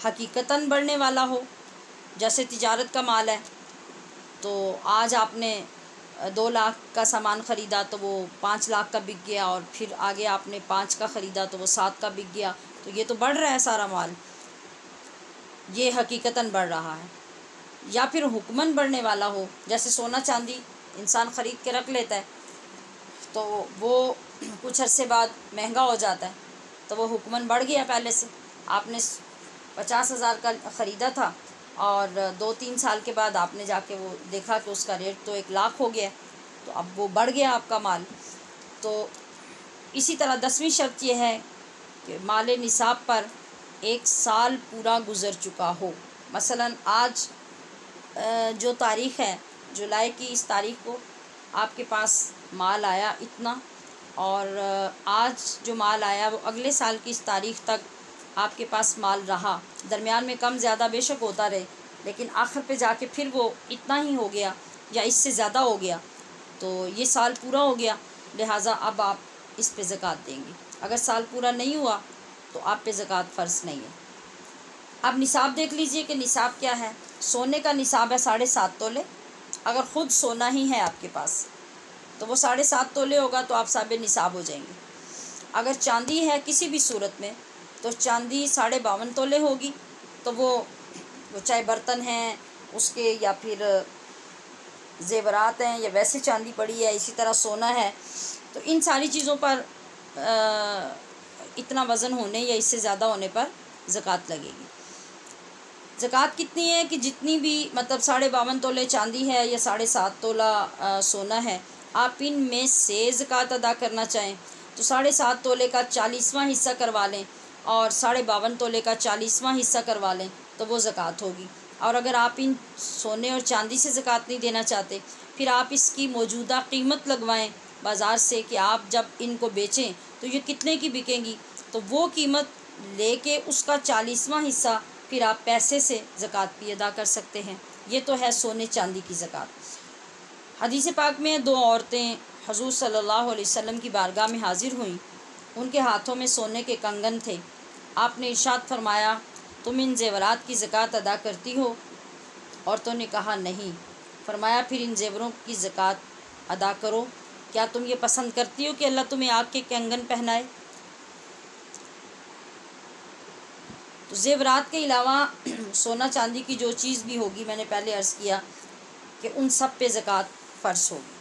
حقیقتاً بڑھنے والا ہو، جیسے تجارت کا مال ہے تو آج آپ نے 2 لاکھ کا سامان خریدا تو وہ 5 لاکھ کا بک گیا، اور پھر آگے آپ نے 5 کا خریدا تو وہ 7 کا بک گیا، تو یہ تو بڑھ رہا ہے سارا مال، یہ حقیقتاً بڑھ رہا ہے۔ یا پھر حکماً بڑھنے والا ہو، جیسے سونا چاندی انسان خرید کے رکھ لیتا ہے تو وہ کچھ عرصے بعد مہنگا ہو جاتا ہے تو وہ حکماً بڑھ گیا، پہلے سے آپ نے 50,000 کا خریدا تھا اور 2-3 سال کے بعد آپ نے جا کے وہ دیکھا کہ اس کا ریٹ تو 1 لاکھ ہو گیا، تو اب وہ بڑھ گیا آپ کا مال۔ تو اسی طرح 10ویں شرط یہ ہے کہ مال نصاب پر 1 سال پورا گزر چکا ہو۔ مثلا آج جو تاریخ ہے جولائی کی، اس تاریخ کو آپ کے پاس مال آیا اتنا، اور آج جو مال آیا وہ اگلے سال کی اس تاریخ تک آپ کے پاس مال رہا، درمیان میں کم زیادہ بے شک ہوتا رہے، لیکن آخر پہ جا کے پھر وہ اتنا ہی ہو گیا یا اس سے زیادہ ہو گیا، تو یہ سال پورا ہو گیا، لہٰذا اب آپ اس پہ زکوٰۃ دیں گے۔ اگر سال پورا نہیں ہوا تو آپ پہ زکوٰۃ فرض نہیں ہے۔ اب نصاب دیکھ لیجئے کہ نصاب کیا ہے۔ سونے کا نصاب ہے 7.5 تولے، اگر خود سونا ہی ہے آپ کے پاس تو وہ 7.5 تولے ہوگا تو آپ صاحب نصاب ہو جائیں گے۔ اگر چاندی ہے کسی بھی صورت میں تو چاندی 52.5 تولے ہوگی، تو وہ چاہے برتن ہیں اس کے یا پھر زیورات ہیں یا ویسے چاندی پڑی ہے، اسی طرح سونا ہے، تو ان ساری چیزوں پر اتنا وزن ہونے یا اس سے زیادہ ہونے پر زکوٰۃ لگے گی۔ زکوٰۃ کتنی ہے کہ جتنی بھی مطلب 52.5 تولے چاندی ہے یا 7.5 تولہ سونا ہے، آپ ان میں سے زکوٰۃ ادا کرنا چاہیں تو 7.5 تولے کا 40واں حصہ کروا لیں اور 52.5 تولے کا 40واں حصہ کروا لیں تو وہ زکوٰۃ ہوگی۔ اور اگر آپ ان سونے اور چاندی سے زکوٰۃ نہیں دینا چاہتے، پھر آپ اس کی موجودہ قیمت لگوائیں بازار سے کہ آپ جب ان کو بیچیں تو یہ کتنے کی بکیں گی، تو وہ قیمت لے کے اس کا 40واں حصہ پھر آپ پیسے سے زکوٰۃ بھی ادا کر سکتے ہیں۔ یہ تو ہے سونے چاندی کی زکوٰۃ۔ حدیث پاک میں 2 عورتیں حضور صلی اللہ علیہ وسلم کی بارگاہ میں حاضر ہوئیں، ان کے ہاتھوں میں سونے کے کنگن تھے۔ آپ نے ارشاد فرمایا تم ان زیورات کی زکوٰۃ ادا کرتی ہو؟ عورتوں نے کہا نہیں۔ فرمایا پھر ان زیوروں کی زکوٰۃ ادا کرو، کیا تم یہ پسند کرتی ہو کہ اللہ تمہیں آگ کے کنگن پہنائے؟ تو زیورات کے علاوہ سونا چاندی کی جو چیز بھی ہوگی، میں نے پہلے عرض کیا کہ ان سب پہ زکوٰۃ فرض ہوگی۔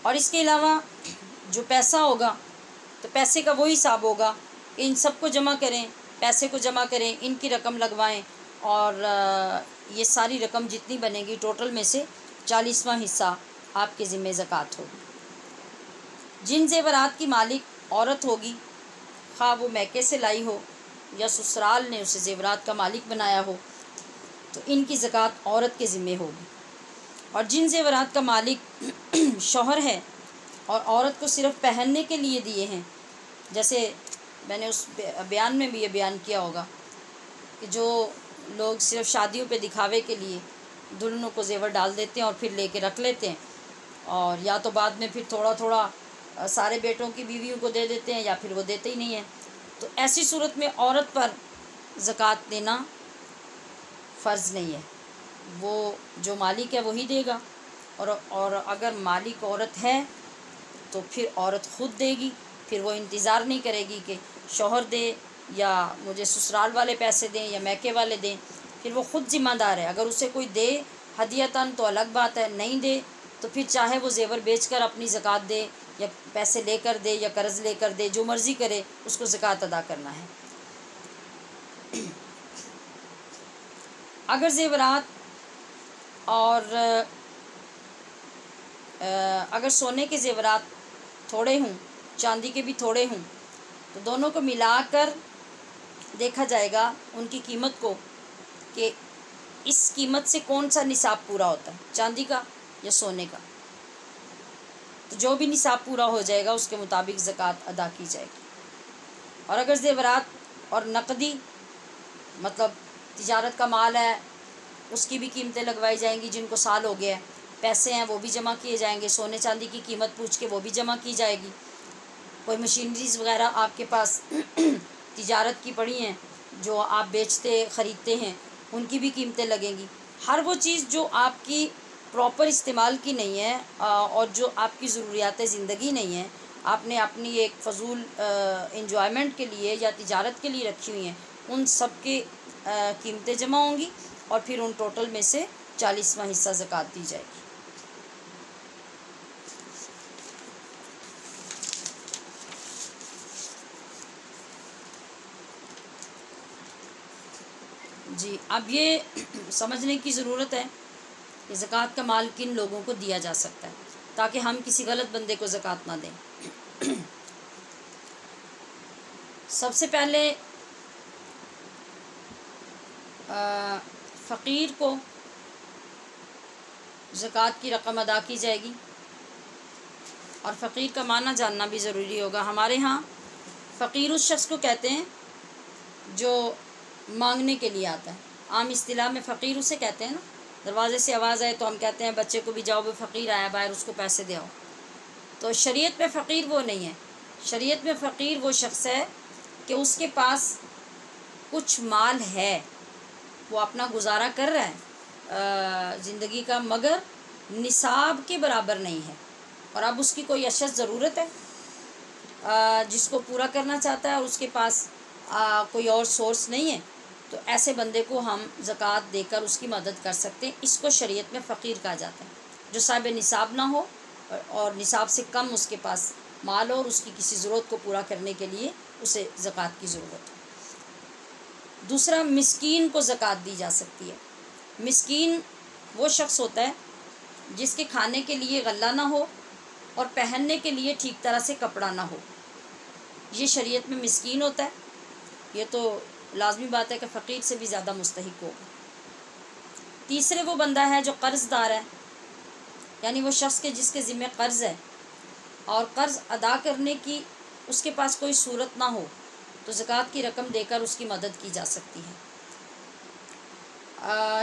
اور اس کے علاوہ جو پیسہ ہوگا تو پیسے کا وہی حساب ہوگا کہ ان سب کو جمع کریں، پیسے کو جمع کریں، ان کی رقم لگوائیں، اور یہ ساری رقم جتنی بنے گی ٹوٹل میں سے 40واں حصہ آپ کے ذمہ زکوٰۃ ہوگی۔ جن زیورات کی مالک عورت ہوگی، خواہ وہ میکے سے لائی ہو یا سسرال نے اسے زیورات کا مالک بنایا ہو، تو ان کی زکوٰۃ عورت کے ذمہ ہوگی۔ اور جن زیورات کا مالک شوہر ہے اور عورت کو صرف پہننے کے لیے دیے ہیں، جیسے میں نے اس بیان میں بھی یہ بیان کیا ہوگا کہ جو لوگ صرف شادیوں پہ دکھاوے کے لیے دلہنوں کو زیور ڈال دیتے ہیں اور پھر لے کے رکھ لیتے ہیں، اور یا تو بعد میں پھر تھوڑا تھوڑا سارے بیٹوں کی بیویوں کو دے دیتے ہیں یا پھر وہ دیتے ہی نہیں ہیں، تو ایسی صورت میں عورت پر زکوٰۃ دینا فرض نہیں ہے، وہ جو مالک ہے وہی دے گا، اور اگر مالک عورت ہے تو پھر عورت خود دے گی، پھر وہ انتظار نہیں کرے گی کہ شوہر دے یا مجھے سسرال والے پیسے دیں یا میکے والے دیں، پھر وہ خود ذمہ دار ہے۔ اگر اسے کوئی دے ہدیتاً تو الگ بات ہے، نہیں دے تو پھر چاہے وہ زیور بیچ کر اپنی زکوٰۃ دے یا پیسے لے کر دے یا قرض لے کر دے، جو مرضی کرے، اس کو زکوٰۃ ادا کرنا ہے۔ اگر زیورات اور اگر سونے کے زیورات تھوڑے ہوں، چاندی کے بھی تھوڑے ہوں، تو دونوں کو ملا کر دیکھا جائے گا ان کی قیمت کو کہ اس قیمت سے کون سا نصاب پورا ہوتا ہے، چاندی کا یا سونے کا۔ تو جو بھی نصاب پورا ہو جائے گا اس کے مطابق زکوٰۃ ادا کی جائے گی۔ اور اگر زیورات اور نقدی مطلب تجارت کا مال ہے اس کی بھی قیمتیں لگوائی جائیں گی، جن کو سال ہو گیا ہے، پیسے ہیں وہ بھی جمع کیے جائیں گے، سونے چاندی کی قیمت پوچھ کے وہ بھی جمع کی جائے گی، کوئی مشینریز وغیرہ آپ کے پاس تجارت کی پڑی ہیں جو آپ بیچتے خریدتے ہیں ان کی بھی قیمتیں لگیں گی۔ ہر وہ چیز جو آپ کی پراپر استعمال کی نہیں ہے اور جو آپ کی ضروریات زندگی نہیں ہے، آپ نے اپنی ایک فضول انجوائمنٹ کے لیے یا تجارت کے لیے رکھی ہوئی ہیں، ان سب کی قیمتیں جمع ہوں گی اور پھر ان ٹوٹل میں سے 40واں حصہ زکوٰۃ دی جائے گی۔ جی اب یہ سمجھنے کی ضرورت ہے کہ زکوٰۃ کا مال کن لوگوں کو دیا جا سکتا ہے تاکہ ہم کسی غلط بندے کو زکوٰۃ نہ دیں۔ سب سے پہلے فقیر کو زکوٰۃ کی رقم ادا کی جائے گی، اور فقیر کا معنی جاننا بھی ضروری ہوگا۔ ہمارے ہاں فقیر اس شخص کو کہتے ہیں جو مانگنے کے لیے آتا ہے، عام اصطلاح میں فقیر اسے کہتے ہیں نا، دروازے سے آواز آئے تو ہم کہتے ہیں بچے کو بھی جاؤ بھی فقیر آیا باہر اس کو پیسے دے آؤ۔ تو شریعت میں فقیر وہ نہیں ہے، شریعت میں فقیر وہ شخص ہے کہ اس کے پاس کچھ مال ہے، وہ اپنا گزارا کر رہا ہے زندگی کا، مگر نصاب کے برابر نہیں ہے، اور اب اس کی کوئی اشد ضرورت ہے جس کو پورا کرنا چاہتا ہے اور اس کے پاس کوئی اور سورس نہیں ہے، تو ایسے بندے کو ہم زکوٰۃ دے کر اس کی مدد کر سکتے ہیں۔ اس کو شریعت میں فقیر کہا جاتا ہے، جو صاحب نصاب نہ ہو اور نصاب سے کم اس کے پاس مال ہو اور اس کی کسی ضرورت کو پورا کرنے کے لیے اسے زکوٰۃ کی ضرورت ہے۔ دوسرا، مسکین کو زکوٰۃ دی جا سکتی ہے۔ مسکین وہ شخص ہوتا ہے جس کے کھانے کے لیے غلہ نہ ہو اور پہننے کے لیے ٹھیک طرح سے کپڑا نہ ہو، یہ شریعت میں مسکین ہوتا ہے۔ یہ تو لازمی بات ہے کہ فقیر سے بھی زیادہ مستحق ہوگا۔ تیسرے وہ بندہ ہے جو قرض دار ہے، یعنی وہ شخص کے جس کے ذمہ قرض ہے اور قرض ادا کرنے کی اس کے پاس کوئی صورت نہ ہو، تو زکوٰۃ کی رقم دے کر اس کی مدد کی جا سکتی ہے۔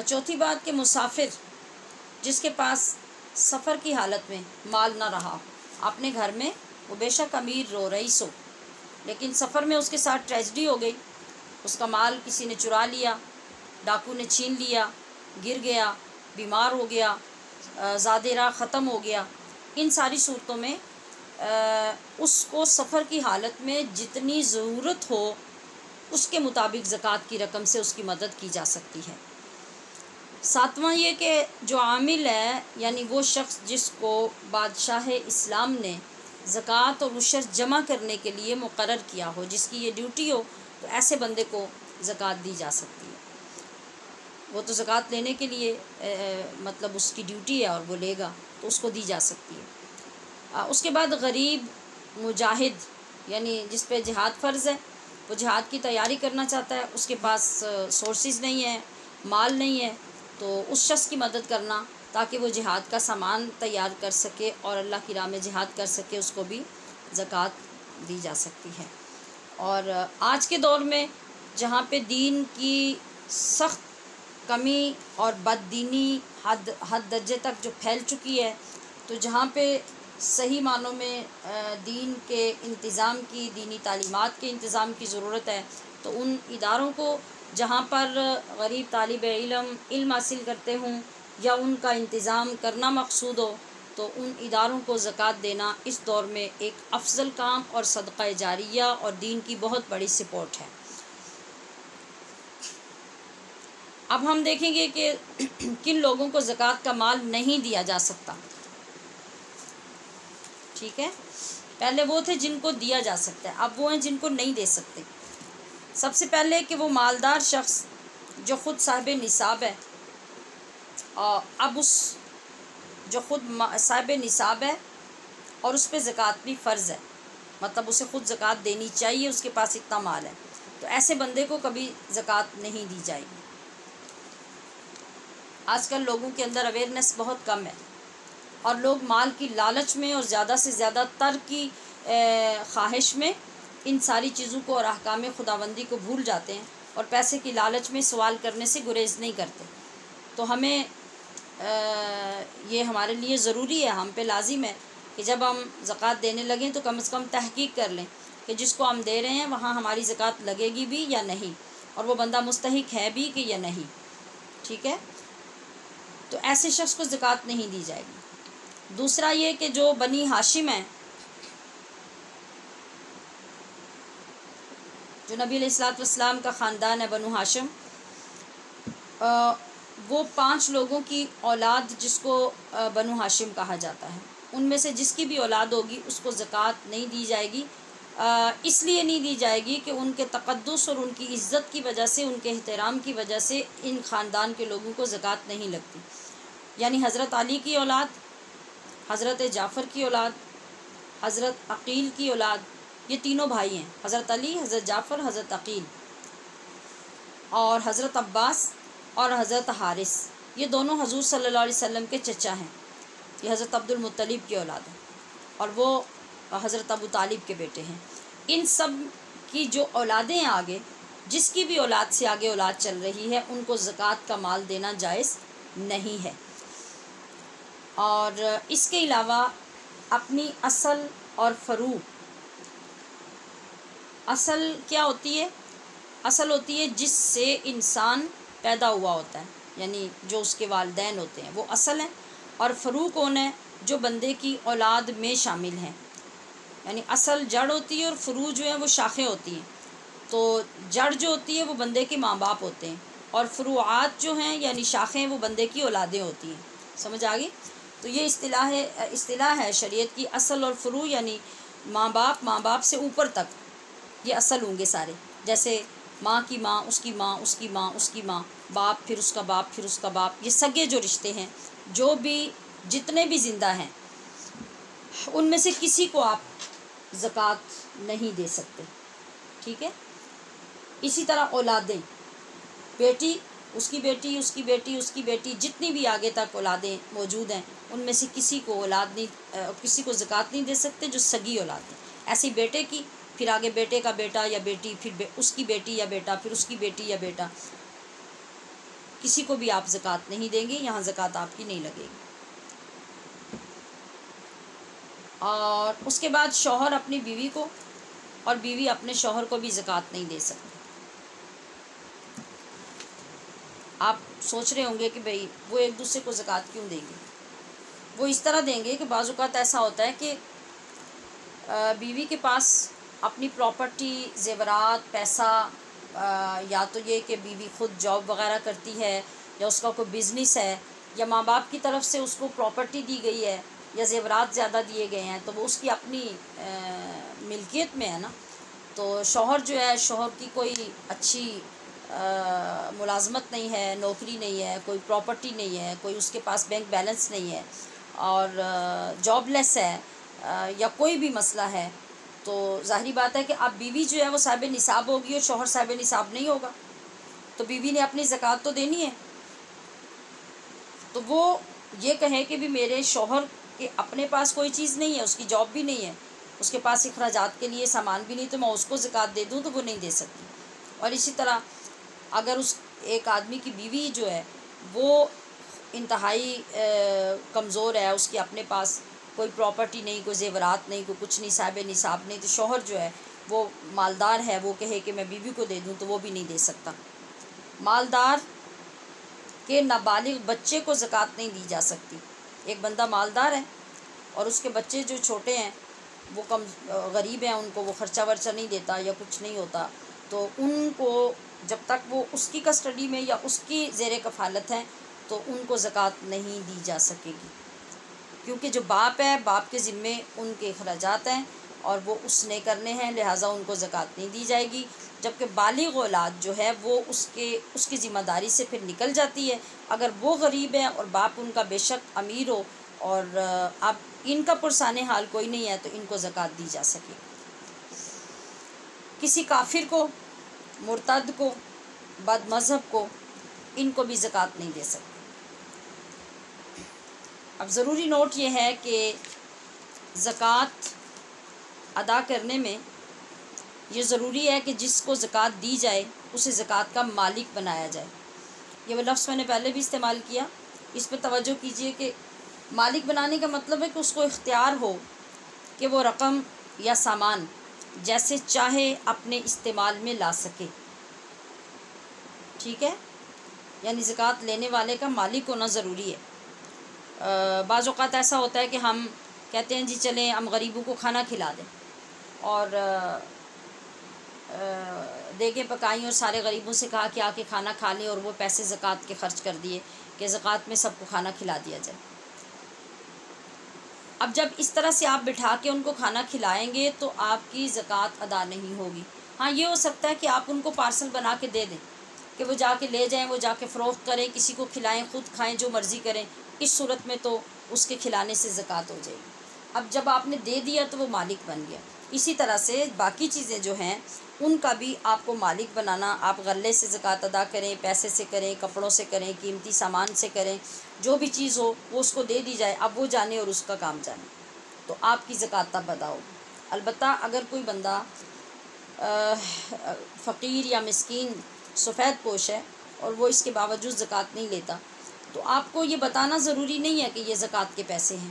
چوتھی بات کہ مسافر جس کے پاس سفر کی حالت میں مال نہ رہا، اپنے گھر میں وہ بے شک امیر رئیس ہو، لیکن سفر میں اس کے ساتھ ٹریجڈی ہو گئی، اس کا مال کسی نے چرا لیا، ڈاکو نے چھین لیا، گر گیا، بیمار ہو گیا، زادِ راہ ختم ہو گیا، ان ساری صورتوں میں اس کو سفر کی حالت میں جتنی ضرورت ہو اس کے مطابق زکوٰۃ کی رقم سے اس کی مدد کی جا سکتی ہے۔ ساتواں یہ کہ جو عامل ہے، یعنی وہ شخص جس کو بادشاہ اسلام نے زکوٰۃ اور عشر جمع کرنے کے لیے مقرر کیا ہو، جس کی یہ ڈیوٹی ہو، تو ایسے بندے کو زکوٰۃ دی جا سکتی ہے۔ وہ تو زکوٰۃ لینے کے لیے مطلب اس کی ڈیوٹی ہے اور وہ لے گا تو اس کو دی جا سکتی ہے۔ اس کے بعد غریب، مجاہد، یعنی جس پہ جہاد فرض ہے، وہ جہاد کی تیاری کرنا چاہتا ہے، اس کے پاس سورسز نہیں ہیں، مال نہیں ہے، تو اس شخص کی مدد کرنا تاکہ وہ جہاد کا سامان تیار کر سکے اور اللہ کی راہ میں جہاد کر سکے، اس کو بھی زکوٰۃ دی جا سکتی ہے۔ اور آج کے دور میں جہاں پہ دین کی سخت کمی اور بددینی حد درجے تک جو پھیل چکی ہے، تو جہاں پہ صحیح معنوں میں دین کے انتظام کی، دینی تعلیمات کے انتظام کی ضرورت ہے، تو ان اداروں کو جہاں پر غریب طالب علم حاصل کرتے ہوں یا ان کا انتظام کرنا مقصود ہو، تو ان اداروں کو زکوٰۃ دینا اس دور میں ایک افضل کام اور صدقہ جاریہ اور دین کی بہت بڑی سپورٹ ہے۔ اب ہم دیکھیں گے کہ کن لوگوں کو زکوٰۃ کا مال نہیں دیا جا سکتا۔ ٹھیک ہے، پہلے وہ تھے جن کو دیا جا سکتا ہے، اب وہ ہیں جن کو نہیں دے سکتے۔ سب سے پہلے کہ وہ مالدار شخص جو خود صاحب نصاب ہے، اب اس جو خود صاحب نصاب ہے اور اس پہ زکوٰۃ بھی فرض ہے، مطلب اسے خود زکوٰۃ دینی چاہیے، اس کے پاس اتنا مال ہے، تو ایسے بندے کو کبھی زکوٰۃ نہیں دی جائے گی۔ آج کل لوگوں کے اندر اویئرنیس بہت کم ہے، اور لوگ مال کی لالچ میں اور زیادہ سے زیادہ تر کی خواہش میں ان ساری چیزوں کو اور احکام خداوندی کو بھول جاتے ہیں اور پیسے کی لالچ میں سوال کرنے سے گریز نہیں کرتے. تو ہمیں یہ ہمارے لیے ضروری ہے، ہم پہ لازم ہے کہ جب ہم زکوٰۃ دینے لگیں تو کم از کم تحقیق کر لیں کہ جس کو ہم دے رہے ہیں وہاں ہماری زکوٰۃ لگے گی بھی یا نہیں، اور وہ بندہ مستحق ہے بھی کہ یا نہیں. ٹھیک ہے، تو ایسے شخص کو زکوٰۃ نہیں دی جائے گی. دوسرا یہ کہ جو بنی ہاشم ہیں، جو نبی علیہ الصلوۃ والسلام کا خاندان ہے بنو ہاشم، وہ 5 لوگوں کی اولاد جس کو بنو ہاشم کہا جاتا ہے، ان میں سے جس کی بھی اولاد ہوگی اس کو زکوٰۃ نہیں دی جائے گی. اس لیے نہیں دی جائے گی کہ ان کے تقدس اور ان کی عزت کی وجہ سے، ان کے احترام کی وجہ سے ان خاندان کے لوگوں کو زکوٰۃ نہیں لگتی. یعنی حضرت علی کی اولاد، حضرت جعفر کی اولاد، حضرت عقیل کی اولاد، یہ تینوں بھائی ہیں، حضرت علی، حضرت جعفر، حضرت عقیل، اور حضرت عباس اور حضرت حارث، یہ دونوں حضور صلی اللہ علیہ وسلم کے چچا ہیں. یہ حضرت عبد المطلب کی اولاد ہیں اور وہ حضرت ابو طالب کے بیٹے ہیں. ان سب کی جو اولادیں ہیں آگے، جس کی بھی اولاد سے آگے اولاد چل رہی ہے، ان کو زکوٰۃ کا مال دینا جائز نہیں ہے. اور اس کے علاوہ اپنی اصل اور فروع، اصل کیا ہوتی ہے؟ اصل ہوتی ہے جس سے انسان پیدا ہوا ہوتا ہے، یعنی جو اس کے والدین ہوتے ہیں وہ اصل ہیں. اور فروع کون ہے؟ جو بندے کی اولاد میں شامل ہیں. یعنی اصل جڑ ہوتی ہے اور فروع جو ہیں وہ شاخیں ہوتی ہیں. تو جڑ جو ہوتی ہے وہ بندے کے ماں باپ ہوتے ہیں، اور فروعات جو ہیں یعنی شاخیں وہ بندے کی اولادیں ہوتی ہیں. سمجھ آ گئی؟ تو یہ اصطلاح ہے شریعت کی. اصل اور فروع یعنی ماں باپ سے اوپر تک یہ اصل ہوں گے سارے. جیسے ماں کی ماں، اس کی ماں، اس کی ماں، اس کی ماں، باپ، پھر اس کا باپ، پھر اس کا باپ، یہ سگے جو رشتے ہیں، جو بھی جتنے بھی زندہ ہیں، ان میں سے کسی کو آپ زکوٰۃ نہیں دے سکتے. ٹھیک ہے؟ اسی طرح اولادیں، بیٹی، اس کی بیٹی، اس کی بیٹی، اس کی بیٹی، جتنی بھی آگے تک اولادیں موجود ہیں، ان میں سے کسی کو کسی کو زکوٰۃ نہیں دے سکتے جو سگی اولاد ہیں. ایسے بیٹے کی، پھر آگے بیٹے کا بیٹا یا بیٹی، پھر اس کی بیٹی یا بیٹا، پھر اس کی بیٹی یا بیٹا، کسی کو بھی آپ زکوٰۃ نہیں دیں گے، یہاں زکوٰۃ آپ کی نہیں لگے گی. اور اس کے بعد شوہر اپنی بیوی کو اور بیوی اپنے شوہر کو بھی زکوٰۃ نہیں دے سکتی. آپ سوچ رہے ہوں گے کہ بھئی وہ ایک دوسرے کو زکوٰۃ کیوں دیں گے؟ وہ اس طرح دیں گے کہ بعض اوقات ایسا ہوتا ہے کہ بیوی کے پاس اپنی پراپرٹی، زیورات، پیسہ، یا تو یہ کہ بیوی خود جاب وغیرہ کرتی ہے، یا اس کا کوئی بزنس ہے، یا ماں باپ کی طرف سے اس کو پراپرٹی دی گئی ہے، یا زیورات زیادہ دیے گئے ہیں، تو وہ اس کی اپنی ملکیت میں ہے نا. تو شوہر جو ہے، شوہر کی کوئی اچھی ملازمت نہیں ہے، نوکری نہیں ہے، کوئی پراپرٹی نہیں ہے، کوئی اس کے پاس بینک بیلنس نہیں ہے، اور جاب لیس ہے، یا کوئی بھی مسئلہ ہے، تو ظاہری بات ہے کہ اب بیوی جو ہے وہ صاحب نصاب ہوگی اور شوہر صاحب نصاب نہیں ہوگا. تو بیوی نے اپنی زکوٰۃ تو دینی ہے. تو وہ یہ کہے کہ بھی میرے شوہر کے اپنے پاس کوئی چیز نہیں ہے، اس کی جاب بھی نہیں ہے، اس کے پاس اخراجات کے لیے سامان بھی نہیں، تو میں اس کو زکوٰۃ دے دوں تو وہ نہیں دے سکتی. اور اسی طرح اگر اس ایک آدمی کی بیوی جو ہے وہ انتہائی کمزور ہے، اس کی اپنے پاس کوئی پراپرٹی نہیں، کوئی زیورات نہیں، کوئی کچھ نہیں، صاحب نصاب نہیں، تو شوہر جو ہے وہ مالدار ہے، وہ کہے کہ میں بیوی کو دے دوں تو وہ بھی نہیں دے سکتا. مالدار کے نابالغ بچے کو زکوٰۃ نہیں دی جا سکتی. ایک بندہ مالدار ہے اور اس کے بچے جو چھوٹے ہیں وہ غریب ہیں، ان کو وہ خرچہ ورچہ نہیں دیتا یا کچھ نہیں ہوتا، تو ان کو جب تک وہ اس کی کسٹڈی میں یا اس کی زیر کفالت ہیں تو ان کو زکوٰۃ نہیں دی جا سکے گی. کیونکہ جو باپ ہے، باپ کے ذمے ان کے اخراجات ہیں اور وہ اس نے کرنے ہیں، لہٰذا ان کو زکوٰۃ نہیں دی جائے گی. جبکہ بالغ اولاد جو ہے وہ اس کی ذمہ داری سے پھر نکل جاتی ہے. اگر وہ غریب ہیں اور باپ ان کا بے شک امیر ہو اور اب ان کا پرسان حال کوئی نہیں ہے تو ان کو زکوٰۃ دی جا سکے. کسی کافر کو، مرتد کو، بد مذہب کو، ان کو بھی زکوٰۃ نہیں دے سکتے. اب ضروری نوٹ یہ ہے کہ زکوٰۃ ادا کرنے میں یہ ضروری ہے کہ جس کو زکوٰۃ دی جائے اسے زکوٰۃ کا مالک بنایا جائے. یہ وہ لفظ میں نے پہلے بھی استعمال کیا، اس پہ توجہ کیجئے کہ مالک بنانے کا مطلب ہے کہ اس کو اختیار ہو کہ وہ رقم یا سامان جیسے چاہے اپنے استعمال میں لا سکے. ٹھیک ہے، یعنی زکوٰۃ لینے والے کا مالک ہونا ضروری ہے. بعض اوقات ایسا ہوتا ہے کہ ہم کہتے ہیں جی چلیں ہم غریبوں کو کھانا کھلا دیں، اور دیگیں پکائیں اور سارے غریبوں سے کہا کہ آ کے کھانا کھا لیں، اور وہ پیسے زکوٰۃ کے خرچ کر دیے کہ زکوٰۃ میں سب کو کھانا کھلا دیا جائے. اب جب اس طرح سے آپ بٹھا کے ان کو کھانا کھلائیں گے تو آپ کی زکوٰۃ ادا نہیں ہوگی. ہاں یہ ہو سکتا ہے کہ آپ ان کو پارسل بنا کے دے دیں کہ وہ جا کے لے جائیں، وہ جا کے فروخت کریں، کسی کو کھلائیں، خود کھائیں، جو مرضی کریں. اس صورت میں تو اس کے کھلانے سے زکوٰۃ ہو جائے گی. اب جب آپ نے دے دیا تو وہ مالک بن گیا. اسی طرح سے باقی چیزیں جو ہیں ان کا بھی آپ کو مالک بنانا. آپ غلے سے زکوٰۃ ادا کریں، پیسے سے کریں، کپڑوں سے کریں، قیمتی سامان سے کریں، جو بھی چیز ہو وہ اس کو دے دی جائے، اب وہ جانے اور اس کا کام جانے، تو آپ کی زکوٰۃ تب ادا ہوگی. البتہ اگر کوئی بندہ فقیر یا مسکین سفید پوش ہے اور وہ اس کے باوجود زکوٰۃ نہیں لیتا، تو آپ کو یہ بتانا ضروری نہیں ہے کہ یہ زکوٰۃ کے پیسے ہیں.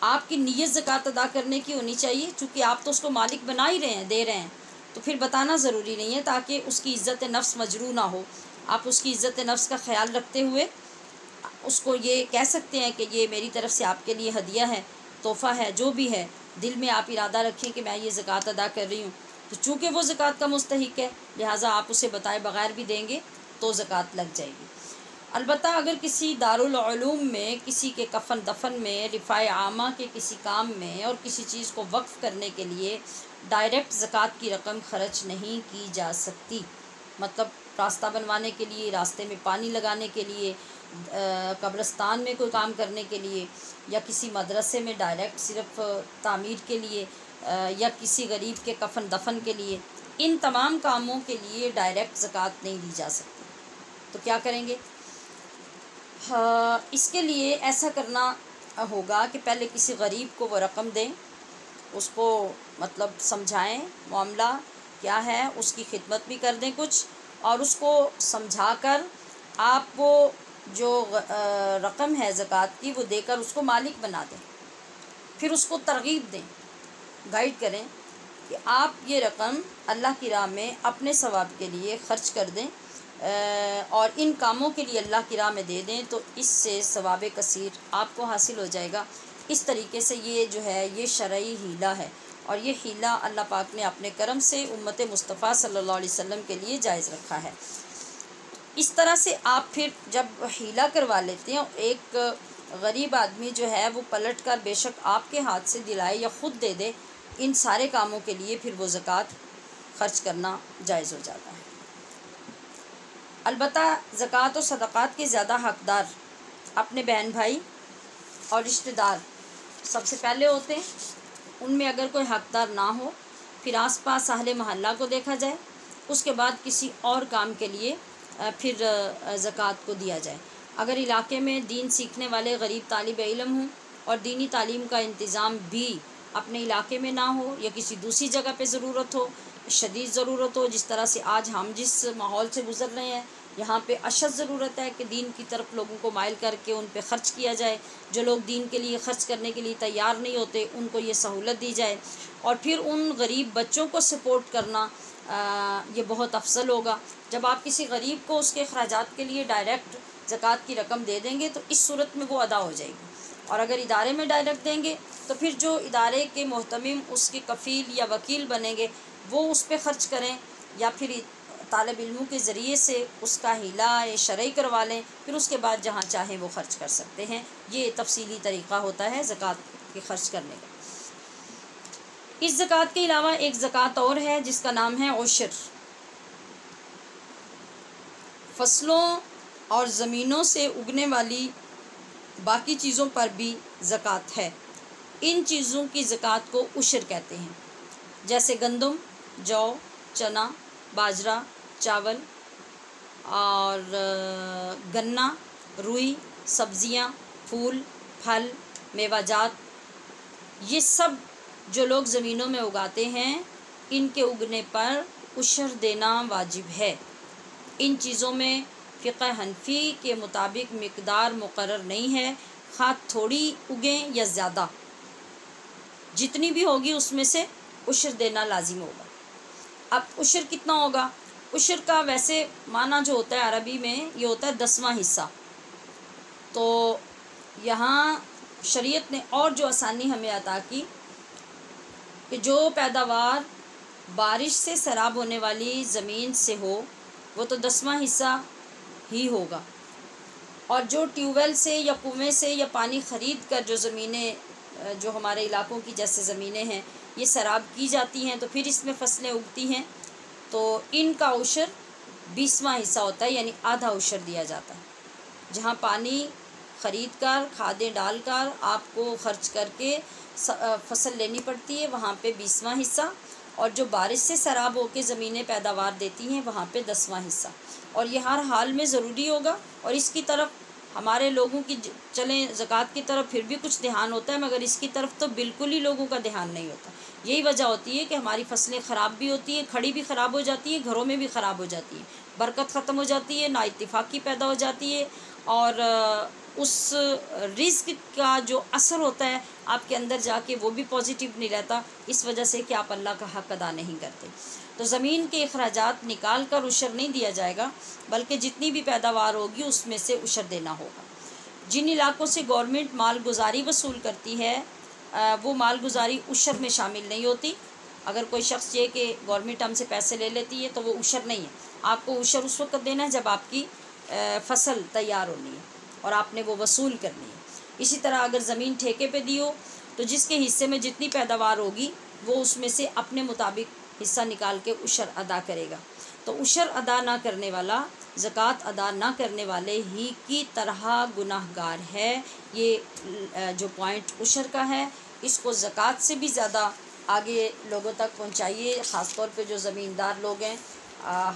آپ کی نیت زکوٰۃ ادا کرنے کی ہونی چاہیے، چونکہ آپ تو اس کو مالک بنا ہی رہے ہیں، دے رہے ہیں، تو پھر بتانا ضروری نہیں ہے تاکہ اس کی عزت نفس مجروح نہ ہو. آپ اس کی عزت نفس کا خیال رکھتے ہوئے اس کو یہ کہہ سکتے ہیں کہ یہ میری طرف سے آپ کے لیے ہدیہ ہے، تحفہ ہے، جو بھی ہے. دل میں آپ ارادہ رکھیں کہ میں یہ زکوٰۃ ادا کر رہی ہوں، تو چونکہ وہ زکوٰۃ کا مستحق ہے لہٰذا آپ اسے بتائے بغیر بھی دیں گے تو زکوٰۃ لگ جائے گی. البتہ اگر کسی دارالعلوم میں، کسی کے کفن دفن میں، رفاع عامہ کے کسی کام میں اور کسی چیز کو وقف کرنے کے لیے ڈائریکٹ زکوٰۃ کی رقم خرچ نہیں کی جا سکتی. مطلب راستہ بنوانے کے لیے، راستے میں پانی لگانے کے لیے، قبرستان میں کوئی کام کرنے کے لیے، یا کسی مدرسے میں ڈائریکٹ صرف تعمیر کے لیے، یا کسی غریب کے کفن دفن کے لیے، ان تمام کاموں کے لیے ڈائریکٹ زکوٰۃ نہیں دی جا سکتی. تو کیا کریں گے؟ اس کے لیے ایسا کرنا ہوگا کہ پہلے کسی غریب کو وہ رقم دیں، اس کو مطلب سمجھائیں معاملہ کیا ہے، اس کی خدمت بھی کر دیں کچھ، اور اس کو سمجھا کر آپ وہ جو رقم ہے زکوٰۃ کی وہ دے کر اس کو مالک بنا دیں. پھر اس کو ترغیب دیں، گائیڈ کریں کہ آپ یہ رقم اللہ کی راہ میں اپنے ثواب کے لیے خرچ کر دیں اور ان کاموں کے لیے اللہ کی راہ میں دے دیں، تو اس سے ثواب کثیر آپ کو حاصل ہو جائے گا. اس طریقے سے یہ جو ہے یہ شرعی حیلہ ہے، اور یہ حیلہ اللہ پاک نے اپنے کرم سے امت مصطفیٰ صلی اللہ علیہ وسلم کے لیے جائز رکھا ہے. اس طرح سے آپ پھر جب حیلہ کروا لیتے ہیں، ایک غریب آدمی جو ہے وہ پلٹ کر بے شک آپ کے ہاتھ سے دلائے یا خود دے دے، ان سارے کاموں کے لیے پھر وہ زکوٰۃ خرچ کرنا جائز ہو جاتا ہے. البتہ زکوٰۃ و صدقات کے زیادہ حقدار اپنے بہن بھائی اور رشتہ دار سب سے پہلے ہوتے ہیں. ان میں اگر کوئی حقدار نہ ہو پھر آس پاس اہل محلہ کو دیکھا جائے، اس کے بعد کسی اور کام کے لیے پھر زکوٰۃ کو دیا جائے. اگر علاقے میں دین سیکھنے والے غریب طالب علم ہوں اور دینی تعلیم کا انتظام بھی اپنے علاقے میں نہ ہو، یا کسی دوسری جگہ پہ ضرورت ہو، شدید ضرورت ہو، جس طرح سے آج ہم جس ماحول سے گزر رہے ہیں یہاں پہ اشد ضرورت ہے کہ دین کی طرف لوگوں کو مائل کر کے ان پہ خرچ کیا جائے. جو لوگ دین کے لیے خرچ کرنے کے لیے تیار نہیں ہوتے ان کو یہ سہولت دی جائے، اور پھر ان غریب بچوں کو سپورٹ کرنا یہ بہت افضل ہوگا. جب آپ کسی غریب کو اس کے اخراجات کے لیے ڈائریکٹ زکوٰۃ کی رقم دے دیں گے تو اس صورت میں وہ ادا ہو جائے گی. اور اگر ادارے میں ڈائریکٹ دیں گے تو پھر جو ادارے کے محتمم اس کے کفیل یا وکیل بنیں گے وہ اس پہ خرچ کریں، یا پھر طالب علموں کے ذریعے سے اس کا حیلہ شرعی کروا لیں، پھر اس کے بعد جہاں چاہیں وہ خرچ کر سکتے ہیں. یہ تفصیلی طریقہ ہوتا ہے زکوٰۃ کے خرچ کرنے کا. اس زکوٰۃ کے علاوہ ایک زکوٰۃ اور ہے جس کا نام ہے عشر. فصلوں اور زمینوں سے اگنے والی باقی چیزوں پر بھی زکوٰۃ ہے. ان چیزوں کی زکوٰۃ کو عشر کہتے ہیں، جیسے گندم، جو، چنا، باجرہ، چاول اور گنا، روئی، سبزیاں، پھول، پھل، میوہ جات، یہ سب جو لوگ زمینوں میں اگاتے ہیں ان کے اگنے پر عشر دینا واجب ہے۔ ان چیزوں میں فقہ حنفی کے مطابق مقدار مقرر نہیں ہے، خواہ تھوڑی اگیں یا زیادہ، جتنی بھی ہوگی اس میں سے عشر دینا لازم ہوگا۔ اب عشر کتنا ہوگا؟ عشر کا ویسے معنی جو ہوتا ہے عربی میں یہ ہوتا ہے 10واں حصہ۔ تو یہاں شریعت نے اور جو آسانی ہمیں عطا کی کہ جو پیداوار بارش سے سیراب ہونے والی زمین سے ہو وہ تو 10واں حصہ ہی ہوگا، اور جو ٹیوب ویل سے یا کنویں سے یا پانی خرید کر جو زمینیں جو ہمارے علاقوں کی جیسے زمینیں ہیں یہ سیراب کی جاتی ہیں تو پھر اس میں فصلیں اگتی ہیں، تو ان کا عشر 20واں حصہ ہوتا ہے، یعنی آدھا عشر دیا جاتا ہے۔ جہاں پانی خرید کر کھادیں ڈال کر آپ کو خرچ کر کے فصل لینی پڑتی ہے وہاں پہ 20واں حصہ، اور جو بارش سے سیراب ہو کے زمینیں پیداوار دیتی ہیں وہاں پہ 10واں حصہ، اور یہ ہر حال میں ضروری ہوگا۔ اور اس کی طرف ہمارے لوگوں کی چلیں زکوٰۃ کی طرف پھر بھی کچھ دھیان ہوتا ہے، مگر اس کی طرف تو بالکل ہی لوگوں کا دھیان نہیں ہوتا۔ یہی وجہ ہوتی ہے کہ ہماری فصلیں خراب بھی ہوتی ہیں، کھڑی بھی خراب ہو جاتی ہیں، گھروں میں بھی خراب ہو جاتی ہیں، برکت ختم ہو جاتی ہے، نا اتفاقی پیدا ہو جاتی ہے، اور اس رزق کا جو اثر ہوتا ہے آپ کے اندر جا کے وہ بھی پازیٹیو نہیں رہتا، اس وجہ سے کہ آپ اللہ کا حق ادا نہیں کرتے۔ تو زمین کے اخراجات نکال کر عشر نہیں دیا جائے گا، بلکہ جتنی بھی پیداوار ہوگی اس میں سے عشر دینا ہوگا۔ جن علاقوں سے گورنمنٹ مال گزاری وصول کرتی ہے وہ مال گزاری عشر میں شامل نہیں ہوتی۔ اگر کوئی شخص یہ کہ گورنمنٹ ہم سے پیسے لے لیتی ہے تو وہ عشر نہیں ہے، آپ کو عشر اس وقت دینا ہے جب آپ کی فصل تیار ہونی ہے اور آپ نے وہ وصول کرنی ہے۔ اسی طرح اگر زمین ٹھیکے پہ دی ہو تو جس کے حصے میں جتنی پیداوار ہوگی وہ اس میں سے اپنے مطابق حصہ نکال کے عشر ادا کرے گا۔ تو عشر ادا نہ کرنے والا زکوٰۃ ادا نہ کرنے والے ہی کی طرح گناہ گار ہے۔ یہ جو پوائنٹ عشر کا ہے اس کو زکوٰۃ سے بھی زیادہ آگے لوگوں تک پہنچائیے، خاص طور پہ جو زمیندار لوگ ہیں۔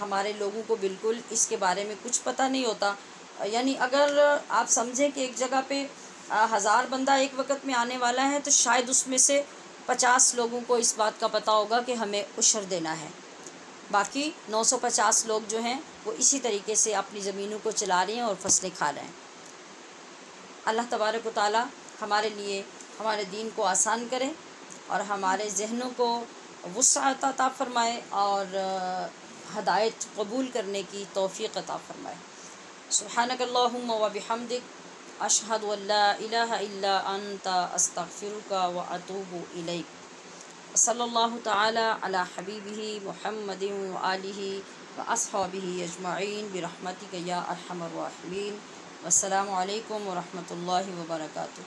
ہمارے لوگوں کو بالکل اس کے بارے میں کچھ پتہ نہیں ہوتا، یعنی اگر آپ سمجھیں کہ ایک جگہ پہ 1000 بندہ ایک وقت میں آنے والا ہے تو شاید اس میں سے 50 لوگوں کو اس بات کا پتہ ہوگا کہ ہمیں عشر دینا ہے، باقی 950 لوگ جو ہیں وہ اسی طریقے سے اپنی زمینوں کو چلا رہے ہیں اور فصلیں کھا رہے ہیں۔ اللہ تبارک و تعالی ہمارے لیے ہمارے دین کو آسان کرے اور ہمارے ذہنوں کو وسعت عطا فرمائے اور ہدایت قبول کرنے کی توفیق عطا فرمائے۔ سبحانک اللہم و بحمدک، اشہد ان لا الہ الا انت، استغفرک و اتوب الیک۔ صلی اللہ تعالی علی حبیبہ محمد و آلہ و اصحابہ اجمعین برحمتک یا ارحم الراحمین۔ والسلام علیکم ورحمۃ اللہ وبرکاتہ۔